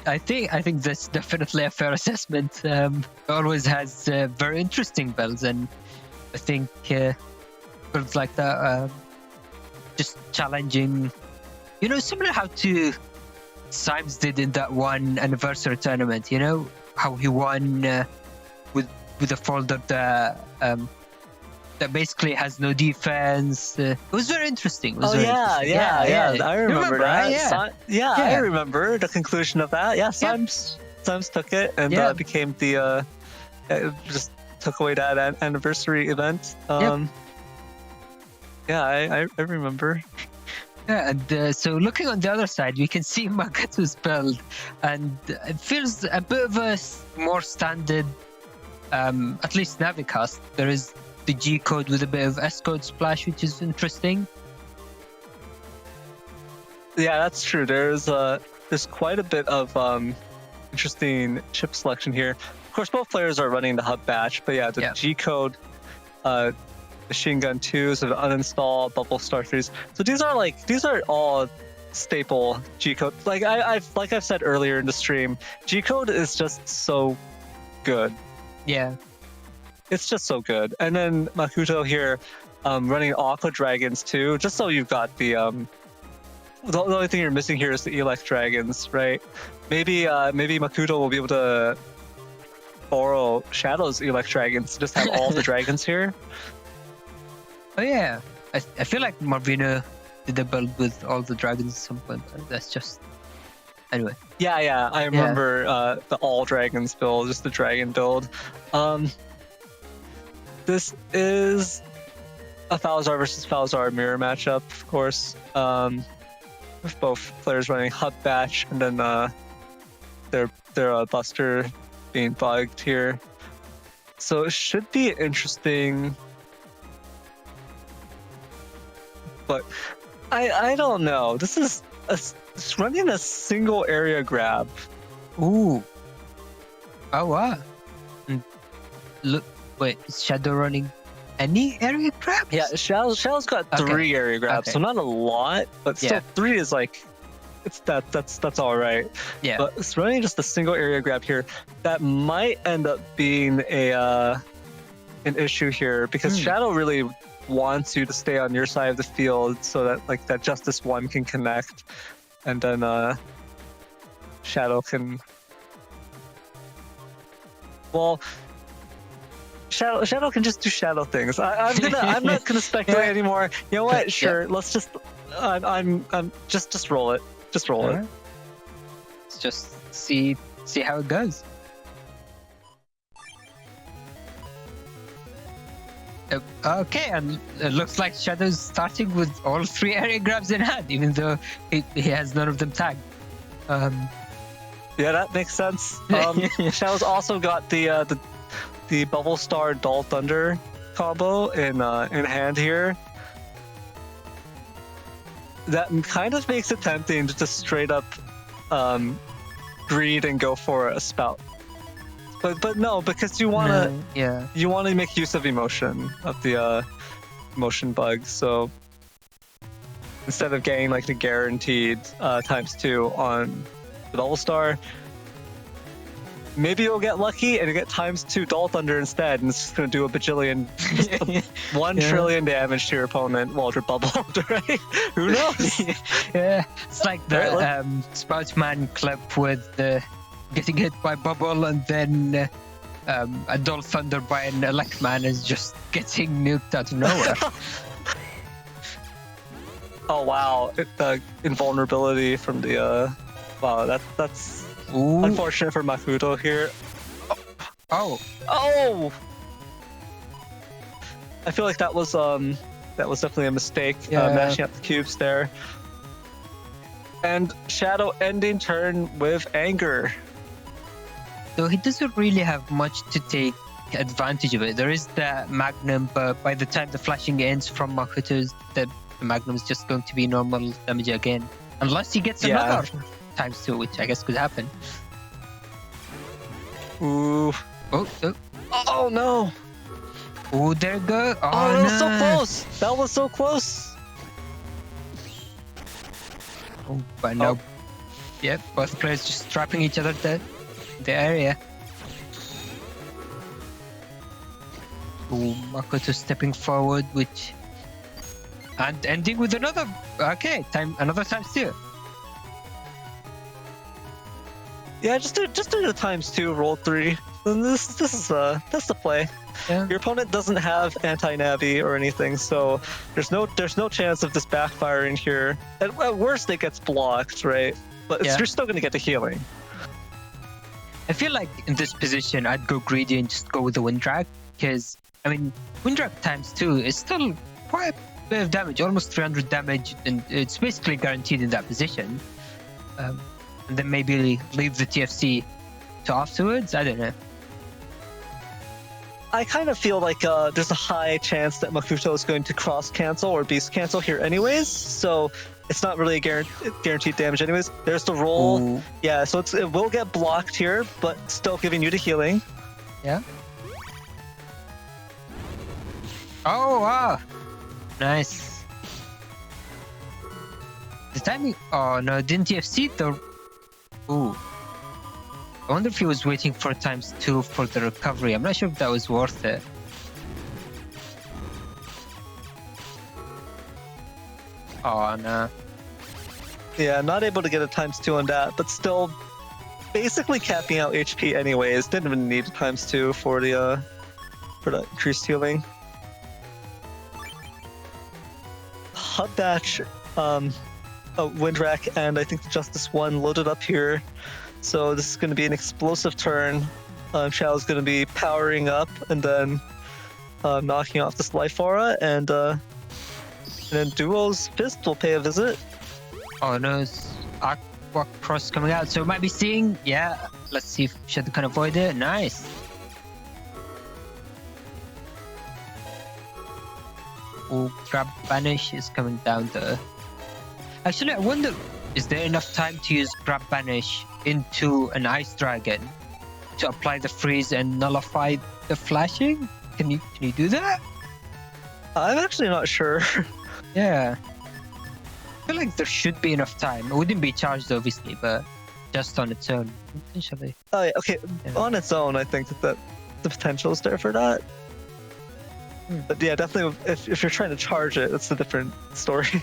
I think that's definitely a fair assessment. Always has very interesting builds, and I think builds like that just challenging. You know, similar how to Symes did in that one anniversary tournament. You know how he won with a folder that basically has no defense. It was very interesting. Yeah. I remember that. Yeah. I remember the conclusion of that. Yeah, Symes took it and became the just took away that anniversary event. Yeah, I remember. Yeah, and so looking on the other side, we can see Makuto's build, and it feels a bit of a more standard, at least Navicast. There is the G code with a bit of S code splash, which is interesting. Yeah, that's true. There's quite a bit of interesting chip selection here. Of course, both players are running the hub batch, but yeah, the G code, Machine Gun 2s, so the uninstall, bubble starters. So these are all staple G code. Like I've said earlier in the stream, G code is just so good. Yeah. It's just so good. And then Makuto here running Aqua Dragons too, just so you've got the only thing you're missing here is the Elect Dragons, right? Maybe Makuto will be able to borrow Shadow's Elect Dragons to just have all the dragons here. Oh yeah, I feel like Marvino did a build with all the dragons at some point, but that's just anyway. Yeah, I remember the all dragons build, just the dragon build. This is a Falzar versus Falzar mirror matchup, of course. With both players running Hut Batch and then their Buster being bugged here. So it should be interesting. But I don't know. This is it's running a single area grab. Ooh. Oh wow. Look, wait, is Shadow running any area grabs? Yeah, Shadow's got 3 area grabs, so not a lot, but still 3 is like that's all right. Yeah. But it's running just a single area grab here. That might end up being an issue here because Shadow really wants you to stay on your side of the field so that like that Justice 1 can connect, and then Shadow can. Well, Shadow can just do Shadow things. I'm not gonna speculate anymore. You know what? Sure, let's just. I'm just roll it. Just roll it. Let's just see how it goes. Okay, and it looks like Shadow's starting with all 3 area grabs in hand, even though he has none of them tagged. Yeah, that makes sense. Shadow's also got the Bubble Star Dull Thunder combo in hand here. That kind of makes it tempting to just straight up greed and go for a spout. But no, because you wanna make use of emotion of the emotion bug. So instead of getting like the guaranteed ×2 on the Bubble Star, maybe you'll get lucky and you get ×2 Dull Thunder instead, and it's just gonna do a bajillion, 1 trillion damage to your opponent while you're bubbled, right? Who knows? Yeah, it's like the Spoutsman clip with getting hit by Bubble and then a Dull Thunder by an Elect Man is just getting nuked out of nowhere. Oh wow, the invulnerability from the wow, that's Ooh. unfortunate for Makuto here. Oh! I feel like that was definitely a mistake. Mashing up the cubes there. And Shadow ending turn with anger. So he doesn't really have much to take advantage of it. There is the Magnum, but by the time the flashing ends from Makuto's, the Magnum is just going to be normal damage again. Unless he gets another ×2, which I guess could happen. Ooh. Oh no! Oh, there you go. Oh, that was so close! That was so close! Oh, but no. Yep, both players just trapping each other in the area. Oh, Makoto stepping forward, and ending with another. Okay, another ×2. Yeah, just do the ×2, roll 3. This is that's the play. Yeah. Your opponent doesn't have anti-navi or anything, so there's no chance of this backfiring here. At worst, it gets blocked, right? But you're still gonna get the healing. I feel like in this position, I'd go greedy and just go with the Wind Drag, because I mean, Wind Drag ×2 is still quite a bit of damage, almost 300 damage, and it's basically guaranteed in that position. And then maybe leave the TFC to afterwards. I don't know. I kind of feel like there's a high chance that Makuto is going to cross cancel or beast cancel here anyways, so it's not really a guaranteed damage anyways. There's the roll. Ooh. Yeah, so it will get blocked here, but still giving you the healing. Yeah. Oh, wow. Nice. The timing... Oh, no, didn't TFC the... Ooh. I wonder if he was waiting for ×2 for the recovery. I'm not sure if that was worth it. Oh, no. Yeah, not able to get a ×2 on that, but still basically capping out HP anyways. Didn't even need a ×2 for the increased healing. Hut Dash, Wind Rack, and I think the Justice 1 loaded up here. So this is going to be an explosive turn. Shadow's going to be powering up, and then knocking off this Life Aura, and then Duo's Fist will pay a visit. Oh no, it's Aqua Cross coming out, so we might be seeing. Yeah, let's see if Shadow can avoid it. Nice. Oh, Grab Banish is coming down there. Actually, I wonder, is there enough time to use Grab Banish into an Ice Dragon to apply the freeze and nullify the flashing? Can you do that? I'm actually not sure. Yeah. I feel like there should be enough time. It wouldn't be charged, obviously, but just on its own, potentially. Oh, yeah, okay, Yeah. on its own, I think that the potential is there for that. But yeah, definitely, if you're trying to charge it, it's a different story.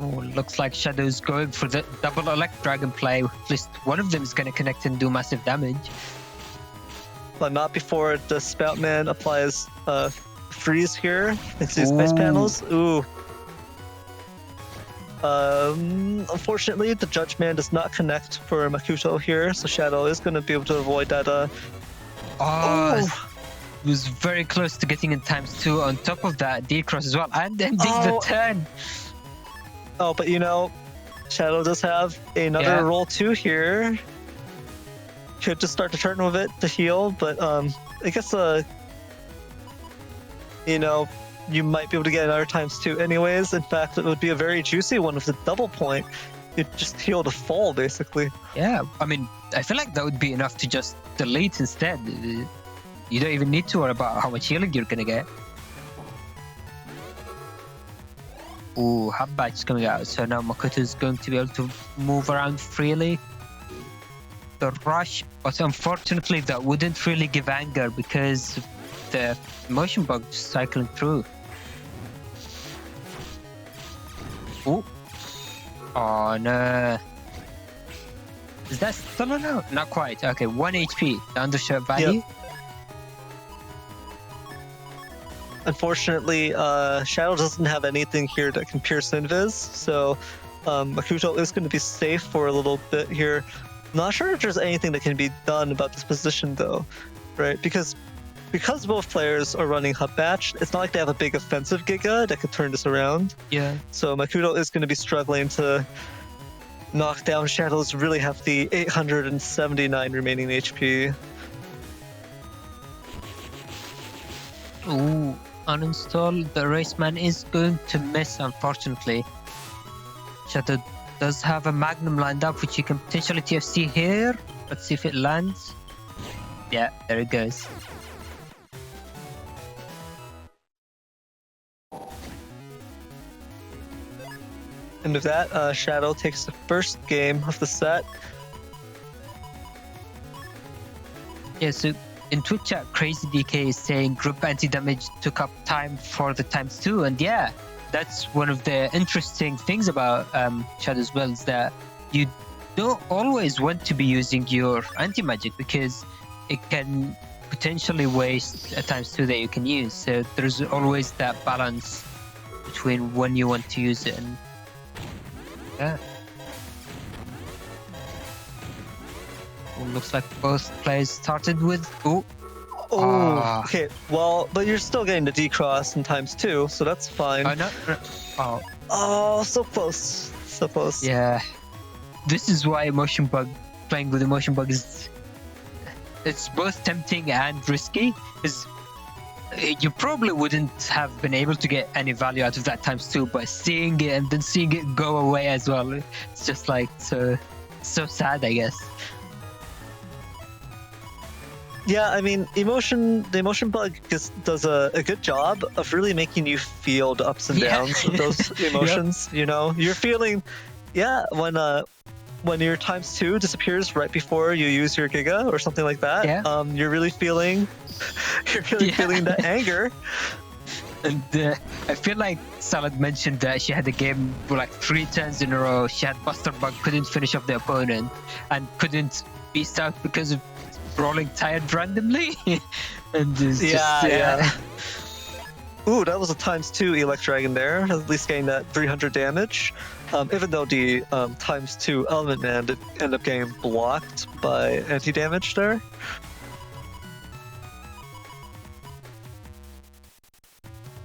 Oh, looks like Shadow's going for the double Elect Dragon play. At least one of them is going to connect and do massive damage. But not before the Spoutman applies freeze here into these ice panels. Ooh. Unfortunately, the Judgment does not connect for Makuto here, so Shadow is going to be able to avoid that. It was very close to getting in ×2 on top of that D-Cross as well, and ending the turn. Oh, but you know, Shadow does have another roll 2 here. Could just start the turn with it to heal, but I guess you know, you might be able to get another ×2 anyways. In fact, it would be a very juicy one with the double point. You'd just heal the fall, basically. Yeah, I mean, I feel like that would be enough to just delete instead. You don't even need to worry about how much healing you're gonna get. Ooh, Hub Batch is coming out, so now Makuto is going to be able to move around freely. The rush, but unfortunately that wouldn't really give anger because the motion bug just cycling through. Ooh. Oh no. Is that still an out? Not quite. Okay, 1 HP, the undershirt value. Yep. Unfortunately, Shadow doesn't have anything here that can pierce Invis, so Makuto is going to be safe for a little bit here. Not sure if there's anything that can be done about this position though, right? Because both players are running Hub Batch, it's not like they have a big offensive Giga that could turn this around. Yeah. So Makuto is going to be struggling to knock down Shadow's really hefty 879 remaining HP. Ooh, uninstall. The Raceman is going to miss, unfortunately. Shadow does have a Magnum lined up, which you can potentially TFC here. Let's see if it lands. Yeah, there it goes. And with that, Shadow takes the first game of the set. Yeah, so in Twitch chat, Crazy DK is saying group anti-damage took up time for the ×2, and yeah, that's one of the interesting things about Shadow's builds, that you don't always want to be using your anti-magic because it can potentially waste a ×2 that you can use. So there's always that balance between when you want to use it and yeah. Well, looks like both players started with Okay, well, but you're still getting the D-Cross in ×2, so that's fine. Oh, so close. So close. Yeah. This is why playing with Emotion Bug is... It's both tempting and risky, because you probably wouldn't have been able to get any value out of that ×2 by seeing it and then seeing it go away as well. It's just like so sad, I guess. Yeah, I mean, the emotion bug does a good job of really making you feel the ups and downs of those emotions. Yep. You know, you're feeling, when your ×2 disappears right before you use your Giga or something like that. Yeah. You're really feeling that anger. And I feel like Salad mentioned that she had a game where like 3 turns in a row she had Buster Bug, couldn't finish off the opponent, and couldn't beast out because of rolling tired randomly. And yeah. Ooh, that was a ×2 Elect Dragon there, at least getting that 300 damage. Even though the ×2 Element Man did end up getting blocked by anti-damage there.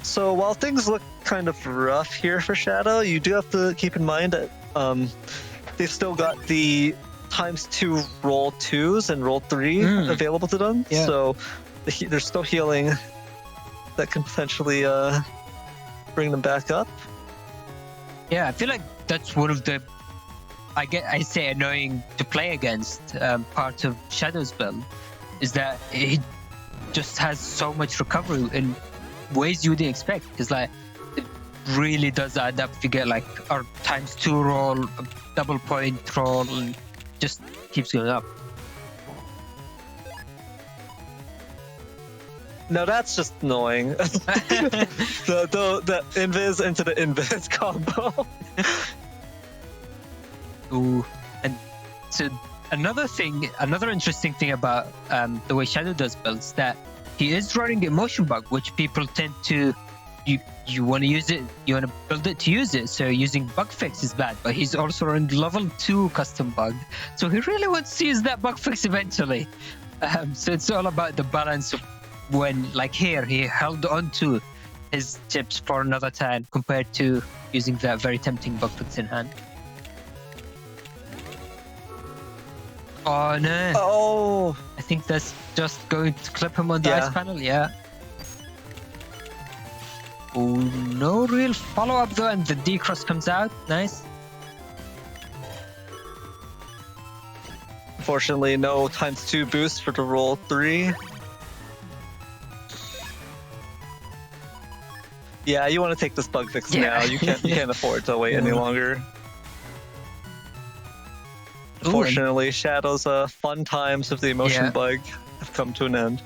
So while things look kind of rough here for Shadow, you do have to keep in mind that they've still got the ×2 roll 2s and roll 3 available to them. Yeah. So there's still healing that can potentially bring them back up. Yeah, I feel like that's one of the I say annoying to play against part of Shadow's build is that it just has so much recovery in ways you wouldn't expect. Because like it really does add up. You get like our ×2 roll, a double point roll, and just keeps going up. No, that's just annoying. the invis into the invis combo. Ooh, and so another interesting thing about the way Shadow does builds that he is running emotion bug, which people tend to you want to use it, you want to build it to use it. So using bug fix is bad, but he's also running level 2 custom bug, so he really wants to use that bug fix eventually. So it's all about the balance of when, like here, he held on to his chips for another turn compared to using that very tempting bug fix in hand. Oh no! Oh, I think that's just going to clip him on the ice panel. Yeah. Oh, no real follow-up though, and the D-cross comes out. Nice. Unfortunately, no ×2 boost for the roll 3. Yeah, you want to take this bug fix now. You can't afford to wait any longer. Unfortunately, Shadow's fun times with the emotion bug have come to an end.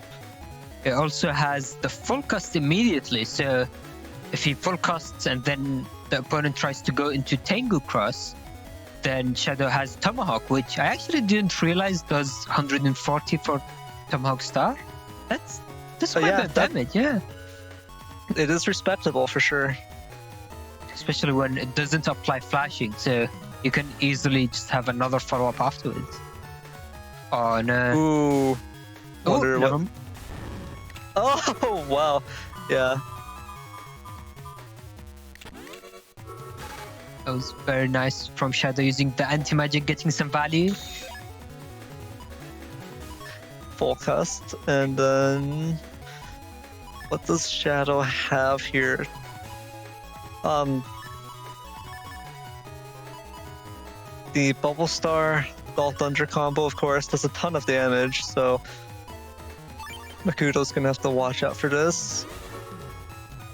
It also has the full cast immediately, so if he full casts and then the opponent tries to go into Tengu Cross, then Shadow has Tomahawk, which I actually didn't realize does 140 for Tomahawk Star. That's quite a bit of damage, yeah. It is respectable for sure. Especially when it doesn't apply flashing, so you can easily just have another follow-up afterwards. Oh no. Ooh. Wonder what... no. Oh, wow. Yeah. That was very nice from Shadow using the anti-magic, getting some value. Full cast, and then what does Shadow have here? The Bubble Star Dull Thunder combo, of course, does a ton of damage, so Makuto's gonna have to watch out for this.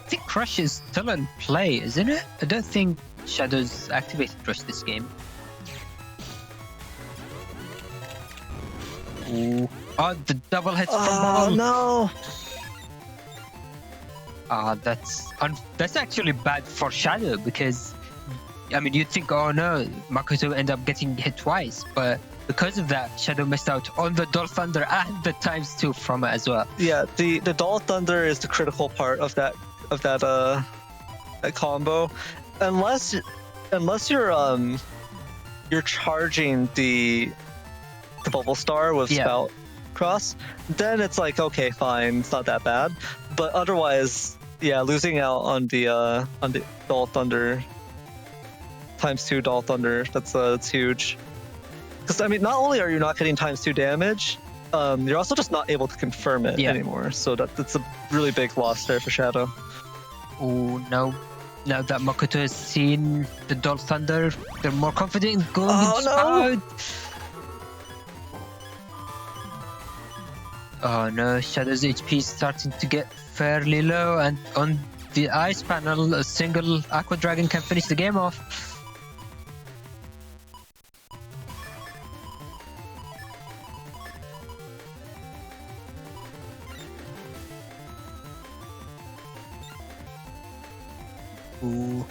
I think Crush is still in play, isn't it? I don't think Shadow's activated Crush this game. Ooh. Oh, the double hits from Bubble. Oh no! That's actually bad for Shadow, because I mean you'd think, oh no, Makuto end up getting hit twice, but because of that, Shadow missed out on the Dull Thunder and the ×2 from it as well. Yeah, the Dull Thunder is the critical part of that combo, unless you're charging the Bubble Star with Spout Cross, then it's like, okay, fine, it's not that bad. But otherwise, yeah, losing out on the Dull Thunder ×2 Dull Thunder, that's huge. Because I mean, not only are you not getting ×2 damage, you're also just not able to confirm it anymore. So that's a really big loss there for Shadow. Oh no! Now that Makuto has seen the Dull Thunder, they're more confident in going into Spout. Oh no, Shadow's HP is starting to get fairly low, and on the ice panel, a single Aqua Dragon can finish the game off. Ooh.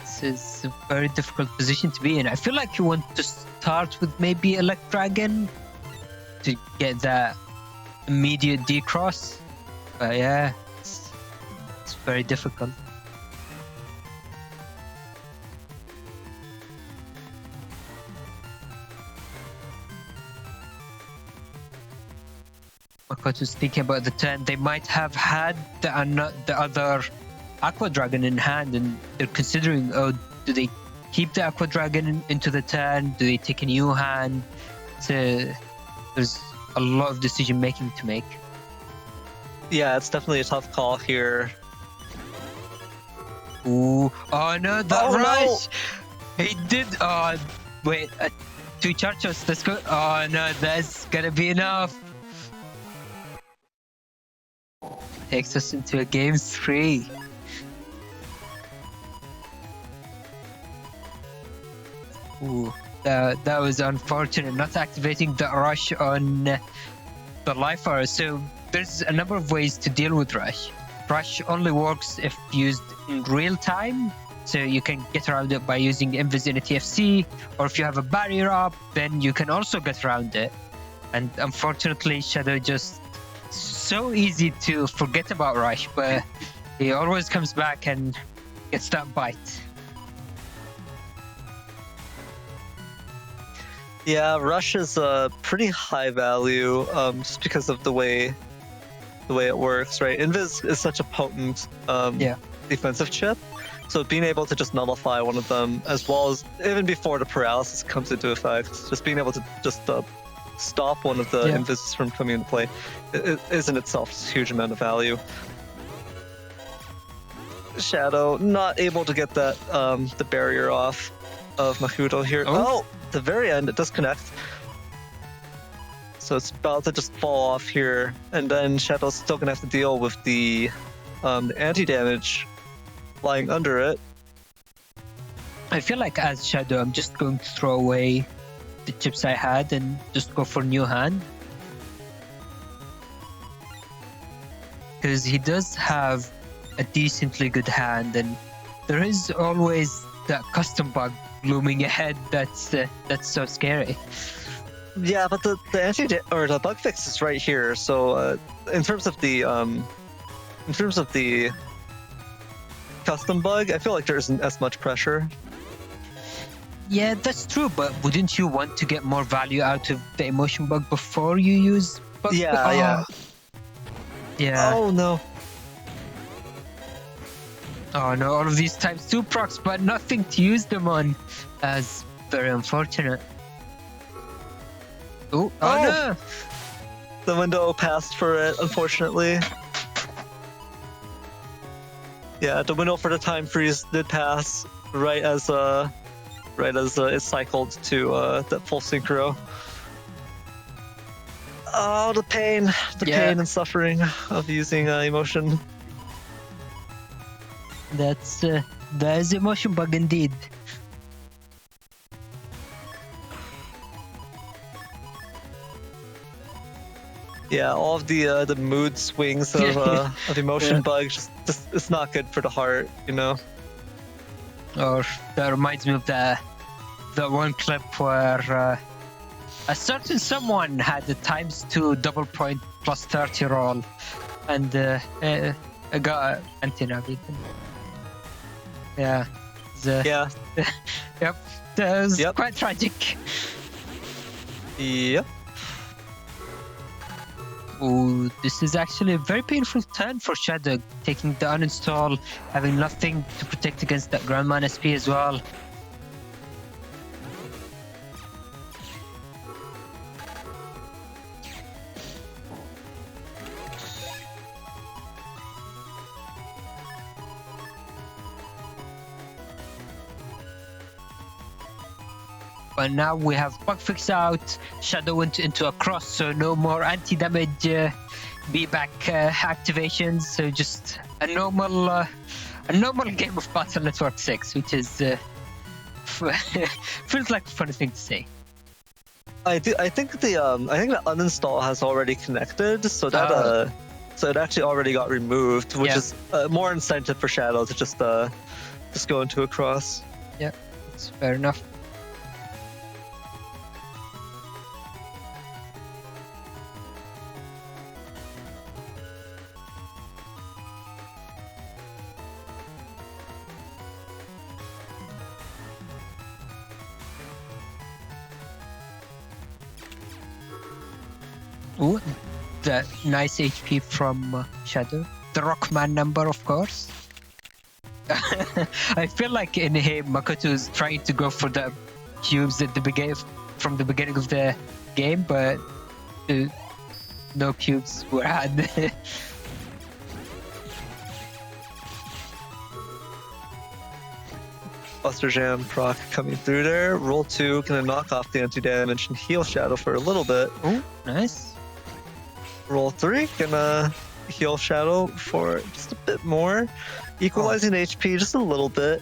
This is a very difficult position to be in. I feel like you want to start with maybe Elect Dragon to get that immediate D-cross, but yeah, it's very difficult. Makoto's thinking about the turn. They might have had the other Aqua Dragon in hand, and they're considering, oh, do they keep the Aqua Dragon into the turn? Do they take a new hand? So there's a lot of decision making to make. Yeah, it's definitely a tough call here. Ooh. Oh no, that Oh, rush! No. He did. Oh, wait. 2 charges. Let's go. Oh no, that's gonna be enough. Takes us into a game 3. Ooh, that was unfortunate. Not activating the rush on the life hour. So there's a number of ways to deal with rush. Rush only works if used in real time, so you can get around it by using Invis in a TFC, or if you have a barrier up, then you can also get around it. And unfortunately, Shadow just so easy to forget about rush, but he always comes back and gets that bite. Yeah, rush is a pretty high value, just because of the way it works, right? Invis is such a potent defensive chip, so being able to just nullify one of them, as well as even before the paralysis comes into effect, just being able to just stop one of the Invis from coming into play is in itself a huge amount of value. Shadow not able to get that the barrier off of Makuto here. Oh, at the very end it disconnects. So it's about to just fall off here, and then Shadow's still gonna have to deal with the anti-damage lying under it. I feel like as Shadow, I'm just going to throw away the chips I had and just go for new hand. Because he does have a decently good hand, and there is always that custom bug looming ahead that's so scary. Yeah, but the the bug fix is right here. So in terms of the custom bug, I feel like there isn't as much pressure. Yeah, that's true. But wouldn't you want to get more value out of the emotion bug before you use bug? Yeah. Oh no. Oh no! All of these times 2 procs, but nothing to use them on. That's very unfortunate. Oh no! The window passed for it, unfortunately. Yeah, the window for the time freeze did pass right as it cycled to that full synchro. Oh, the pain and suffering of using emotion. That is emotion bug indeed. Yeah, all of the mood swings of emotion bugs just it's not good for the heart, you know. Or that reminds me of that one clip where a certain someone had the ×2 double point plus 30 roll, and got anti-navi. Yeah. Yeah. Yep. That was quite tragic. Yep. Oh, this is actually a very painful turn for Shadow, taking the uninstall, having nothing to protect against that Grandman SP as well. But now we have bug fix out, Shadow went into a cross, so no more anti-damage B-back activations, so just a normal game of Battle Network 6, which is feels like a funny thing to say. I think the uninstall has already connected, so that so it actually already got removed, which is more incentive for Shadow to just go into a cross. Yeah, that's fair enough. Ooh, the nice HP from Shadow. The Rockman number, of course. I feel like in here, Makuto is trying to go for the cubes at the beginning, from the beginning of the game, but no cubes were had. Buster Jam proc coming through there. Roll 2, gonna knock off the anti-damage and heal Shadow for a little bit. Oh, nice. Roll 3, gonna heal Shadow for just a bit more. Equalizing HP just a little bit.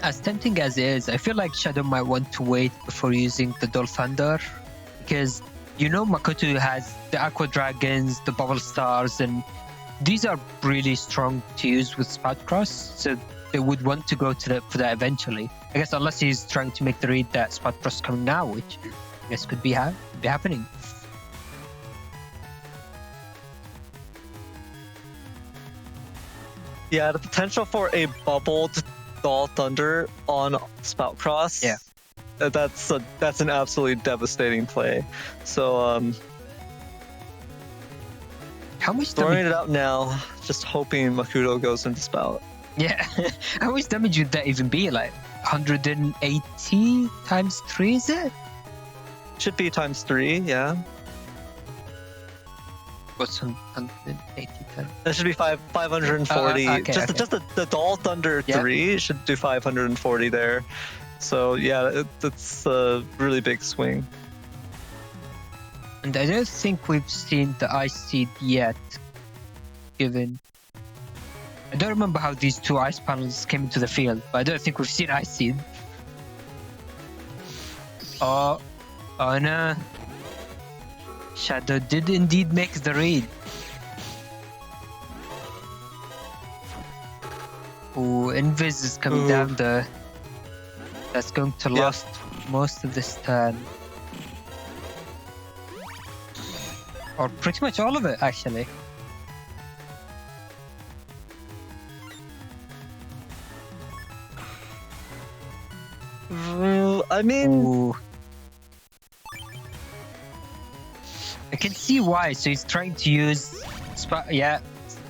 As tempting as it is, I feel like Shadow might want to wait before using the Dull Thunder, because you know Makuto has the Aqua Dragons, the Bubble Stars, and these are really strong to use with Spout Cross, so they would want to go to for that eventually. I guess unless he's trying to make the read that Spout Cross coming now, which I guess could be happening. Yeah, the potential for a bubbled Dull Thunder on Spout Cross. Yeah. That's an absolutely devastating play. So How much throwing damage? it out now, just hoping Makuto goes into Spout. Yeah, how much damage would that even be? Like 180 times 3, is it? Should be times 3, yeah. What's 180 times? That should be 540. Okay, just okay. the Dull Thunder Yeah. 3 should do 540 there. So yeah, it's a really big swing. And I don't think we've seen the Ice Seed yet, given... I don't remember how these two ice panels came into the field, but I don't think we've seen Ice Seed. Oh no. Shadow did indeed make the read. Oh, Invis is coming down there. That's going to last most of this turn. Or pretty much all of it, actually. I mean, Ooh. I can see why. So he's trying to use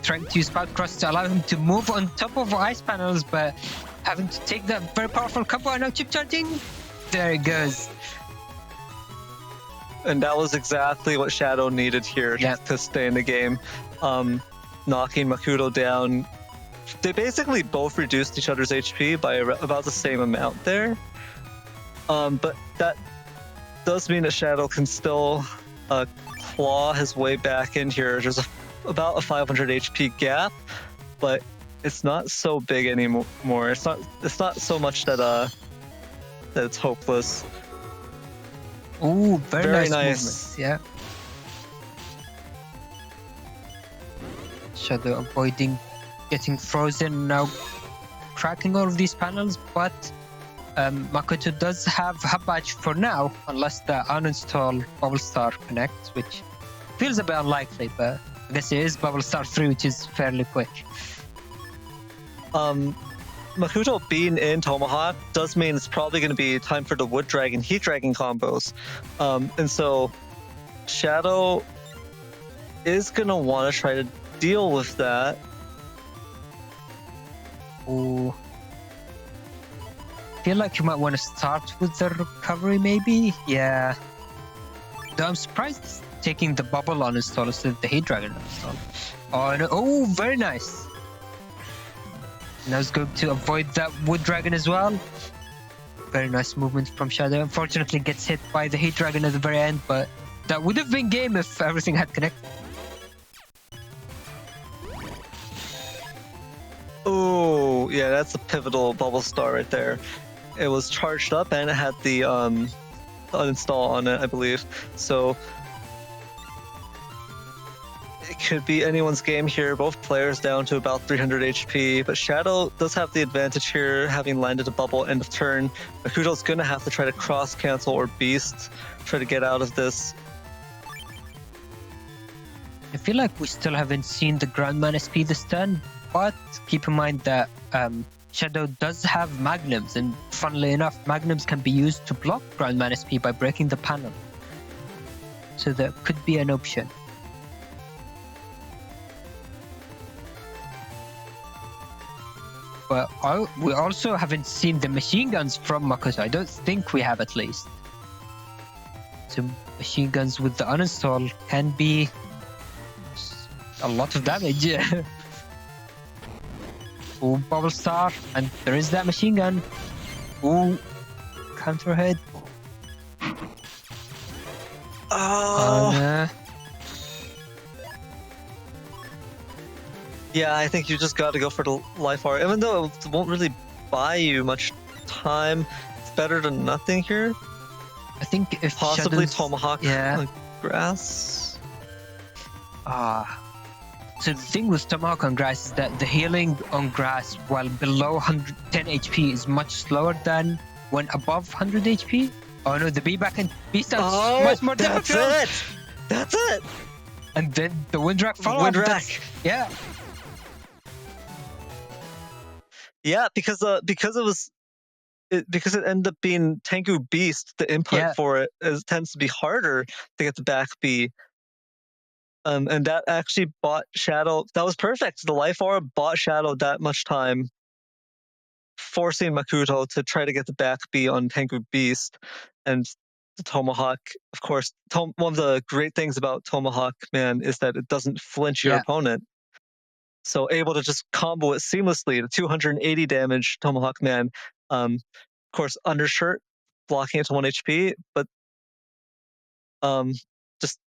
trying to use Spout Cross to allow him to move on top of ice panels, but having to take that very powerful combo. And now chip charging. There it goes. and that was exactly what Shadow needed here to stay in the game. Knocking Makuto down. They basically both reduced each other's HP by about the same amount there. But that does mean that Shadow can still claw his way back in here. There's about a 500 HP gap, but it's not so big anymore. It's not so much that that it's hopeless. Ooh, very nice movement. nice. Yeah. Shadow avoiding getting frozen, now cracking all of these panels, but Makuto does have Habach for now, unless the uninstall Bubble Star connects, which feels a bit unlikely, but I guess it is Bubble Star 3, which is fairly quick. Makuto being in Tomahawk does mean it's probably going to be time for the Wood Dragon, Heat Dragon combos. And so Shadow is going to want to try to deal with that. Ooh. I feel like you might want to start with the recovery, maybe? Yeah. Though I'm surprised it's taking the bubble uninstall instead of the Heat Dragon uninstall. Oh, no. Oh, very nice. Now it's going to avoid that Wood Dragon as well. Very nice movement from Shadow. Unfortunately, gets hit by the Heat Dragon at the very end, but that would have been game if everything had connected. Oh, yeah, that's a pivotal Bubble Star right there. It was charged up and it had the uninstall on it, I believe. So it could be anyone's game here. Both players down to about 300 HP, but Shadow does have the advantage here, having landed a bubble end of turn. Makuto's gonna have to try to cross cancel or beast, try to get out of this. I feel like we still haven't seen the Grandman SP this turn, but keep in mind that Shadow does have Magnums, and funnily enough, Magnums can be used to block Grandman SP by breaking the panel. So that could be an option. But we also haven't seen the machine guns from Makuto. I don't think we have, at least. So machine guns with the uninstall can be a lot of damage. Ooh, Bubble Star, and there is that machine gun. Ooh, counter hit. Oh. No. Yeah, I think you just got to go for the life art. Even though it won't really buy you much time, it's better than nothing here. I think if possibly Shadow's... Tomahawk grass. So the thing with Tomahawk on grass is that the healing on grass while below 110 HP is much slower than when above 100 HP. Oh no, the B back and B starts much more difficult. That's it! That's it! And then the wind rack follow-up. Wind rack. Yeah. Yeah, because it ended up being Tengu Beast, the input for it tends to be harder to get the back B. And that actually bought Shadow. That was perfect. The Life Aura bought Shadow that much time, forcing Makuto to try to get the back B on Tengu Beast. And the Tomahawk, of course, one of the great things about Tomahawk, man, is that it doesn't flinch your opponent. So able to just combo it seamlessly. The 280 damage Tomahawk Man. Of course, undershirt, blocking it to 1 HP, but just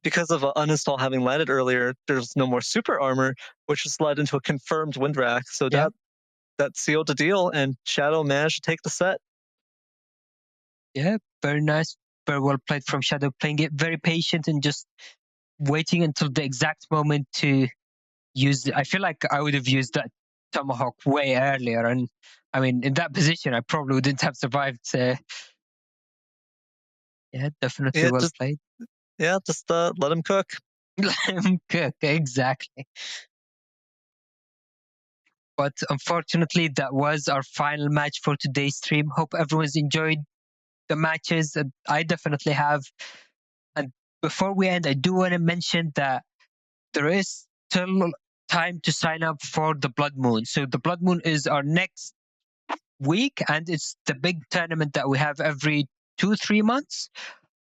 because of an uninstall having landed earlier, there's no more super armor, which has led into a confirmed wind rack. So that sealed the deal, and Shadow managed to take the set. Yeah, very nice. Very well played from Shadow, playing it very patient and just waiting until the exact moment to use. I feel like I would have used that Tomahawk way earlier, and I mean, in that position, I probably wouldn't have survived. So, yeah, definitely well played. Yeah, just let him cook. Let him cook, exactly. But unfortunately, that was our final match for today's stream. Hope everyone's enjoyed the matches. I definitely have. And before we end, I do want to mention that there is still time to sign up for the Blood Moon. So the Blood Moon is our next week, and it's the big tournament that we have every 2-3 months.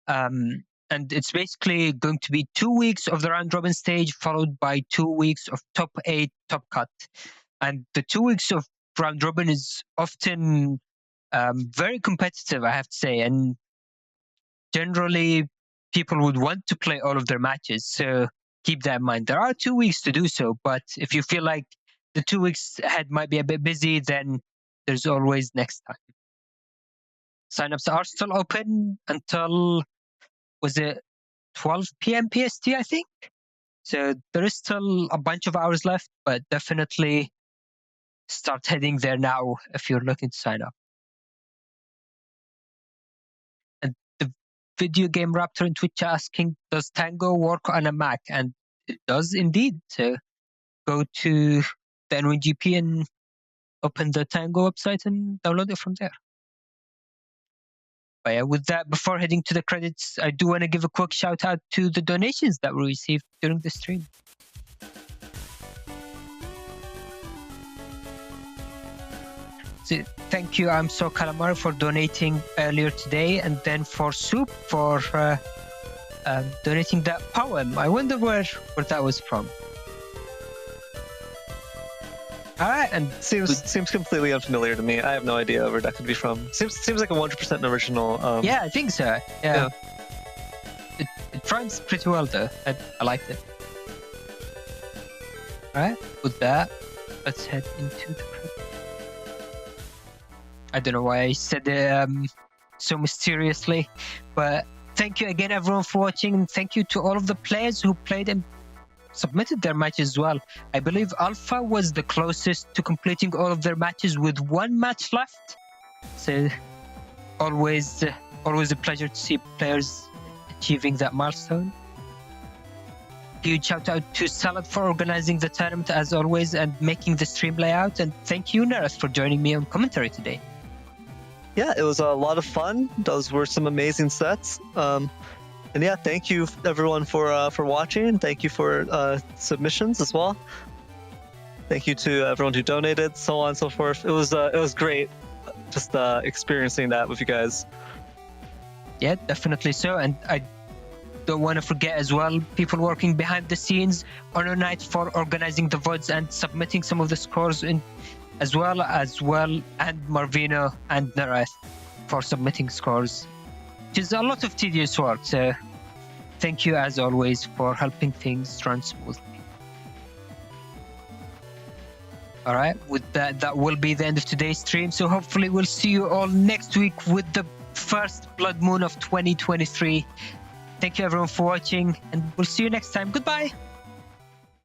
And it's basically going to be 2 weeks of the round robin stage, followed by 2 weeks of top 8 top cut. And the 2 weeks of round robin is often very competitive, I have to say. And generally, people would want to play all of their matches. So keep that in mind. There are 2 weeks to do so, but if you feel like the 2 weeks ahead might be a bit busy, then there's always next time. Signups are still open until, was it 12 p.m. PST, I think? So there is still a bunch of hours left, but definitely start heading there now if you're looking to sign up. And the video game Raptor in Twitch asking, does Tango work on a Mac? And it does indeed. So go to the NYGP and open the Tango website and download it from there. But yeah, with that, before heading to the credits, I do want to give a quick shout out to the donations that we received during the stream. So thank you, I'm So Calamari, for donating earlier today, and then for Soup for donating that poem. I wonder where that was from. All right, and seems completely unfamiliar to me. I have no idea where that could be from. Seems like a 100% original. Yeah, I think so. Yeah. It rhymes pretty well though. I liked it. All right, with that, let's head into the credits. I don't know why I said it so mysteriously, but thank you again, everyone, for watching, and thank you to all of the players who played and submitted their matches as well. I believe Alpha was the closest to completing all of their matches with 1 match left. So always a pleasure to see players achieving that milestone. Huge shout out to Salad for organizing the tournament as always and making the stream layout. And thank you, Nareth, for joining me on commentary today. Yeah, it was a lot of fun. Those were some amazing sets. And yeah, thank you everyone for watching. Thank you for submissions as well. Thank you to everyone who donated, so on and so forth. It was great, just experiencing that with you guys. Yeah, definitely so. And I don't want to forget as well, people working behind the scenes, HonorNite for organizing the votes and submitting some of the scores in as well, and Marvino and Nareth for submitting scores. Which is a lot of tedious work, so thank you as always for helping things run smoothly. All right, with that will be the end of today's stream. So hopefully we'll see you all next week with the first Blood Moon of 2023. Thank you everyone for watching, and we'll see you next time. Goodbye.